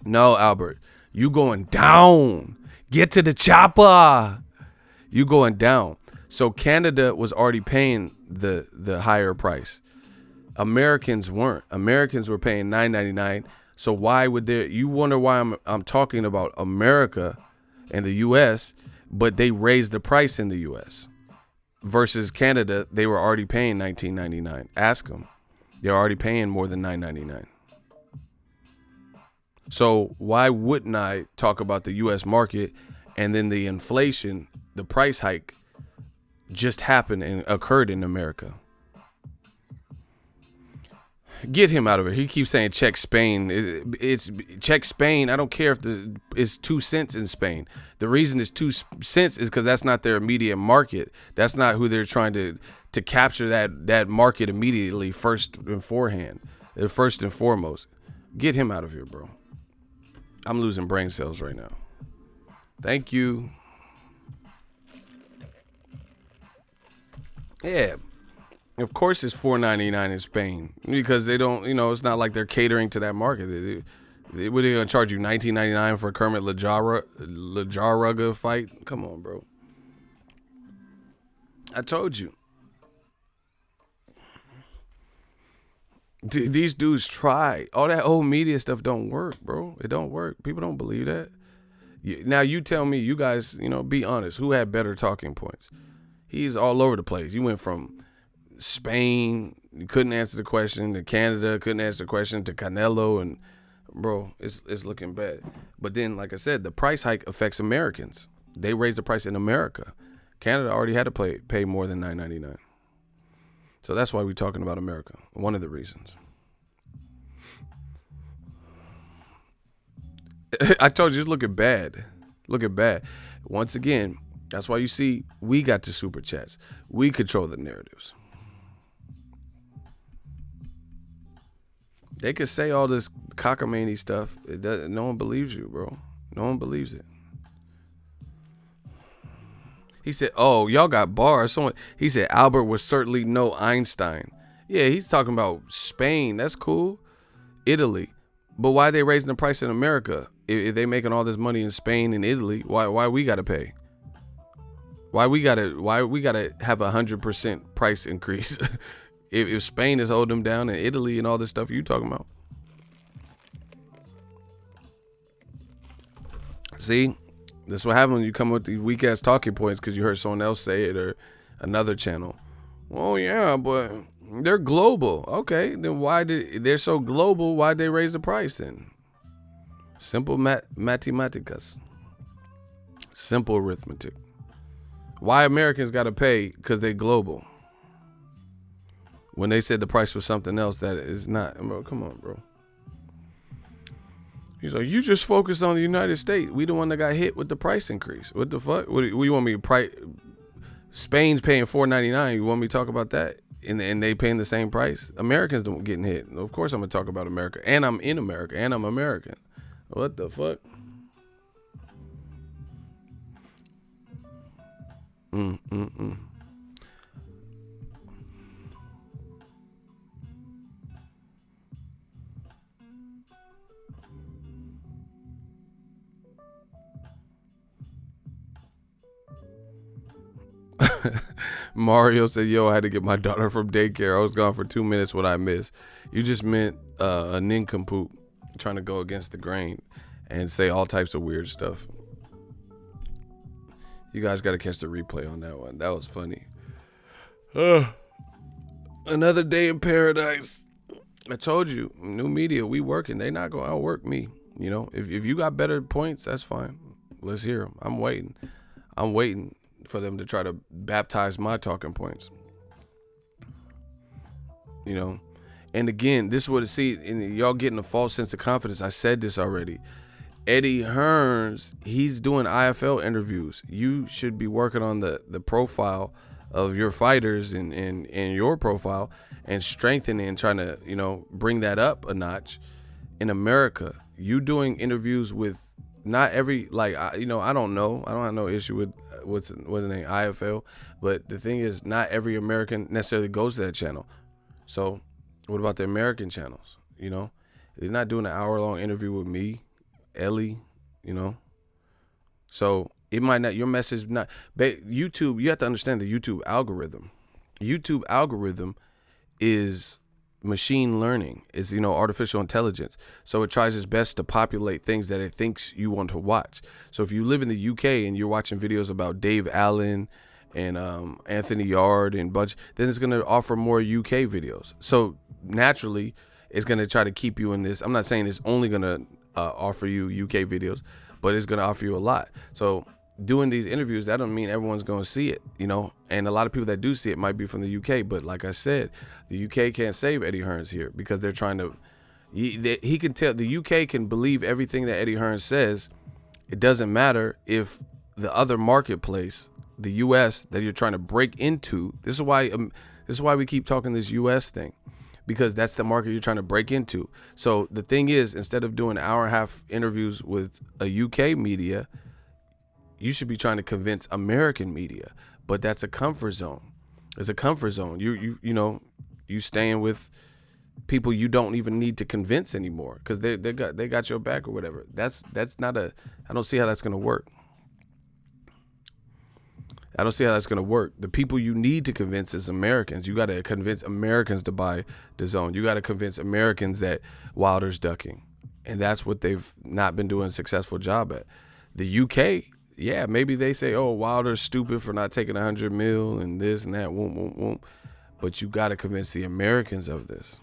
No, Albert, you going down. Get to the chopper. You going down. So Canada was already paying the higher price. Americans weren't. Americans were paying $9.99. So why would you wonder why I'm talking about America and the US, but they raised the price in the US versus Canada. They were already paying $19.99. Ask them. They're already paying more than $9.99. So why wouldn't I talk about the US market, and then the inflation, the price hike just happened and occurred in America? Get him out of it. He keeps saying check Spain. It's check Spain. I don't care if it's 2 cents in Spain. The reason it's 2 cents is because that's not their immediate market. That's not who they're trying to capture that market immediately first and foremost. Get him out of here, bro. I'm losing brain cells right now. Thank you. Yeah. Of course it's $4.99 in Spain because they don't, it's not like they're catering to that market. What are they gonna charge you? $19.99 for a Kermit Lajaraga fight? Come on, bro. I told you. These dudes try. All that old media stuff don't work, bro. It don't work. People don't believe that. Now you tell me, you guys, be honest. Who had better talking points? He's all over the place. You went from Spain, you couldn't answer the question, to Canada, couldn't answer the question, to Canelo, and bro, it's looking bad. But then, like I said, the price hike affects Americans. They raised the price in America. Canada already had to pay more than $9.99. So that's why we're talking about America. One of the reasons. I told you, it's looking bad. Looking bad. Once again, that's why you see we got the super chats. We control the narratives. They could say all this cockamamie stuff. No one believes you, bro. No one believes it. He said, oh, y'all got bars. He said, Albert was certainly no Einstein. Yeah, he's talking about Spain. That's cool. Italy. But why are they raising the price in America? If they making all this money in Spain and Italy, why we got to pay? Why we got to have 100% price increase? if Spain is holding them down, and Italy and all this stuff you talking about. See? That's what happens when you come with these weak ass talking points because you heard someone else say it or another channel. Oh yeah, but they're global. Okay, then they're so global? Why'd they raise the price then? Simple mathematicas. Simple arithmetic. Why Americans got to pay? Because they global. When they said the price was something else that is not. Bro, come on, bro. He's like, you just focus on the United States. We the one that got hit with the price increase. What the fuck? What you want me to price? Spain's paying $4.99. You want me to talk about that? And they paying the same price? Americans don't getting hit. Of course I'm going to talk about America. And I'm in America. And I'm American. What the fuck? Mario said, yo, I had to get my daughter from daycare. I was gone for 2 minutes. What I missed? You just meant a nincompoop trying to go against the grain and say all types of weird stuff. You guys got to catch the replay on that one. That was funny. Another day in paradise. I told you, new media, we working. They not going to outwork me. If you got better points, that's fine. Let's hear them. I'm waiting for them to try to baptize my talking points. And again, this is what y'all getting a false sense of confidence. I said this already. Eddie Hearns, he's doing IFL interviews. You should be working on the profile of your fighters and your profile and strengthening and trying to, bring that up a notch. In America, you doing interviews with not every, I don't know. I don't have no issue with what's the name, IFL. But the thing is, not every American necessarily goes to that channel. So what about the American channels? They're not doing an hour-long interview with me, Ellie, So it might not, your message not, YouTube, you have to understand the YouTube algorithm. YouTube algorithm is machine learning. It's, artificial intelligence. So it tries its best to populate things that it thinks you want to watch. So if you live in the UK and you're watching videos about Dave Allen and Anthony Yard and bunch, then it's going to offer more UK videos. So naturally, it's going to try to keep you in this. I'm not saying it's only going to offer you UK videos, but it's going to offer you a lot. So doing these interviews, that don't mean everyone's going to see it, and a lot of people that do see it might be from the UK. But like I said, the UK can't save Eddie Hearns here because they're trying to, he can tell, the UK can believe everything that Eddie Hearns says. It doesn't matter if the other marketplace, the US that you're trying to break into, this is why we keep talking this US thing, because that's the market you're trying to break into. So the thing is, instead of doing 1.5 hour interviews with a UK media, you should be trying to convince American media. But that's a comfort zone. It's a comfort zone. You staying with people you don't even need to convince anymore because they got your back or whatever. That's not a. I don't see how that's gonna work. I don't see how that's gonna work. The people you need to convince is Americans. You got to convince Americans to buy DAZN. You got to convince Americans that Wilder's ducking, and that's what they've not been doing a successful job at. The UK, yeah, maybe they say, oh, Wilder's stupid for not taking 100 mil and this and that, whoom, whoom, whoom. But you got to convince the Americans of this.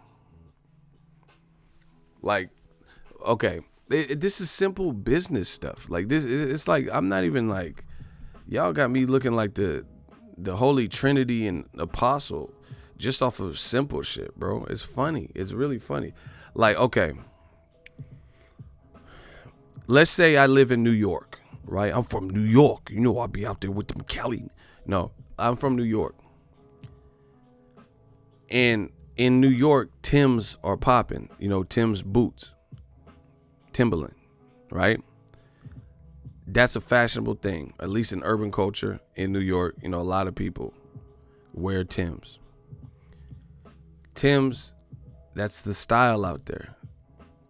Like, okay, this is simple business stuff. Like this, it's like I'm not even like. Y'all got me looking like the Holy Trinity and Apostle just off of simple shit, bro. It's funny. It's really funny. Like, okay. Let's say I live in New York, right? I'm from New York. You know I'll be out there with them Cali. No, I'm from New York. And in New York, Timbs are popping. You know, Timbs boots. Timberland, right? That's a fashionable thing, at least in urban culture in New York. You know, a lot of people wear Timbs. Timbs, that's the style out there.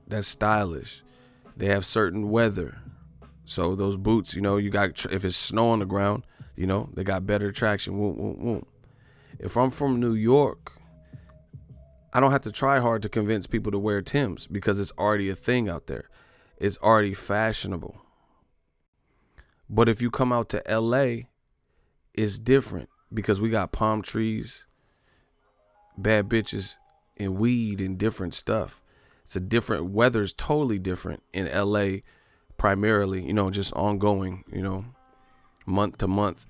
That's stylish. They have certain weather. So those boots, you know, you got, if it's snow on the ground, you know, they got better traction. Whoom, whoom, whoom. If I'm from New York, I don't have to try hard to convince people to wear Timbs because it's already a thing out there. It's already fashionable. But if you come out to LA, it's different because we got palm trees, bad bitches, and weed and different stuff. It's a different, weather's totally different in LA primarily, you know, just ongoing, you know, month to month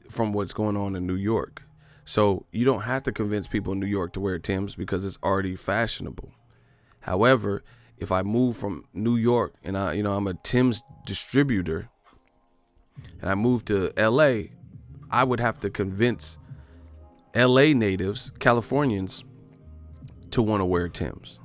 from what's going on in New York. So you don't have to convince people in New York to wear Timbs because it's already fashionable. However, if I move from New York and I'm a Timbs distributor, and I moved to LA, I would have to convince LA natives, Californians, to want to wear Timbs.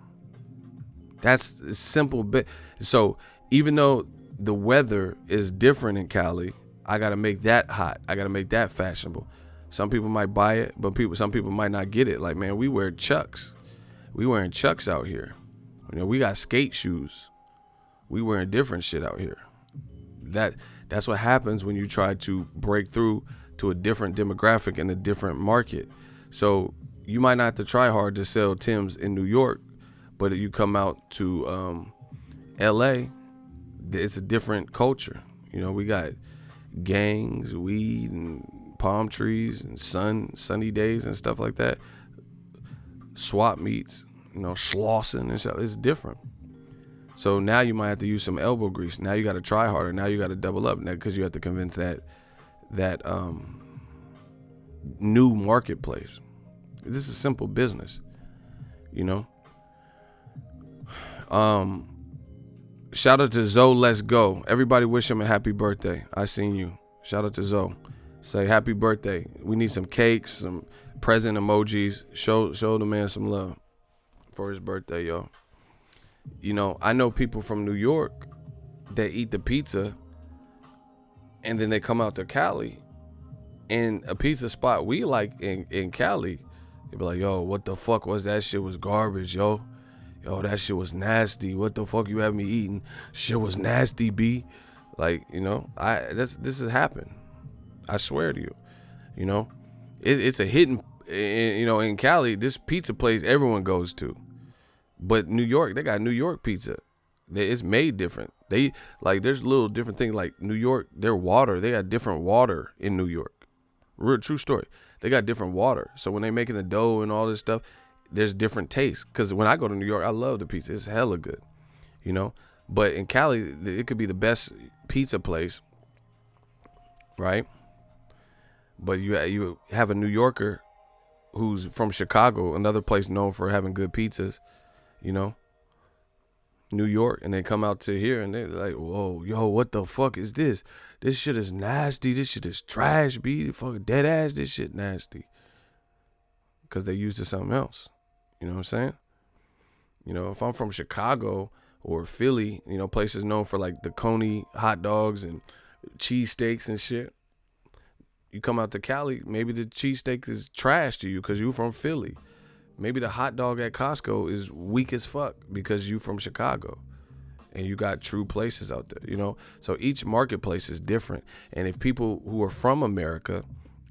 That's a simple bit. So even though the weather is different in Cali, I got to make that hot. I got to make that fashionable. Some people might buy it, but some people might not get it. Like, man, we wear Chucks. We wearing Chucks out here. You know, we got skate shoes. We wearing different shit out here. That's what happens when you try to break through to a different demographic in a different market. So you might not have to try hard to sell Timbs in New York, but if you come out to LA, it's a different culture. You know, we got gangs, weed, and palm trees, and sunny days and stuff like that. Swap meets, you know, Slauson and stuff. It's different. So now you might have to use some elbow grease. Now you got to try harder. Now you got to double up because you have to convince that new marketplace. This is simple business, you know. Shout out to Zoe. Let's go. Everybody wish him a happy birthday. I seen you. Shout out to Zoe. Say happy birthday. We need some cakes, some present emojis. Show the man some love for his birthday, yo. You know, I know people from New York that eat the pizza and then they come out to Cali and a pizza spot we like in Cali, they be like, yo, what the fuck was that? Shit was garbage, yo. Yo, that shit was nasty. What the fuck you have me eating? Shit was nasty, B. Like, you know, this has happened. I swear to you. You know, it's a hidden, you know, in Cali, this pizza place everyone goes to. But New York, they got New York pizza. It's made different. They like there's little different things like New York. Their water, they got different water in New York. Real true story. They got different water. So when they making the dough and all this stuff, there's different tastes. Because when I go to New York, I love the pizza. It's hella good, you know. But in Cali, it could be the best pizza place, right? But you have a New Yorker who's from Chicago, another place known for having good pizzas. You know, New York, and they come out to here and they're like, whoa, yo, what the fuck is this? This shit is nasty. This shit is trash, B. Fucking dead ass. This shit nasty. Because they used to something else. You know what I'm saying? You know, if I'm from Chicago or Philly, you know, places known for like the Coney hot dogs and cheesesteaks and shit. You come out to Cali, maybe the cheesesteak is trash to you because you're from Philly. Maybe the hot dog at Costco is weak as fuck because you from Chicago and you got true places out there, you know? So each marketplace is different. And if people who are from America,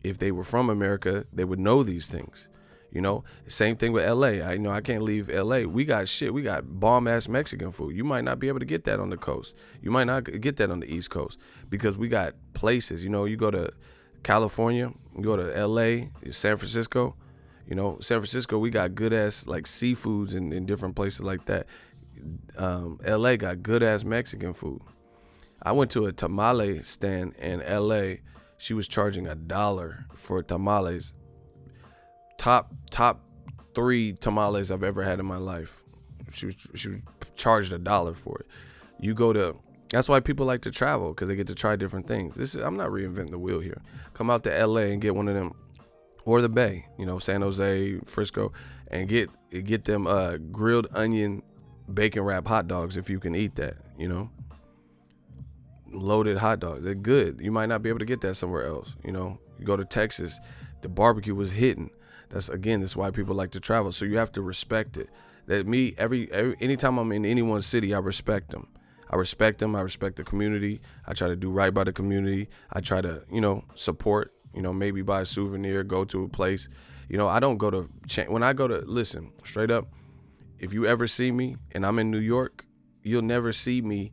if they were from America, they would know these things, you know? Same thing with LA. I can't leave LA. We got bomb ass Mexican food. You might not be able to get that on the coast. You might not get that on the East Coast because we got places, you know, you go to California, you go to LA, San Francisco. You know, San Francisco, we got good ass like seafoods in different places like that. LA got good ass Mexican food. I went to a tamale stand in LA. She was charging $1 for tamales. Top 3 tamales I've ever had in my life. She was charged $1 for it. That's why people like to travel, because they get to try different things. I'm not reinventing the wheel here. Come out to LA and get one of them. Or the Bay, you know, San Jose, Frisco, and get them grilled onion bacon wrap hot dogs if you can eat that, you know. Loaded hot dogs, they're good. You might not be able to get that somewhere else, you know. You go to Texas, the barbecue was hitting. That's why people like to travel. So you have to respect it. Anytime I'm in any one city, I respect them. I respect the community. I try to do right by the community. I try to, you know, support. You know, maybe buy a souvenir, go to a place. You know, I don't go to, listen, straight up, if you ever see me and I'm in New York, you'll never see me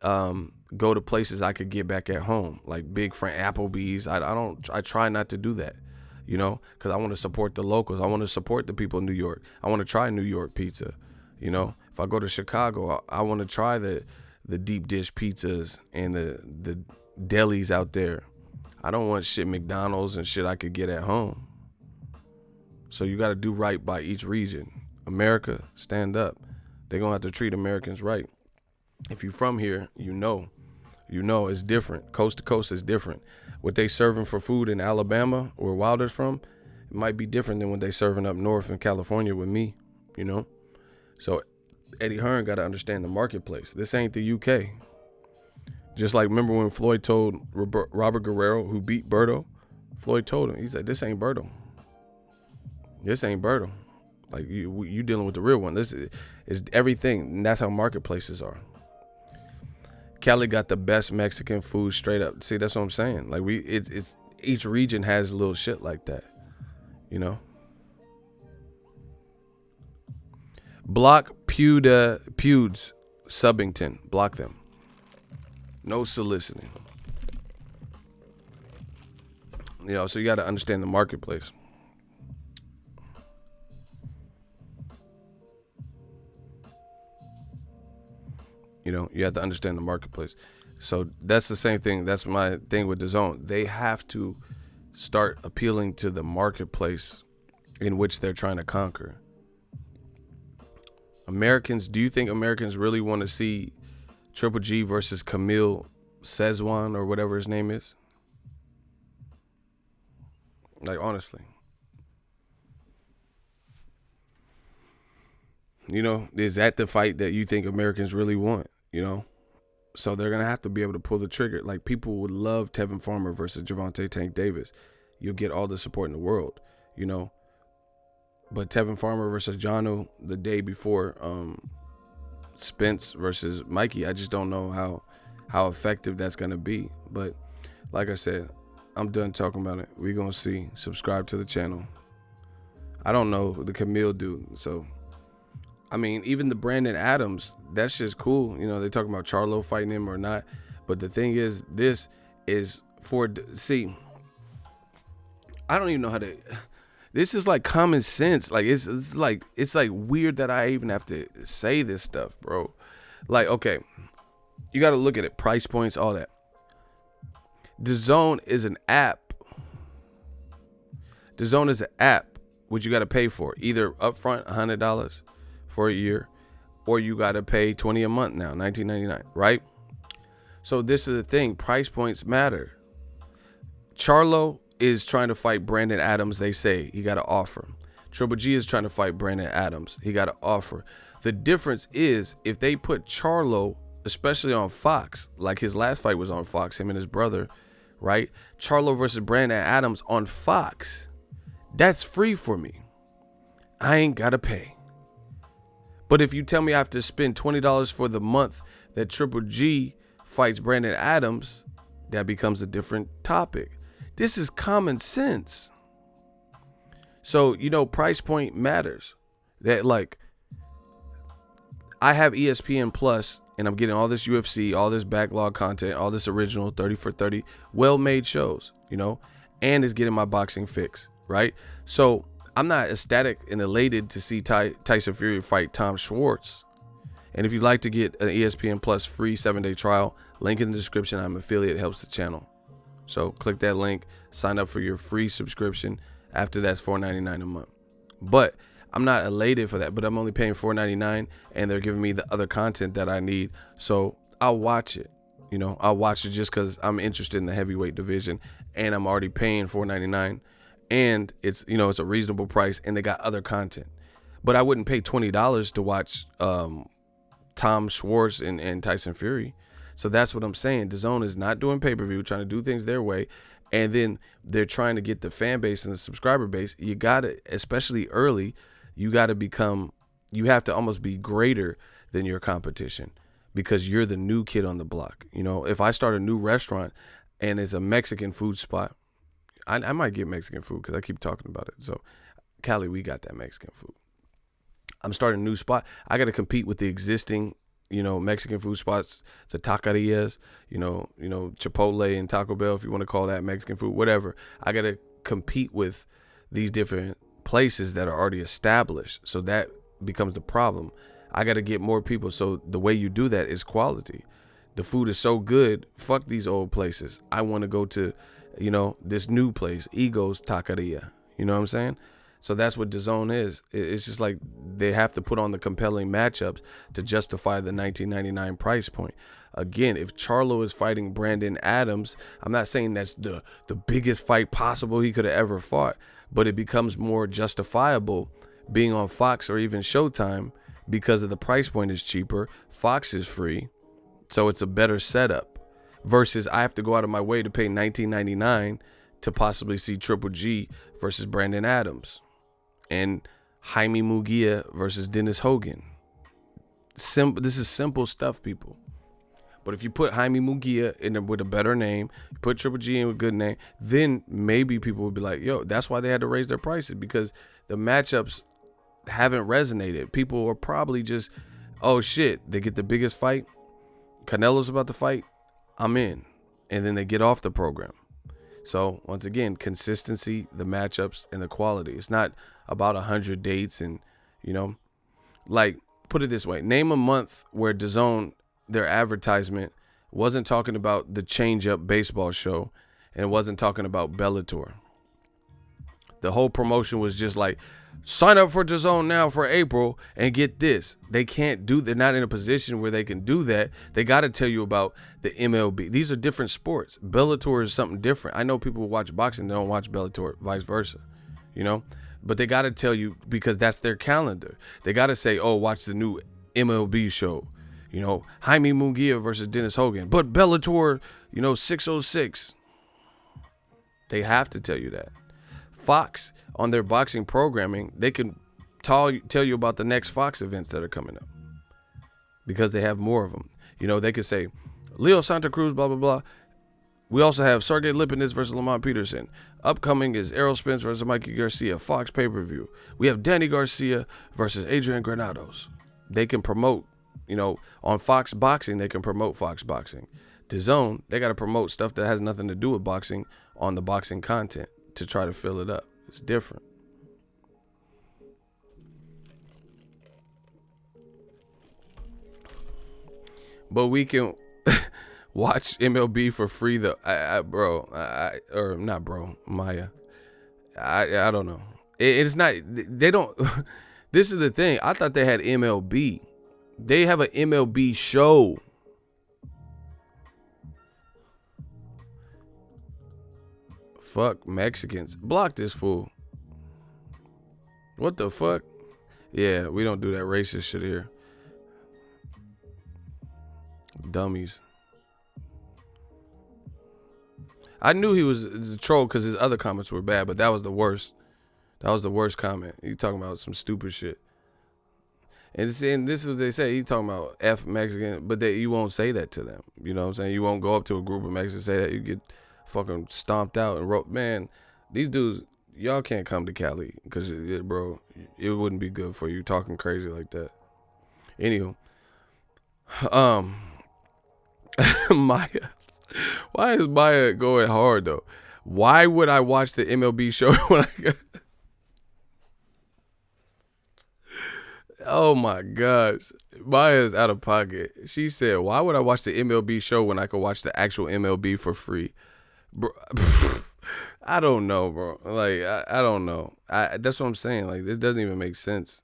go to places I could get back at home, like big Applebee's. I try not to do that, you know, because I want to support the locals. I want to support the people in New York. I want to try New York pizza, you know. If I go to Chicago, I want to try the deep dish pizzas and the delis out there. I don't want shit McDonald's and shit I could get at home. So you got to do right by each region. America, stand up. They're going to have to treat Americans right. If you from here, you know it's different. Coast to coast is different. What they serving for food in Alabama, where Wilder's from, it might be different than what they serving up north in California with me, you know? So Eddie Hearn got to understand the marketplace. This ain't the UK. Just like, remember when Floyd told Robert Guerrero, who beat Berto, Floyd told him, he said, this ain't Berto. This ain't Berto. Like, you dealing with the real one. This is everything. And that's how marketplaces are. Cali got the best Mexican food straight up. See, that's what I'm saying. Like, it's each region has little shit like that, you know? Block Pewds Subbington. Block them. No soliciting. You know, so you got to understand the marketplace. You know, you have to understand the marketplace. So that's the same thing. That's my thing with DAZN. They have to start appealing to the marketplace in which they're trying to conquer. Do you think Americans really want to see Triple G versus Camille Sezwan or whatever his name is? Like, honestly. You know, is that the fight that you think Americans really want? You know? So they're going to have to be able to pull the trigger. Like, people would love Tevin Farmer versus Gervonta Tank Davis. You'll get all the support in the world, you know? But Tevin Farmer versus Janu the day before Spence versus Mikey, I just don't know how effective that's going to be. But like I said, I'm done talking about it. We're going to see. Subscribe to the channel. I don't know the Camille dude. So, I mean, even the Brandon Adams, that's just cool. You know, they're talking about Charlo fighting him or not. But the thing is, this is see, I don't even know how to... This is like common sense. Like it's like weird that I even have to say this stuff, bro. Like, okay, you got to look at it, price points, all that. DAZN is an app. DAZN is an app which you got to pay for, either upfront $100 for a year, or you got to pay $20 a month now, $19.99, right? So this is the thing, price points matter. Charlo is trying to fight Brandon Adams. They say he got to offer. Triple G is trying to fight Brandon Adams. He got to offer. The difference is if they put Charlo, especially on Fox, like his last fight was on Fox, him and his brother, right? Charlo versus Brandon Adams on Fox. That's free for me. I ain't got to pay. But if you tell me I have to spend $20 for the month that Triple G fights Brandon Adams, that becomes a different topic. This is common sense. So, price point matters. That, like, I have ESPN Plus and I'm getting all this UFC, all this backlog content, all this original 30 for 30 well-made shows, and it's getting my boxing fix, right? So I'm not ecstatic and elated to see Tyson Fury fight Tom Schwartz. And if you'd like to get an ESPN Plus free 7-day trial, link in the description. I'm an affiliate, helps the channel. So click that link, sign up for your free subscription. After that's $4.99 a month. But I'm not elated for that, but I'm only paying $4.99 and they're giving me the other content that I need. So I'll watch it. I'll watch it just because I'm interested in the heavyweight division and I'm already paying $4.99 and it's, it's a reasonable price and they got other content. But I wouldn't pay $20 to watch Tom Schwartz and Tyson Fury. So that's what I'm saying. DAZN is not doing pay-per-view, trying to do things their way. And then they're trying to get the fan base and the subscriber base. You got to, especially early, you have to almost be greater than your competition because you're the new kid on the block. If I start a new restaurant and it's a Mexican food spot, I might get Mexican food because I keep talking about it. So, Cali, we got that Mexican food. I'm starting a new spot. I got to compete with the existing Mexican food spots, the taquerias, Chipotle and Taco Bell, if you want to call that Mexican food, whatever. I got to compete with these different places that are already established. So that becomes the problem. I got to get more people. So the way you do that is quality. The food is so good. Fuck these old places. I want to go to, this new place, Ego's Taqueria. You know what I'm saying? So that's what DAZN is. It's just like they have to put on the compelling matchups to justify the $19.99 price point. Again, if Charlo is fighting Brandon Adams, I'm not saying that's the biggest fight possible he could have ever fought, but it becomes more justifiable being on Fox or even Showtime because of the price point is cheaper. Fox is free, so it's a better setup versus I have to go out of my way to pay $19.99 to possibly see Triple G versus Brandon Adams. And Jaime Munguia versus Dennis Hogan. This is simple stuff, people. But if you put Jaime Munguia in with a better name, you put Triple G in with a good name, then maybe people would be like, yo, that's why they had to raise their prices because the matchups haven't resonated. People are probably just, oh shit, they get the biggest fight. Canelo's about to fight. I'm in. And then they get off the program. So once again, consistency, the matchups, and the quality. It's not about 100 dates and, like, put it this way. Name a month where DAZN, their advertisement, wasn't talking about the change-up baseball show and it wasn't talking about Bellator. The whole promotion was just like, sign up for DAZN now for April and get this. They're not in a position where they can do that. They got to tell you about the MLB. These are different sports. Bellator is something different. I know people who watch boxing, they don't watch Bellator, vice versa, but they got to tell you because that's their calendar. They got to say, oh, watch the new MLB show, Jaime Munguia versus Dennis Hogan, but Bellator, 606. They have to tell you that. Fox, on their boxing programming, they can tell you about the next Fox events that are coming up because they have more of them. They could say, Leo Santa Cruz, blah, blah, blah. We also have Sergey Lipinets versus Lamont Peterson. Upcoming is Errol Spence versus Mikey Garcia, Fox pay-per-view. We have Danny Garcia versus Adrian Granados. They can promote, on Fox Boxing, they can promote Fox Boxing. DAZN, they got to promote stuff that has nothing to do with boxing on the boxing content to try to fill it up. It's different. But we can watch MLB for free though. Maya. I don't know. It's not. They don't. This is the thing. I thought they had MLB. They have an MLB show. Fuck Mexicans. Block this fool. What the fuck? Yeah, we don't do that racist shit here. Dummies. I knew he was a troll because his other comments were bad, but that was the worst. That was the worst comment. He talking about some stupid shit. And this is what they say. He talking about F Mexican, but you won't say that to them. You know what I'm saying? You won't go up to a group of Mexicans and say that. You get fucking stomped out and man, these dudes, y'all can't come to Cali because, bro, it wouldn't be good for you talking crazy like that. Anywho, Maya, why is Maya going hard though? Why would I watch the MLB show when I? Oh my gosh, Maya's out of pocket. She said, "Why would I watch the MLB show when I could watch the actual MLB for free?" Bro, I don't know, bro. Like, I don't know. That's what I'm saying. Like, this doesn't even make sense.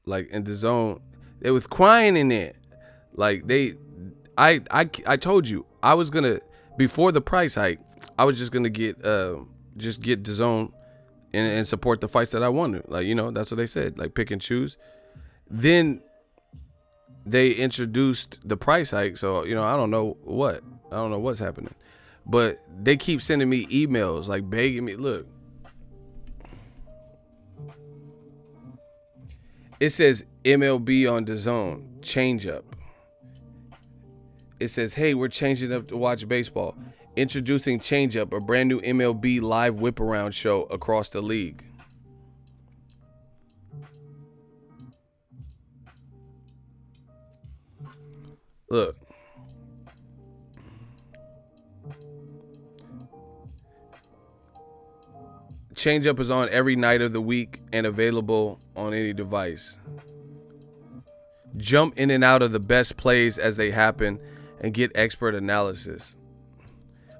Like, in the zone, they was crying in there. Like, I told you I was gonna, before the price hike, I was just gonna get the zone and support the fights that I wanted. Like, you know, that's what they said. Like, pick and choose. Then they introduced the price hike, so you know, I don't know what's happening. But they keep sending me emails, like begging me. Look, it says MLB on DAZN, change up. It says, hey, we're changing up to watch baseball. Introducing Change Up, a brand new MLB live whip around show across the league. Look. Change Up is on every night of the week and available on any device. Jump in and out of the best plays as they happen and get expert analysis.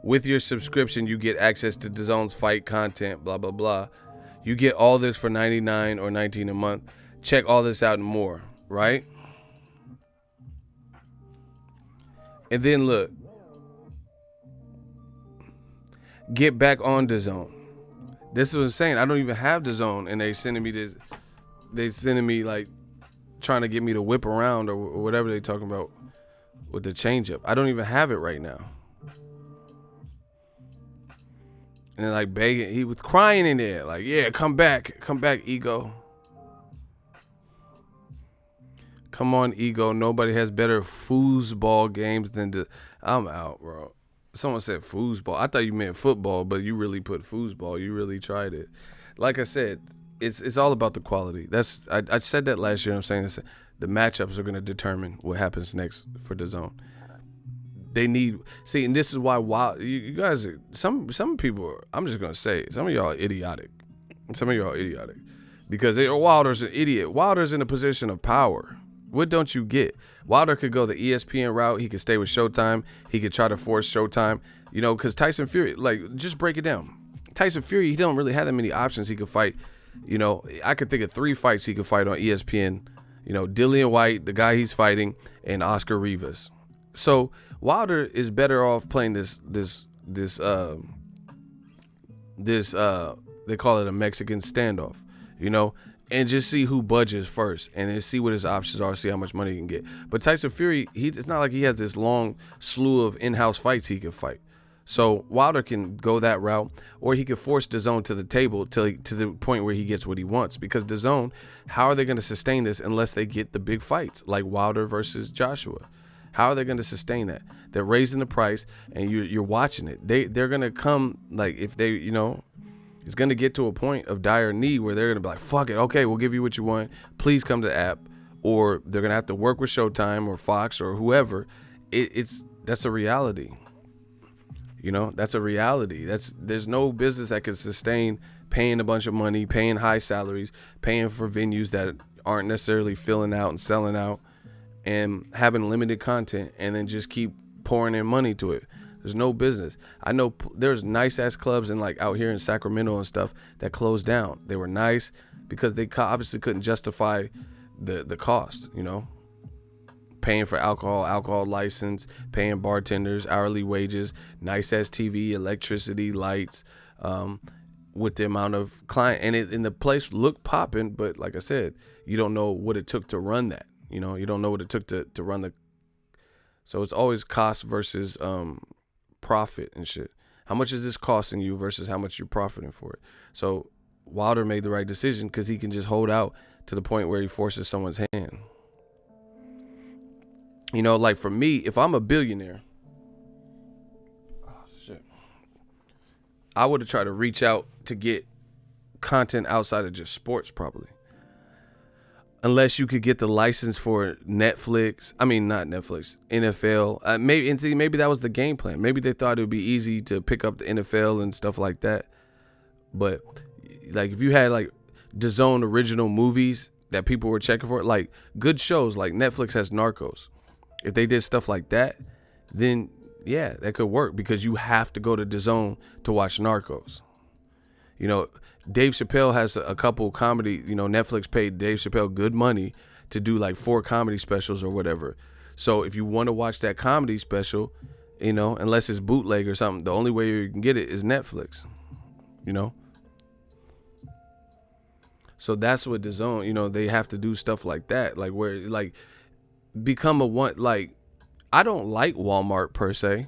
With your subscription, you get access to DAZN's fight content, blah, blah, blah. You get all this for $99 or $19 a month. Check all this out and more, right? And then look. Get back on DAZN. This is what I'm saying. I don't even have DAZN, and they sending me this. They sending me like trying to get me to whip around or whatever they talking about with the change up. I don't even have it right now. And then like begging, he was crying in there, like, yeah, come back, Ego. Come on, Ego. Nobody has better foosball games than I'm out, bro. Someone said foosball. I thought you meant football, but you really put foosball. You really tried it. Like I said, it's all about the quality. I said that last year. I'm saying this, the matchups are going to determine what happens next for DAZN. They need and this is why you guys are, some people. I'm just going to say some of y'all are idiotic. Because Wilder's an idiot. Wilder's in a position of power. What don't you get? Wilder could go the ESPN route. He could stay with Showtime. He could try to force Showtime. You know, because Tyson Fury, like, just break it down. Tyson Fury, he don't really have that many options he could fight. You know, I could think of 3 fights he could fight on ESPN. You know, Dillian White, the guy he's fighting, and Oscar Rivas. So Wilder is better off playing this they call it a Mexican standoff, you know, and just see who budges first and then see what his options are, see how much money he can get. But Tyson Fury, it's not like he has this long slew of in-house fights he can fight. So Wilder can go that route, or he could force DAZN to the table to the point where he gets what he wants. Because DAZN, how are they going to sustain this unless they get the big fights like Wilder versus Joshua? How are they going to sustain that? They're raising the price, and you're watching it. They're going to come, like, if they, you know, it's going to get to a point of dire need where they're going to be like, fuck it, okay, we'll give you what you want. Please come to the app. Or they're going to have to work with Showtime or Fox or whoever. That's a reality. You know, that's a reality. There's no business that can sustain paying a bunch of money, paying high salaries, paying for venues that aren't necessarily filling out and selling out, and having limited content, and then just keep pouring in money to it. There's no business. I know there's nice ass clubs and like out here in Sacramento and stuff that closed down. They were nice because they obviously couldn't justify the cost, you know, paying for alcohol license, paying bartenders, hourly wages, nice ass TV, electricity, lights, with the amount of client, and the place looked popping, but like I said, you don't know what it took to run that. You know, you don't know what it took to run the. So it's always cost versus profit and shit. How much is this costing you versus how much you're profiting for it? So Wilder made the right decision because he can just hold out to the point where he forces someone's hand. You know, like for me, if I'm a billionaire, I would have tried to reach out to get content outside of just sports probably. Unless you could get the license for Netflix. I mean, not Netflix, NFL. Maybe that was the game plan. Maybe they thought it would be easy to pick up the NFL and stuff like that. But like if you had like DAZN original movies that people were checking for, like good shows, like Netflix has Narcos. If they did stuff like that, then yeah, that could work because you have to go to DAZN to watch Narcos. You know, Dave Chappelle has a couple comedy, you know, Netflix paid Dave Chappelle good money to do like 4 comedy specials or whatever. So if you want to watch that comedy special, you know, unless it's bootleg or something, the only way you can get it is Netflix, you know. So that's what DAZN, you know, they have to do stuff like that, like where like become a one, like I don't like Walmart per se,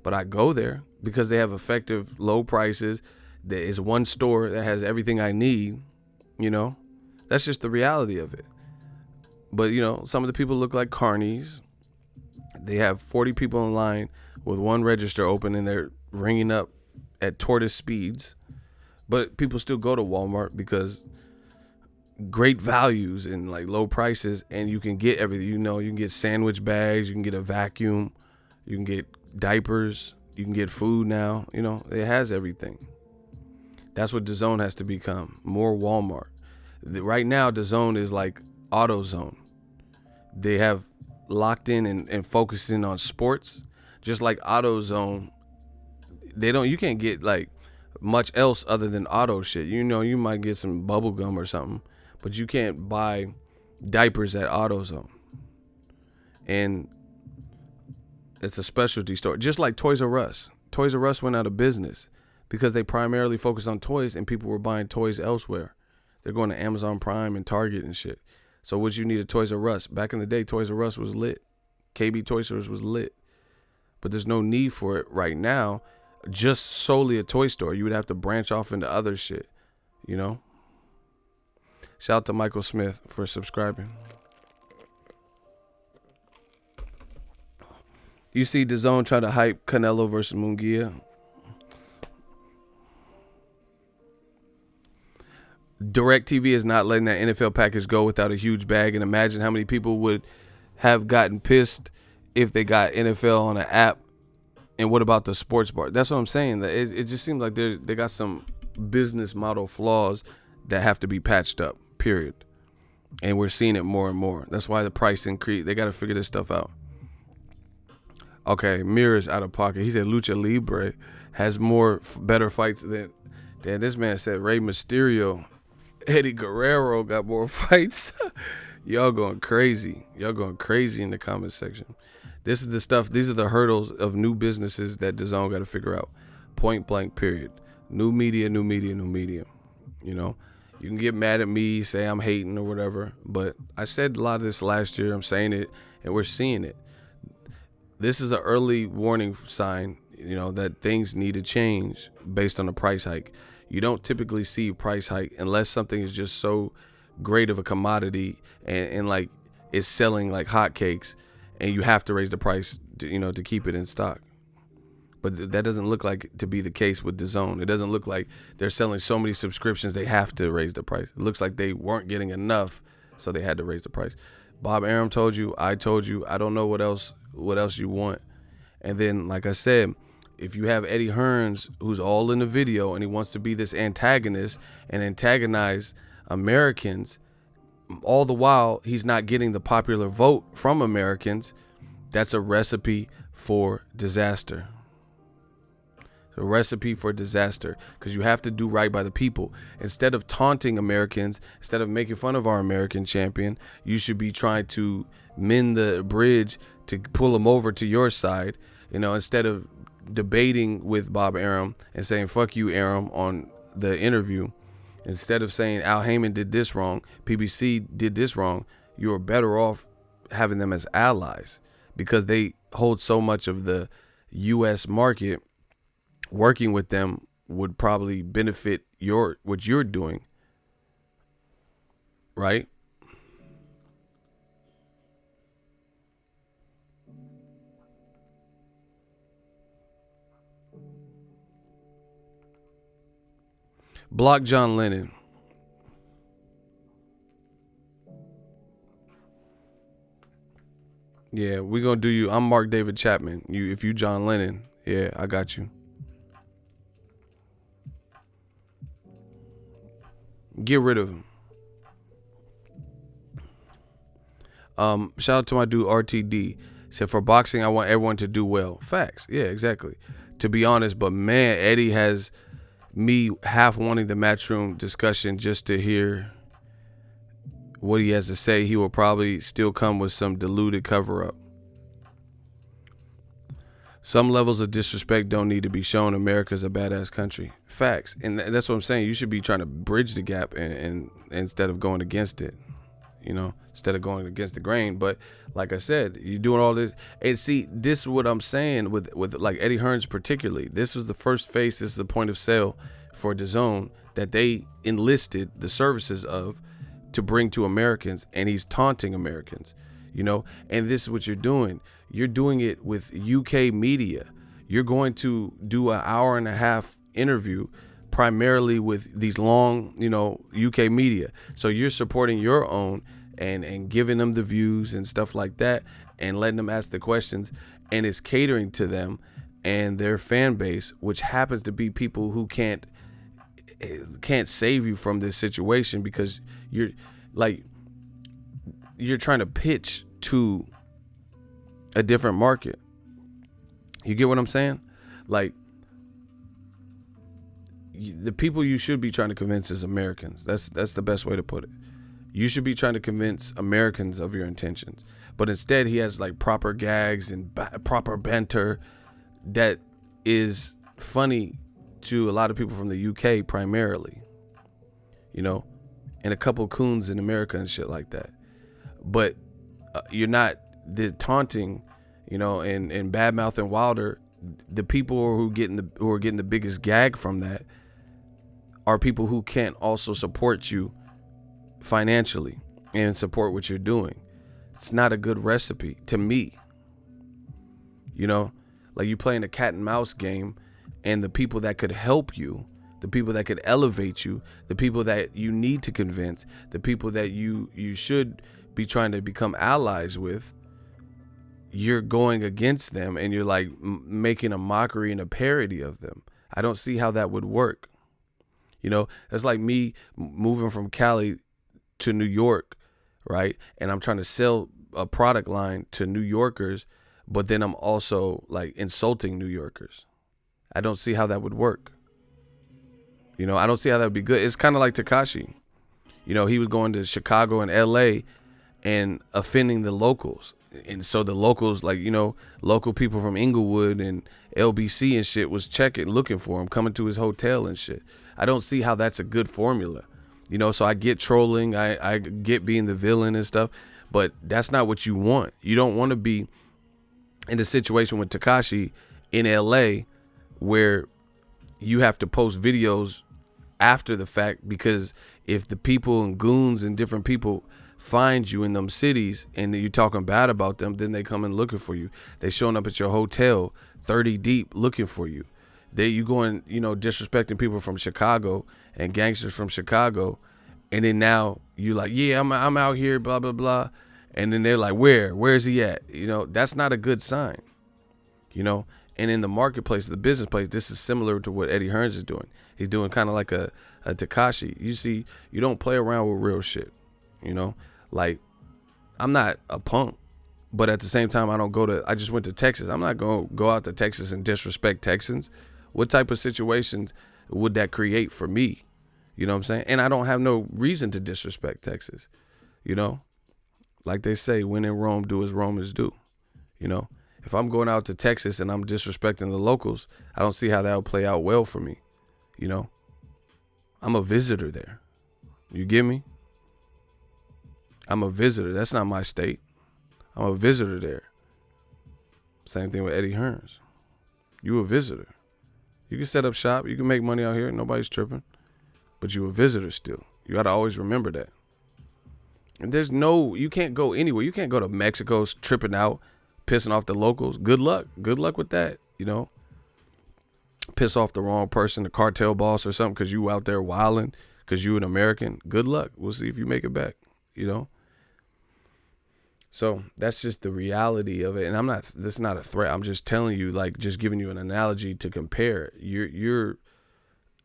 but I go there because they have effective low prices. There is one store that has everything I need, you know. That's just the reality of it. But, you know, some of the people look like carnies. They have 40 people in line with one register open and they're ringing up at tortoise speeds. But people still go to Walmart because great values and like low prices, and you can get everything. You know, you can get sandwich bags, you can get a vacuum, you can get diapers, you can get food now. You know, it has everything. That's what DAZN has to become, more Walmart. Right now, DAZN is like AutoZone. They have locked in and focusing on sports, just like AutoZone. You can't get like much else other than auto shit. You know, you might get some bubble gum or something, but you can't buy diapers at AutoZone. And it's a specialty store, just like Toys R Us. Toys R Us went out of business because they primarily focus on toys and people were buying toys elsewhere. They're going to Amazon Prime and Target and shit. So what you need a Toys R Us? Back in the day, Toys R Us was lit. KB Toys R Us was lit. But there's no need for it right now. Just solely a toy store. You would have to branch off into other shit, you know? Shout out to Michael Smith for subscribing. You see DAZN try to hype Canelo versus Munguia. DirecTV is not letting that NFL package go without a huge bag, and imagine how many people would have gotten pissed if they got NFL on an app. And what about the sports bar? That's what I'm saying. It just seems like they got some business model flaws that have to be patched up, period. And we're seeing it more and more. That's why the price increase. They got to figure this stuff out. Okay, Mirror's out of pocket. He said Lucha Libre has better fights than this man said Rey Mysterio. Eddie Guerrero got more fights. Y'all going crazy. Y'all going crazy in the comment section. This is the stuff. These are the hurdles of new businesses that DAZN got to figure out. Point blank, period. New media, new media, new media. You know, you can get mad at me, say I'm hating or whatever, but I said a lot of this last year. I'm saying it, and we're seeing it. This is an early warning sign, you know, that things need to change based on a price hike. You don't typically see price hike unless something is just so great of a commodity and like it's selling like hotcakes, and you have to raise the price to, you know, to keep it in stock. But that doesn't look like to be the case with DAZN. It doesn't look like they're selling so many subscriptions they have to raise the price. It looks like they weren't getting enough, so they had to raise the price. Bob Arum told you, I told you, I don't know what else you want. And then, like I said, if you have Eddie Hearns, who's all in the video, and he wants to be this antagonist and antagonize Americans, all the while he's not getting the popular vote from Americans, that's a recipe for disaster. It's a recipe for disaster, because you have to do right by the people. Instead of taunting Americans, instead of making fun of our American champion, you should be trying to mend the bridge to pull him over to your side. You know, instead of debating with Bob Arum and saying fuck you Arum on the interview, instead of saying Al Heyman did this wrong, PBC did this wrong, you're better off having them as allies, because they hold so much of the US market. Working with them would probably benefit what you're doing, right? Block John Lennon. Yeah, we gonna do you. I'm Mark David Chapman. If you John Lennon, yeah, I got you. Get rid of him. Shout out to my dude RTD. Said for boxing, I want everyone to do well. Facts. Yeah, exactly. To be honest, but man, Eddie has me half wanting the matchroom discussion just to hear what he has to say. He will probably still come with some diluted cover up. Some levels of disrespect don't need to be shown. America's a badass country. Facts. And that's what I'm saying. You should be trying to bridge the gap and instead of going against it, instead of going against the grain. But like I said, you're doing all this. And see, this is what I'm saying with like Eddie Hearns particularly. This was the first face. This is the point of sale for DAZN that they enlisted the services of to bring to Americans. And he's taunting Americans, and this is what you're doing. You're doing it with UK media. You're going to do an hour and a half interview primarily with these long, UK media. So you're supporting your own and giving them the views and stuff like that and letting them ask the questions, and it's catering to them and their fan base, which happens to be people who can't save you from this situation because you're trying to pitch to a different market. You get what I'm saying? Like, the people you should be trying to convince is Americans. That's the best way to put it. You should be trying to convince Americans of your intentions. But instead, he has like proper gags and proper banter that is funny to a lot of people from the UK primarily, and a couple coons in America and shit like that. But you're not the taunting, and bad mouthing Wilder. The people who are getting the biggest gag from that are people who can't also support you financially and support what you're doing. It's not a good recipe to me. Like you playing a cat and mouse game, and the people that could help you, the people that could elevate you, the people that you need to convince, the people that you should be trying to become allies with, you're going against them and you're like making a mockery and a parody of them. I don't see how that would work. That's like me moving from Cali to New York, right? And I'm trying to sell a product line to New Yorkers, but then I'm also like insulting New Yorkers. I don't see how that would work. I don't see how that would be good. It's kind of like Tekashi. He was going to Chicago and LA and offending the locals. And so the locals, like, local people from Inglewood and LBC and shit was looking for him, coming to his hotel and shit. I don't see how that's a good formula. So I get trolling, I get being the villain and stuff, but that's not what you want. You don't want to be in a situation with Tekashi in LA where you have to post videos after the fact, because if the people and goons and different people find you in them cities and you're talking bad about them, then they come and looking for you. They showing up at your hotel 30 deep looking for you. You going, disrespecting people from Chicago and gangsters from Chicago, and then now you like, yeah, I'm out here, blah blah blah, and then they're like, where's he at? That's not a good sign. And in the marketplace, the business place, this is similar to what Eddie Hearns is doing. He's doing kind of like a Tekashi. You see, you don't play around with real shit. Like, I'm not a punk, but at the same time, I just went to Texas. I'm not going to go out to Texas and disrespect Texans. What type of situations would that create for me? You know what I'm saying? And I don't have no reason to disrespect Texas. Like they say, when in Rome, do as Romans do. If I'm going out to Texas and I'm disrespecting the locals, I don't see how that would play out well for me. I'm a visitor there. You get me? I'm a visitor. That's not my state. I'm a visitor there. Same thing with Eddie Hearns. You a visitor. You can set up shop. You can make money out here. Nobody's tripping. But you a visitor still. You got to always remember that. And you can't go anywhere. You can't go to Mexico tripping out, pissing off the locals. Good luck. Good luck with that, Piss off the wrong person, the cartel boss or something, because you out there wilding, because you an American. Good luck. We'll see if you make it back, So that's just the reality of it. And that's not a threat. I'm just telling you, just giving you an analogy to compare. You're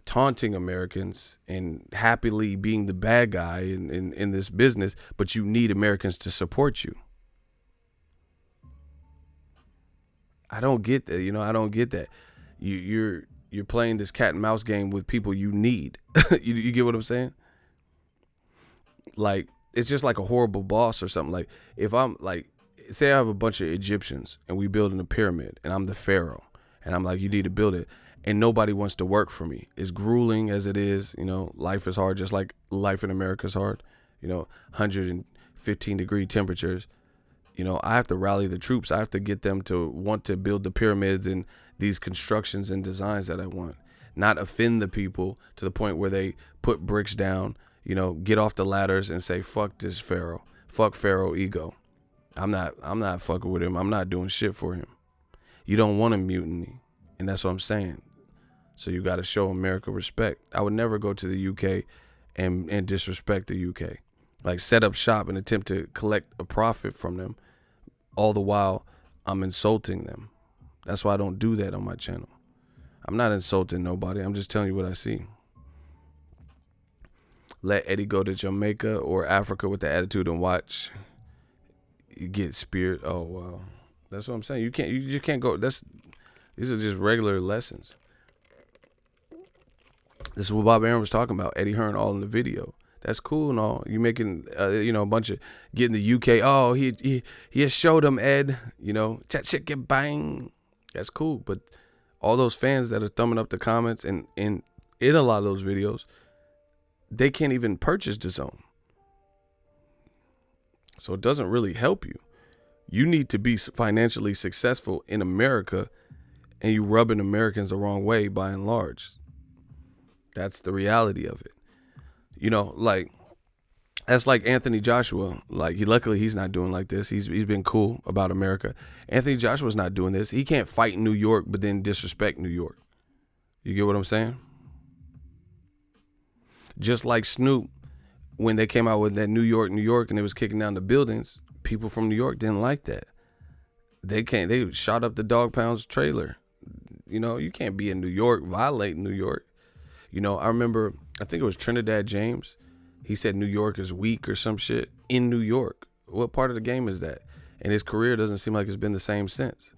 taunting Americans and happily being the bad guy in this business, but you need Americans to support you. I don't get that. I don't get that. You're playing this cat and mouse game with people you need. You get what I'm saying? It's just like a horrible boss or something. If I'm say I have a bunch of Egyptians and we building a pyramid and I'm the pharaoh and I'm like, you need to build it, and nobody wants to work for me. As grueling as it is, life is hard, just like life in America is hard. 115-degree temperatures. I have to rally the troops. I have to get them to want to build the pyramids and these constructions and designs that I want. Not offend the people to the point where they put bricks down, get off the ladders and say, fuck this Pharaoh. Fuck Pharaoh ego. I'm not fucking with him. I'm not doing shit for him. You don't want a mutiny. And that's what I'm saying. So you got to show America respect. I would never go to the UK and disrespect the UK. Set up shop and attempt to collect a profit from them. All the while I'm insulting them. That's why I don't do that on my channel. I'm not insulting nobody. I'm just telling you what I see. Let Eddie go to Jamaica or Africa with the attitude and watch you get speared. Oh, wow. That's what I'm saying. You just can't go. These are just regular lessons. This is what Bob Aaron was talking about. Eddie Hearn all in the video. That's cool and all. You making, a bunch of, getting the UK. Oh, he has showed them, Ed. Chat shit get bang. That's cool. But all those fans that are thumbing up the comments and in a lot of those videos, they can't even purchase the zone. So it doesn't really help you. You need to be financially successful in America, and you rubbing Americans the wrong way by and large. That's the reality of it. That's like Anthony Joshua. Luckily he's not doing like this. He's been cool about America. Anthony Joshua's not doing this. He can't fight New York but then disrespect New York. You get what I'm saying? Just like Snoop, when they came out with that New York, and they was kicking down the buildings, people from New York didn't like that. They shot up the Dog Pound's trailer. You can't be in New York, violating New York. I remember, I think it was Trinidad James. He said New York is weak or some shit in New York. What part of the game is that? And his career doesn't seem like it's been the same since.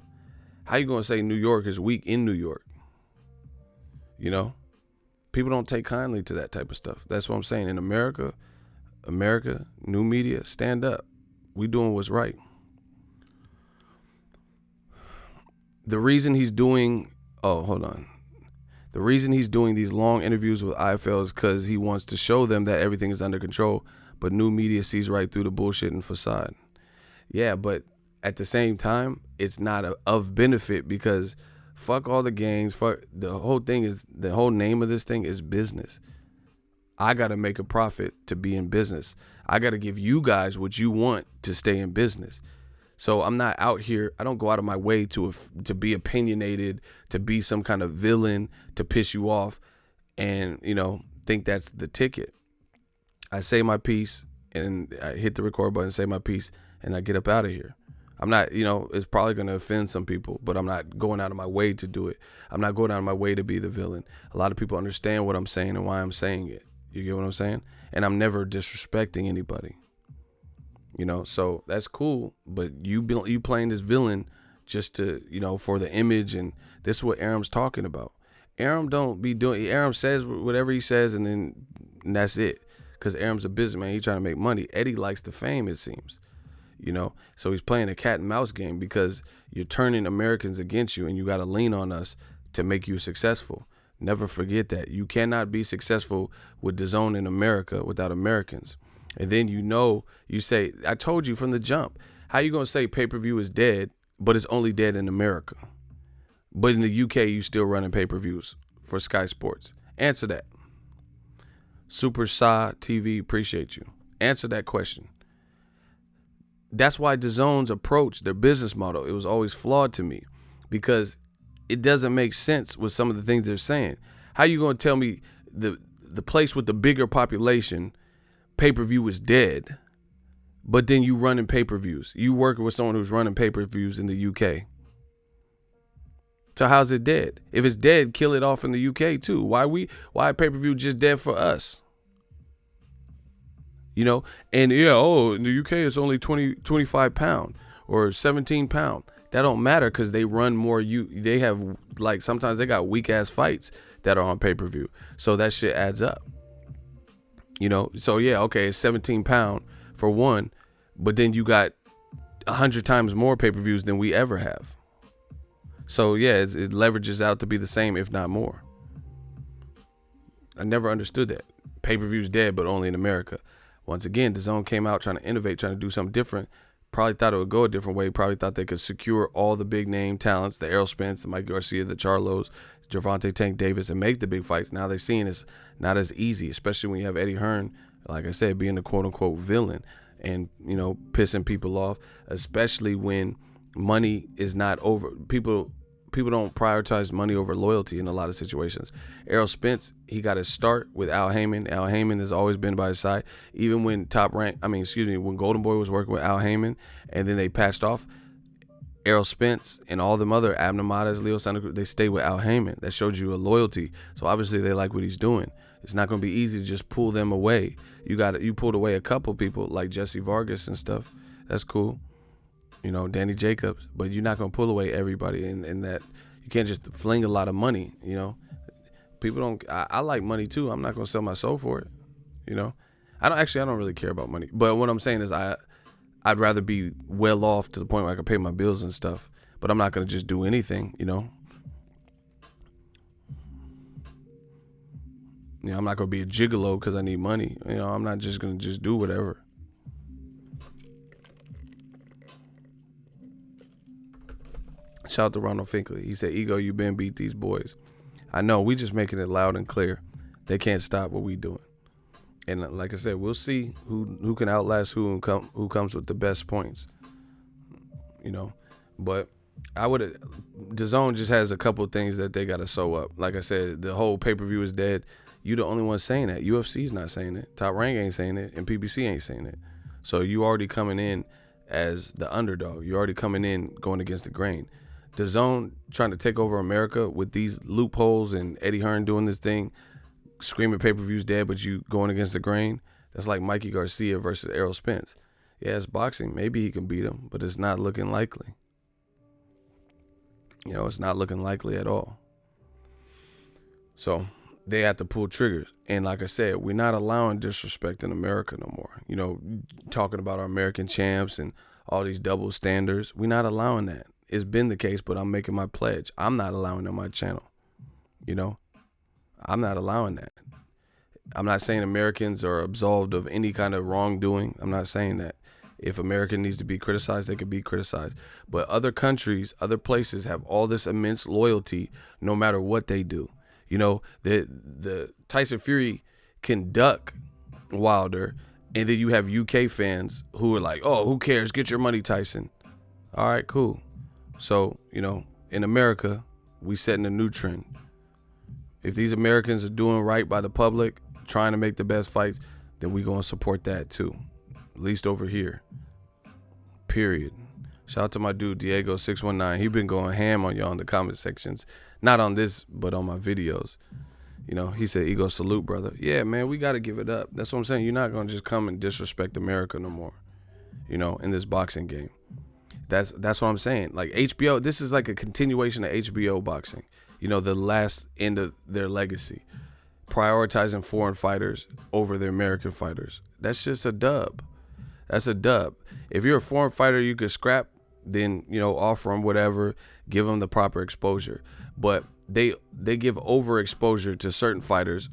How you going to say New York is weak in New York? People don't take kindly to that type of stuff. That's what I'm saying. In America, new media, stand up. We doing what's right. The reason he's doing, The reason he's doing these long interviews with IFL is because he wants to show them that everything is under control, but new media sees right through the bullshit and facade. Yeah, but at the same time, it's not of benefit, because fuck all the gangs. Fuck the whole name of this thing is business. I got to make a profit to be in business. I got to give you guys what you want to stay in business. So I'm not out here. I don't go out of my way to be opinionated, to be some kind of villain, to piss you off and, think that's the ticket. I say my piece and I hit the record button, say my piece, and I get up out of here. I'm not, it's probably going to offend some people, but I'm not going out of my way to do it. I'm not going out of my way to be the villain. A lot of people understand what I'm saying and why I'm saying it. You get what I'm saying? And I'm never disrespecting anybody. So that's cool. But you playing this villain just to, for the image, and this is what Aram's talking about. Aram says whatever he says, and that's it. Because Aram's a businessman. He's trying to make money. Eddie likes the fame, it seems. So he's playing a cat and mouse game, because you're turning Americans against you, and you got to lean on us to make you successful. Never forget that. You cannot be successful with DAZN in America without Americans. And then you say, I told you from the jump. How you going to say pay-per-view is dead, but it's only dead in America? But in the UK, you still running pay-per-views for Sky Sports. Answer that. Super Sa TV, appreciate you. Answer that question. That's why DAZN's approach, their business model, it was always flawed to me, because it doesn't make sense with some of the things they're saying. How you going to tell me the place with the bigger population, pay-per-view is dead, but then you running pay-per-views? You working with someone who's running pay-per-views in the UK. So how's it dead? If it's dead, kill it off in the UK too. Why pay-per-view just dead for us? You know, and in the UK it's only 25 pound or 17 pound. That don't matter, because they run more. They have, like, sometimes they got weak ass fights that are on pay-per-view. So that shit adds up. You know, so it's 17 pound for one, but then you got 100 times more pay-per-views than we ever have. So it leverages out to be the same, if not more. I never understood that. Pay-per-view's dead, but only in America. Once again, DAZN came out trying to innovate, trying to do something different. Probably thought it would go a different way. Probably thought they could secure all the big name talents, the Errol Spence, the Mike Garcia, the Charlos, Gervonta Tank Davis, and make the big fights. Now they're seeing it's not as easy, especially when you have Eddie Hearn, like I said, being the quote-unquote villain and, pissing people off, especially when money is not over. People don't prioritize money over loyalty in a lot of situations. Errol Spence, he got his start with Al Heyman. Al Heyman has always been by his side. Even when when Golden Boy was working with Al Heyman and then they patched off, Errol Spence and all them other Abner Matas, Leo Santa Cruz, they stayed with Al Heyman. That showed you a loyalty. So obviously they like what he's doing. It's not going to be easy to just pull them away. You pulled away a couple people like Jesse Vargas and stuff. That's cool. Danny Jacobs, but you're not going to pull away everybody in that. You can't just fling a lot of money, People don't, I like money too. I'm not going to sell my soul for it, I don't really care about money. But what I'm saying is I'd rather be well off to the point where I can pay my bills and stuff, but I'm not going to just do anything, I'm not going to be a gigolo because I need money. I'm not just going to just do whatever. Shout out to Ronald Finkley. He said, Ego, you been beat these boys. I know, we just making it loud and clear. They can't stop what we doing. And like I said, we'll see who can outlast who comes with the best points. But DAZN just has a couple of things that they got to sew up. Like I said, the whole pay-per-view is dead. You the only one saying that. UFC's not saying it. Top Rank ain't saying it. And PBC ain't saying it. So you already coming in as the underdog. You already coming in going against the grain. DAZN trying to take over America with these loopholes and Eddie Hearn doing this thing, screaming pay-per-view's dead, but you going against the grain. That's like Mikey Garcia versus Errol Spence. Yeah, it's boxing. Maybe he can beat him, but it's not looking likely. It's not looking likely at all. So they have to pull triggers. And like I said, we're not allowing disrespect in America no more. Talking about our American champs and all these double standards. We're not allowing that. It's been the case, but I'm making my pledge. I'm not allowing it on my channel. I'm not allowing that. I'm not saying Americans are absolved of any kind of wrongdoing. I'm not saying that. If America needs to be criticized, they can be criticized. But other countries, other places have all this immense loyalty no matter what they do. The Tyson Fury can duck Wilder, and then you have UK fans who are like, oh, who cares? Get your money, Tyson. All right, cool. So, in America, we setting a new trend. If these Americans are doing right by the public, trying to make the best fights, then we going to support that too. At least over here. Period. Shout out to my dude, Diego619. He been going ham on y'all in the comment sections. Not on this, but on my videos. He said, Ego, salute, brother. Yeah, man, we got to give it up. That's what I'm saying. You're not going to just come and disrespect America no more, in this boxing game. That's what I'm saying. Like HBO, this is like a continuation of HBO boxing. The last end of their legacy. Prioritizing foreign fighters over the American fighters. That's just a dub. That's a dub. If you're a foreign fighter you could scrap, then, offer them whatever, give them the proper exposure. But they give overexposure to certain fighters,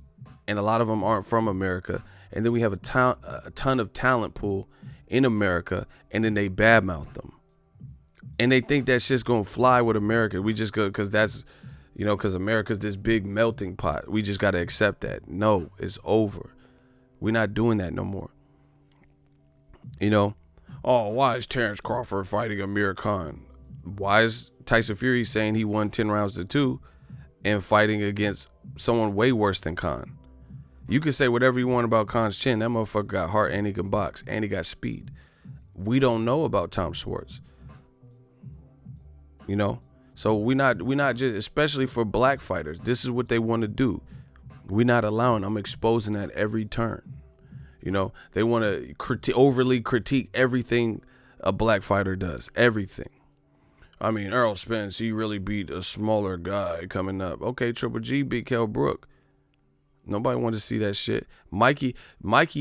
and a lot of them aren't from America. And then we have a ton of talent pool in America, and then they badmouth them. And they think that shit's gonna fly with America. We just go because that's, because America's this big melting pot. We just gotta accept that. No, it's over. We're not doing that no more. Oh, why is Terrence Crawford fighting Amir Khan? Why is Tyson Fury saying he won 10 rounds to 2 and fighting against someone way worse than Khan? You can say whatever you want about Khan's chin. That motherfucker got heart and he can box and he got speed. We don't know about Tom Schwartz. So we not just, especially for black fighters, this is what they want to do. We're not allowing. I'm exposing that every turn. They want to overly critique everything a black fighter does. Everything. I mean, Errol Spence, he really beat a smaller guy coming up. Okay, Triple G beat Kell Brook. Nobody wanted to see that shit. Mikey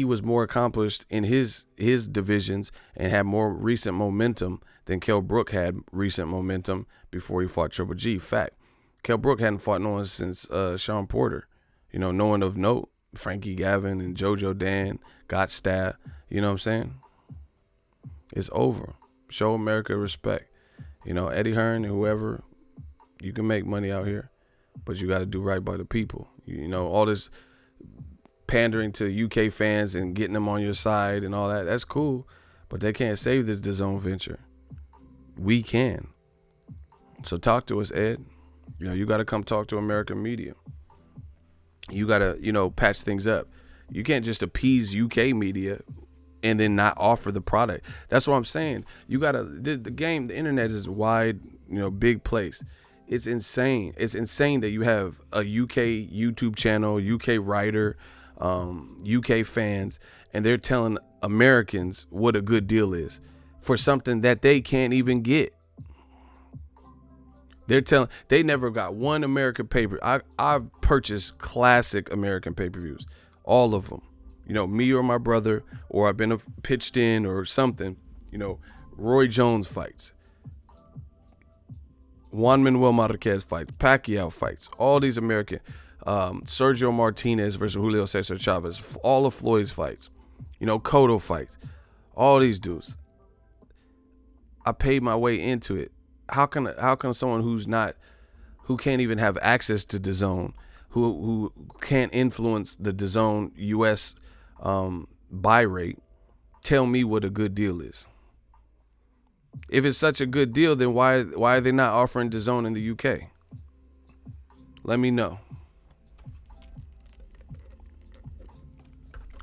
was more accomplished in his divisions and had more recent momentum than Kell Brook had recent momentum before he fought Triple G. Fact. Kell Brook hadn't fought no one since Sean Porter. No one of note. Frankie Gavin and JoJo Dan got stabbed. You know what I'm saying? It's over. Show America respect. Eddie Hearn and whoever, you can make money out here, but you got to do right by the people. All this pandering to UK fans and getting them on your side and all that, that's cool, but they can't save this DAZN venture. We can. So talk to us, Ed. You got to come talk to American media. You got to, patch things up. You can't just appease UK media and then not offer the product. That's what I'm saying. You got to, the game, the internet is wide, big place. It's insane. It's insane that you have a UK YouTube channel, UK writer, UK fans, and they're telling Americans what a good deal is for something that they can't even get. They never got one American pay-per. I've purchased classic American pay-per-views, all of them. Me or my brother, or I've been pitched in or something. Roy Jones fights, Juan Manuel Marquez fights, Pacquiao fights, all these American, Sergio Martinez versus Julio Cesar Chavez, all of Floyd's fights, Cotto fights, all these dudes. I paid my way into it. How can someone who can't even have access to DAZN, who can't influence the DAZN US buy rate, tell me what a good deal is? If it's such a good deal, then why are they not offering DAZN in the UK? Let me know.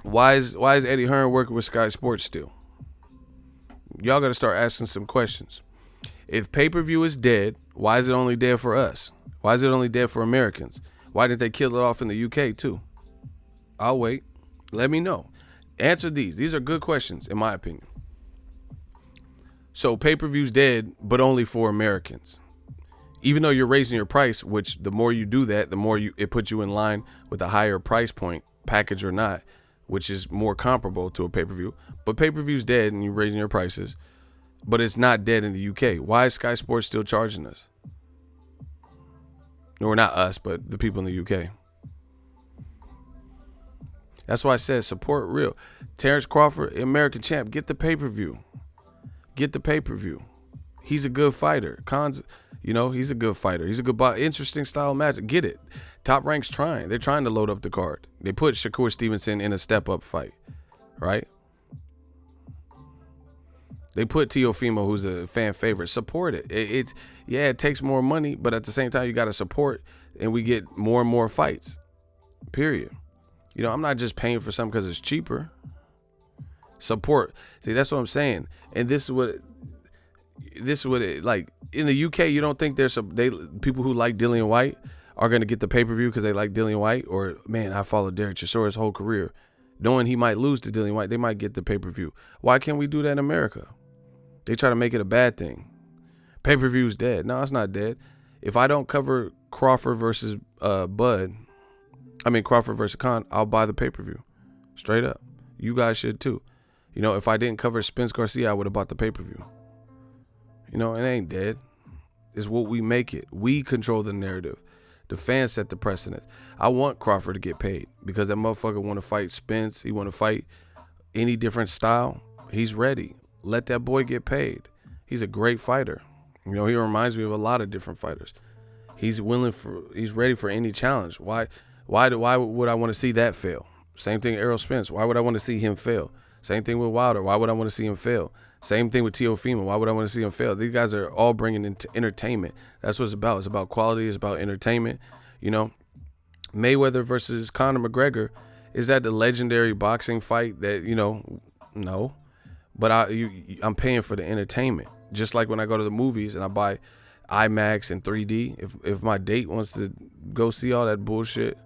Why is Eddie Hearn working with Sky Sports still? Y'all got to start asking some questions. If pay-per-view is dead, why is it only dead for us? Why is it only dead for Americans? Why didn't they kill it off in the UK too? I'll wait. Let me know. Answer these. These are good questions, in my opinion. So pay-per-view's dead, but only for Americans. Even though you're raising your price, which the more you do that, the more it puts you in line with a higher price point, package or not, which is more comparable to a pay-per-view. But pay-per-view's dead and you're raising your prices. But it's not dead in the UK. Why is Sky Sports still charging us? Or not us, but the people in the UK. That's why I said support real. Terrence Crawford, American champ, get the pay-per-view. Get the pay-per-view. He's a good fighter. Khan's, he's a good fighter. He's a good, interesting style match. Get it. Top Rank's trying. They're trying to load up the card. They put Shakur Stevenson in a step-up fight, right? They put Teofimo, who's a fan favorite. Support it. It takes more money, but at the same time, you got to support, and we get more and more fights. Period. I'm not just paying for something because it's cheaper. Support. See, that's what I'm saying. And this is what it like in the UK. You don't think there's people who like Dillian White are going to get the pay-per-view because they like Dillian White? Or, man, I followed Derek Chisora's whole career. Knowing he might lose to Dillian White, they might get the pay-per-view. Why can't we do that in America? They try to make it a bad thing. Pay-per-view's dead. No, it's not dead. If I don't cover Crawford versus Crawford versus Khan, I'll buy the pay-per-view. Straight up. You guys should too. If I didn't cover Spence Garcia, I would have bought the pay-per-view. It ain't dead. It's what we make it. We control the narrative. The fans set the precedent. I want Crawford to get paid because that motherfucker want to fight Spence. He want to fight any different style. He's ready. Let that boy get paid. He's a great fighter. You know, he reminds me of a lot of different fighters. He's ready for any challenge. Why would I want to see that fail? Same thing, Errol Spence. Why would I want to see him fail? Same thing with Wilder. Why would I want to see him fail? Same thing with Teofimo. Why would I want to see him fail? These guys are all bringing into entertainment. That's what it's about. It's about quality. It's about entertainment. You know, Mayweather versus Conor McGregor, is that the legendary boxing fight that, you know, no. But I'm paying for the entertainment. Just like when I go to the movies and I buy IMAX and 3D. If my date wants to go see all that bullshit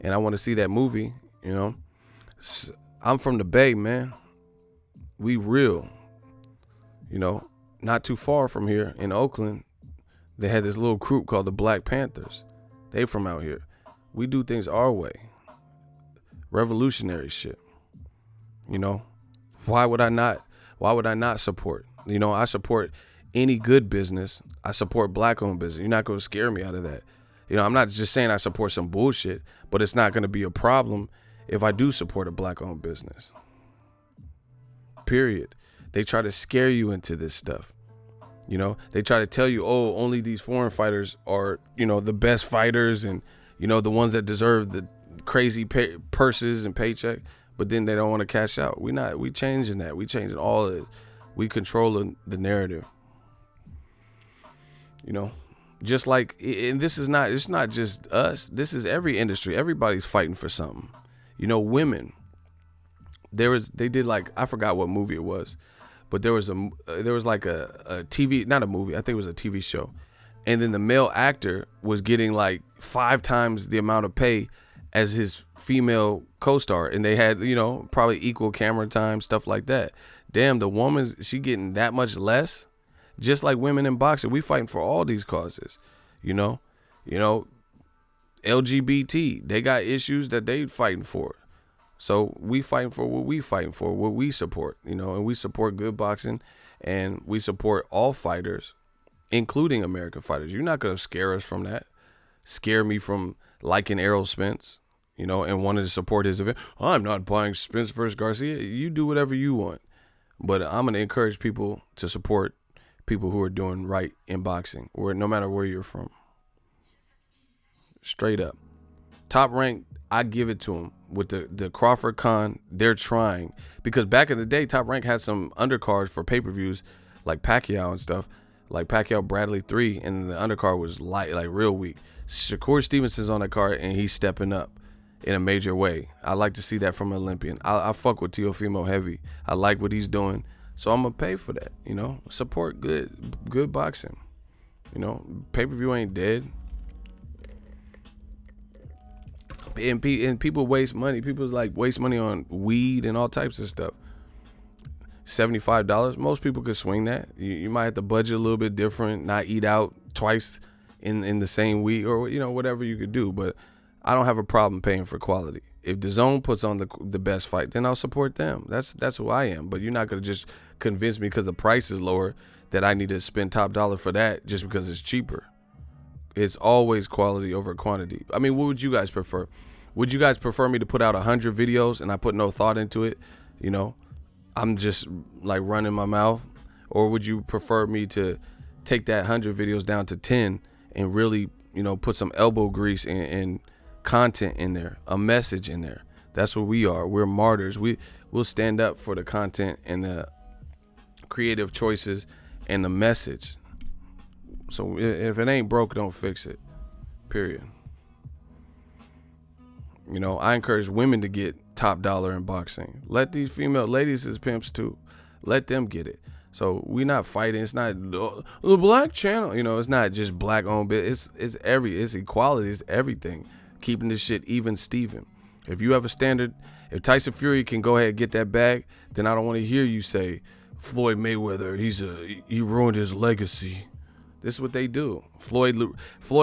and I want to see that movie, you know, I'm from the Bay, man. We real. You know, not too far from here in Oakland, they had this little group called the Black Panthers. They from out here. We do things our way. Revolutionary shit. You know, why would I not support? You know, I support any good business. I support black-owned business. You're not going to scare me out of that. You know, I'm not just saying I support some bullshit, but it's not going to be a problem if I do support a black-owned business. Period. They try to scare you into this stuff. You know, they try to tell you, oh, only these foreign fighters are, you know, the best fighters and, you know, the ones that deserve the crazy purses and paycheck, but then they don't want to cash out. We changing that. We changing all of it. We controlling the narrative. You know, just like, and it's not just us. This is every industry. Everybody's fighting for something. You know, women, they did like, I forgot what movie it was, but there was like a TV, not a movie, I think it was a TV show. And then the male actor was getting like 5 times the amount of pay as his female co-star. And they had, you know, probably equal camera time, stuff like that. Damn, the woman, she getting that much less? Just like women in boxing, we fighting for all these causes, you know, LGBT, they got issues that they fighting for. So we fighting for what we fighting for, what we support, you know, and we support good boxing and we support all fighters, including American fighters. You're not going to scare us from that. Scare me from liking Errol Spence, you know, and wanting to support his event. I'm not buying Spence versus Garcia. You do whatever you want. But I'm going to encourage people to support people who are doing right in boxing, or no matter where you're from. Straight up. Top Rank, I give it to them. With the Crawford Khan, they're trying. Because back in the day, Top Rank had some undercards for pay-per-views like Pacquiao and stuff. Like Pacquiao Bradley 3, and the undercard was light, like real weak. Shakur Stevenson's on that card, and he's stepping up in a major way. I like to see that from an Olympian. I fuck with Teofimo heavy. I like what he's doing. So I'm going to pay for that, you know. Support good boxing. You know, pay-per-view ain't dead. And people waste money. People like waste money on weed and all types of stuff. $75. Most people could swing that. You might have to budget a little bit different, not eat out twice in the same week, or, you know, whatever you could do. But I don't have a problem paying for quality. If DAZN puts on the best fight, then I'll support them. That's who I am. But you're not going to just convince me because the price is lower that I need to spend top dollar for that just because it's cheaper. It's always quality over quantity. I mean, what would you guys prefer? Would you guys prefer me to put out 100 videos and I put no thought into it? You know, I'm just like running my mouth. Or would you prefer me to take that 100 videos down to 10 and really, you know, put some elbow grease and content in there, a message in there? That's what we are. We're martyrs. We'll stand up for the content and the creative choices and the message. So if it ain't broke, don't fix it. Period. You know, I encourage women to get top dollar in boxing. Let these female ladies as pimps too. Let them get it. So we not fighting. It's not the black channel. You know, it's not just black owned bit. It's equality. It's everything. Keeping this shit even Steven. If you have a standard, if Tyson Fury can go ahead and get that bag, then I don't want to hear you say Floyd Mayweather, he ruined his legacy. This is what they do. Floyd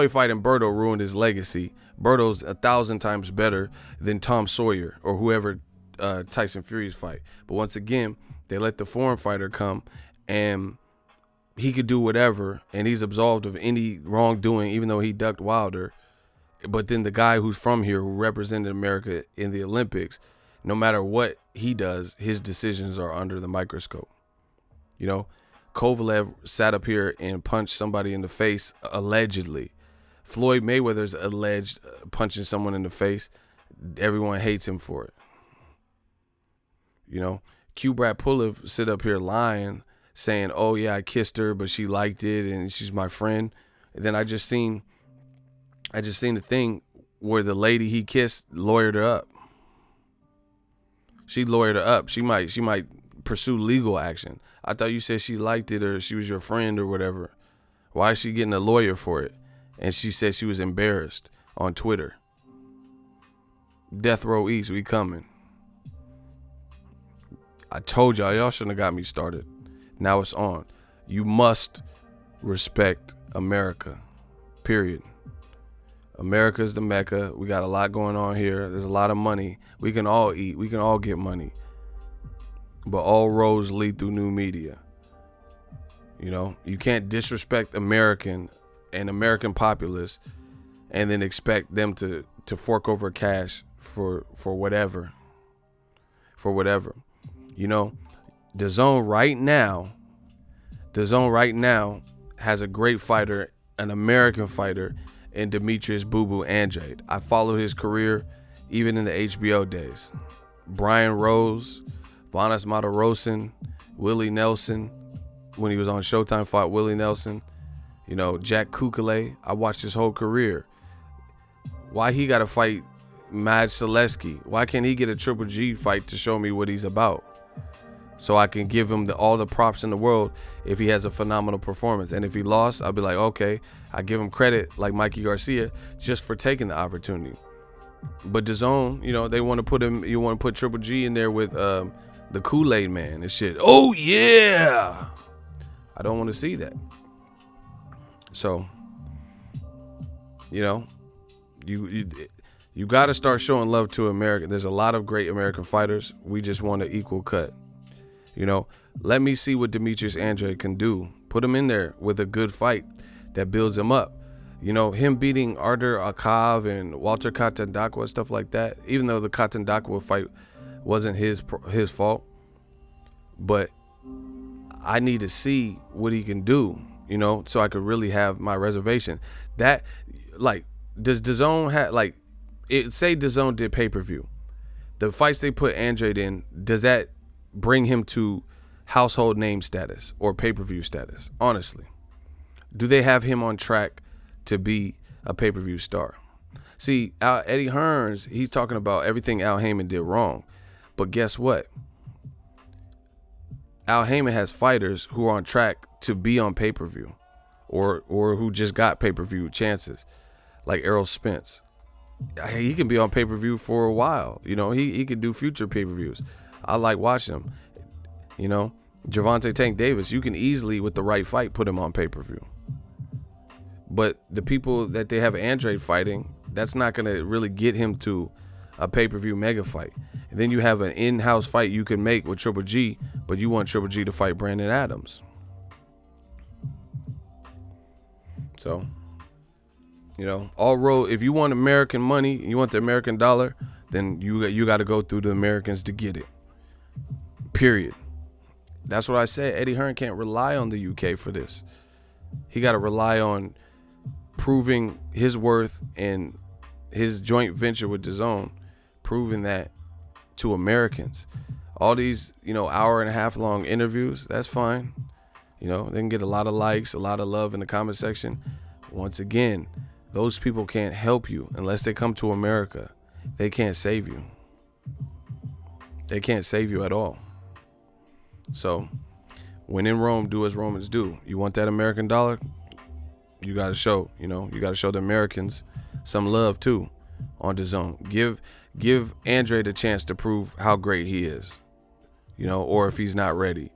fighting Berto ruined his legacy. Berto's 1,000 times better than Tom Sawyer or whoever Tyson Fury's fight. But once again, they let the foreign fighter come and he could do whatever and he's absolved of any wrongdoing, even though he ducked Wilder. But then the guy who's from here, who represented America in the Olympics, no matter what he does, his decisions are under the microscope. You know, Kovalev sat up here and punched somebody in the face, allegedly. Floyd Mayweather's alleged punching someone in the face. Everyone hates him for it. You know, Kubrat Pulev sit up here lying, saying, "Oh yeah, I kissed her, but she liked it, and she's my friend." And then I just seen the thing where the lady he kissed lawyered her up. She lawyered her up. She might pursue legal action. I thought you said she liked it or she was your friend or whatever. Why is she getting a lawyer for it? And she said she was embarrassed on Twitter. Death Row East, we coming. I told y'all shouldn't have got me started. Now it's on. You must respect America. Period. America's the Mecca. We got a lot going on here. There's a lot of money. We can all eat. We can all get money. But all roads lead through new media. You know, you can't disrespect American populace and then expect them to fork over cash for whatever. For whatever. You know, the zone right now has a great fighter, an American fighter, in Demetrius Boo Boo Andrade. I followed his career even in the HBO days. Brian Rose, Vanas Matarosen, Willie Nelson, when he was on Showtime, fought Willie Nelson. You know, Jack Kukale. I watched his whole career. Why he got to fight Maj Selesky? Why can't he get a Triple G fight to show me what he's about? So I can give him all the props in the world if he has a phenomenal performance. And if he lost, I'll be like, okay, I give him credit like Mikey Garcia just for taking the opportunity. But DAZN, you know, they want to put him, you want to put Triple G in there with the Kool-Aid Man and shit. Oh yeah. I don't want to see that. So, you know, you got to start showing love to America. There's a lot of great American fighters. We just want an equal cut. You know, let me see what Demetrius Andrade can do. Put him in there with a good fight that builds him up. You know, him beating Artur Akav and Walter Katandakwa, stuff like that. Even though the Katandakwa fight wasn't his fault, but I need to see what he can do. You know, so I could really have my reservation. That, like, does DAZN have, like, say DAZN did pay-per-view. The fights they put Andrade in, does that bring him to household name status or pay-per-view status? Honestly, do they have him on track to be a pay-per-view star? See, Eddie Hearns, he's talking about everything Al Heyman did wrong, but guess what? Al Heyman has fighters who are on track to be on pay-per-view, or who just got pay-per-view chances, like Errol Spence. He can be on pay-per-view for a while. You know, he could do future pay-per-views. I like watching him. You know, Gervonta Tank Davis, you can easily, with the right fight, put him on pay-per-view. But the people that they have Andrade fighting, that's not going to really get him to a pay-per-view mega fight. And then you have an in-house fight you can make with Triple G, but you want Triple G to fight Brandon Adams. So, you know, all road. If you want American money, you want the American dollar, then you got to go through the Americans to get it. Period. That's what I said. Eddie Hearn can't rely on the UK for this. He got to rely on proving his worth and his joint venture with DAZN, proving that to Americans. All these, you know, hour and a half long interviews, that's fine. You know, they can get a lot of likes, a lot of love in the comment section. Once again, those people can't help you unless they come to America. They can't save you. They can't save you at all. So, when in Rome, do as Romans do. You want that American dollar? You got to show, you know, you got to show the Americans some love too on DAZN. Give Andrade a chance to prove how great he is, you know, or if he's not ready.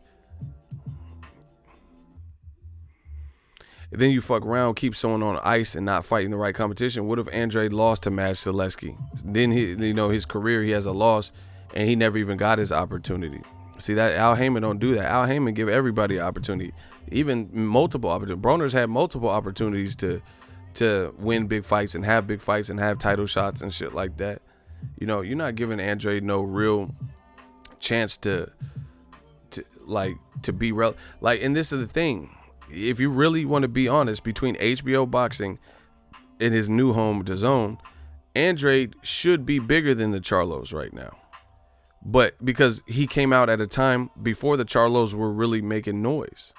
And then you fuck around, keep someone on ice and not fighting the right competition. What if Andrade lost to Maj Selesky? Then his career, he has a loss and he never even got his opportunity. See, that Al Heyman don't do that. Al Heyman give everybody an opportunity, even multiple opportunities. Broner's had multiple opportunities to win big fights and have title shots and shit like that. You know, you're not giving Andrade no real chance to to be and this is the thing. If you really want to be honest, between HBO boxing and his new home DAZN, Andrade should be bigger than the Charlos right now. But because he came out at a time before the Charlos were really making noise.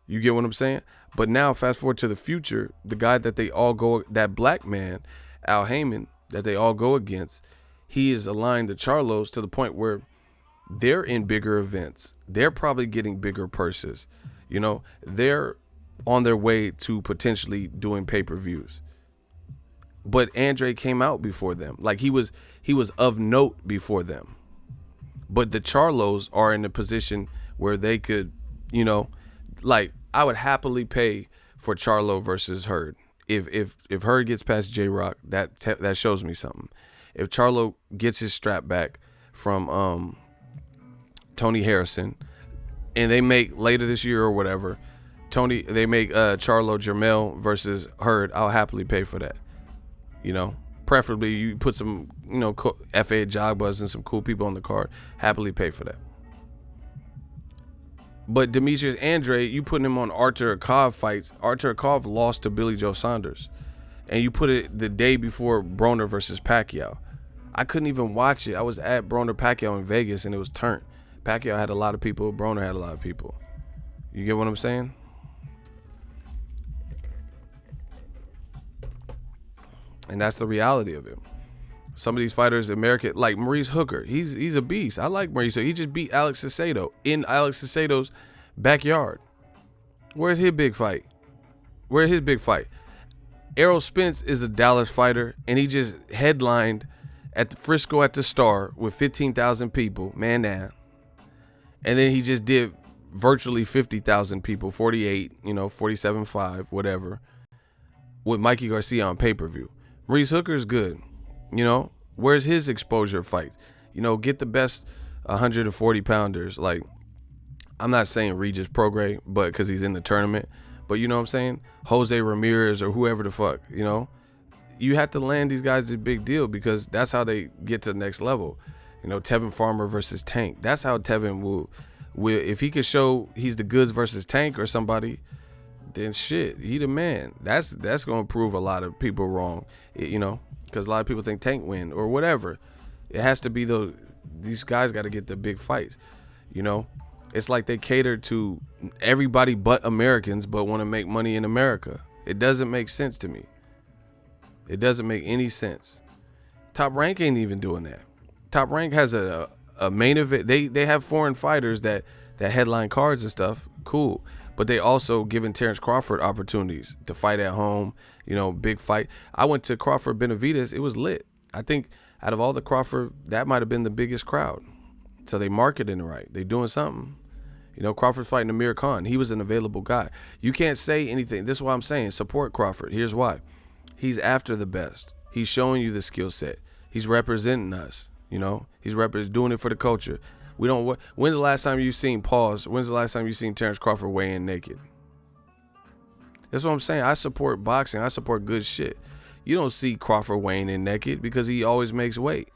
You get what I'm saying? But now, fast forward to the future, the guy that they all go, that black man, Al Heyman, that they all go against, he is aligned to Charlos to the point where they're in bigger events. They're probably getting bigger purses. You know, they're on their way to potentially doing pay-per-views. But Andre came out before them. Like he was of note before them. But the Charlos are in a position where they could, you know, like I would happily pay for Charlo versus Hurd. If Hurd gets past J-Rock, that shows me something. If Charlo gets his strap back from Tony Harrison, and they make later this year or whatever, they make Charlo Jermell versus Hurd, I'll happily pay for that. You know, preferably you put some, you know, FA Jogbuzz and some cool people on the card. Happily pay for that. But Demetrius Andrade, you putting him on Artur Akov fights. Artur Akov lost to Billy Joe Saunders. And you put it the day before Broner versus Pacquiao. I couldn't even watch it. I was at Broner Pacquiao in Vegas and it was turned. Pacquiao had a lot of people. Broner had a lot of people. You get what I'm saying? And that's the reality of it. Some of these fighters, American, like Maurice Hooker, he's a beast. I like Maurice Hooker. He just beat Alex Cicero in Alex Cicero's backyard. Where's his big fight? Where's his big fight? Errol Spence is a Dallas fighter, and he just headlined at the Frisco at the Star with 15,000 people, man down. And then he just did virtually 50,000 people, 48, 47.5, whatever, with Mikey Garcia on pay-per-view. Maurice Hooker is good. Where's his exposure fights? Get the best 140 pounders. Like, I'm not saying Regis Prograis, but because he's in the tournament. But you know what I'm saying? Jose Ramirez or whoever the fuck, You have to land these guys a big deal because that's how they get to the next level. Tevin Farmer versus Tank. That's how Tevin will if he could show he's the goods versus Tank or somebody, then shit, he the man. That's going to prove a lot of people wrong, because a lot of people think Tank win or whatever. It has to be these guys got to get the big fights, It's like they cater to everybody but Americans but want to make money in America. It doesn't make sense to me. It doesn't make any sense. Top Rank ain't even doing that. Top Rank has a main event. They have foreign fighters that headline cards and stuff. Cool. But they also giving Terrence Crawford opportunities to fight at home, big fight. I went to Crawford Benavidez. It was lit. I think out of all the Crawford, that might have been the biggest crowd. So they marketing it right. They doing something. Crawford's fighting Amir Khan. He was an available guy. You can't say anything. This is why I'm saying support Crawford. Here's why. He's after the best. He's showing you the skill set. He's representing us. He's doing it for the culture. When's the last time you've seen When's the last time you've seen Terrence Crawford weigh in naked? That's what I'm saying. I support boxing. I support good shit. You don't see Crawford weighing in naked because he always makes weight.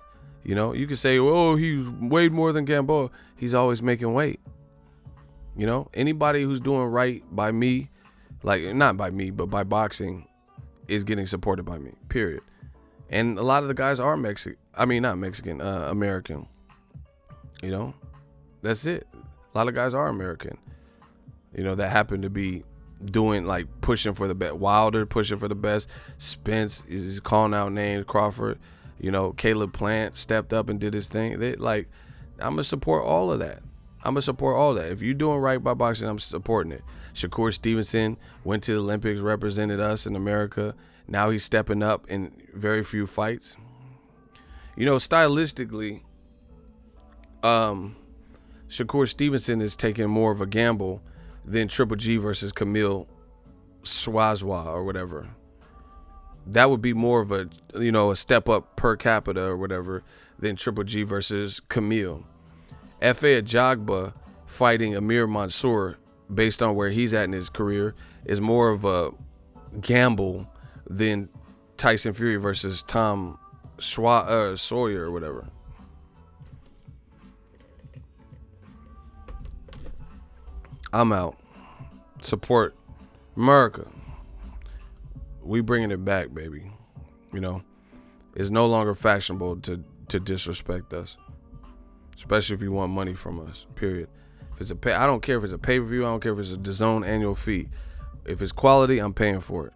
You can say, oh, he's weighed more than Gamboa. He's always making weight. Anybody who's doing right by me, like not by me, but by boxing, is getting supported by me, period. And a lot of the guys are American. That's it. A lot of guys are American, that happen to be doing, like, pushing for the best. Wilder pushing for the best. Spence is calling out names. Crawford, Caleb Plant stepped up and did his thing. I'm going to support all of that. If you're doing right by boxing, I'm supporting it. Shakur Stevenson went to the Olympics, represented us in America. Now he's stepping up in very few fights. Stylistically, Shakur Stevenson is taking more of a gamble than Triple G versus Camille Swazwa or whatever. That would be more of a step up per capita or whatever than Triple G versus Camille. F.A. Ajagba fighting Amir Mansour, based on where he's at in his career, is more of a gamble than Tyson Fury versus Tom Sawyer or whatever. I'm out. Support America. We bringing it back, baby. You know, it's no longer fashionable to disrespect us, especially if you want money from us. Period. If it's I don't care if it's a pay-per-view. I don't care if it's a DAZN annual fee. If it's quality, I'm paying for it.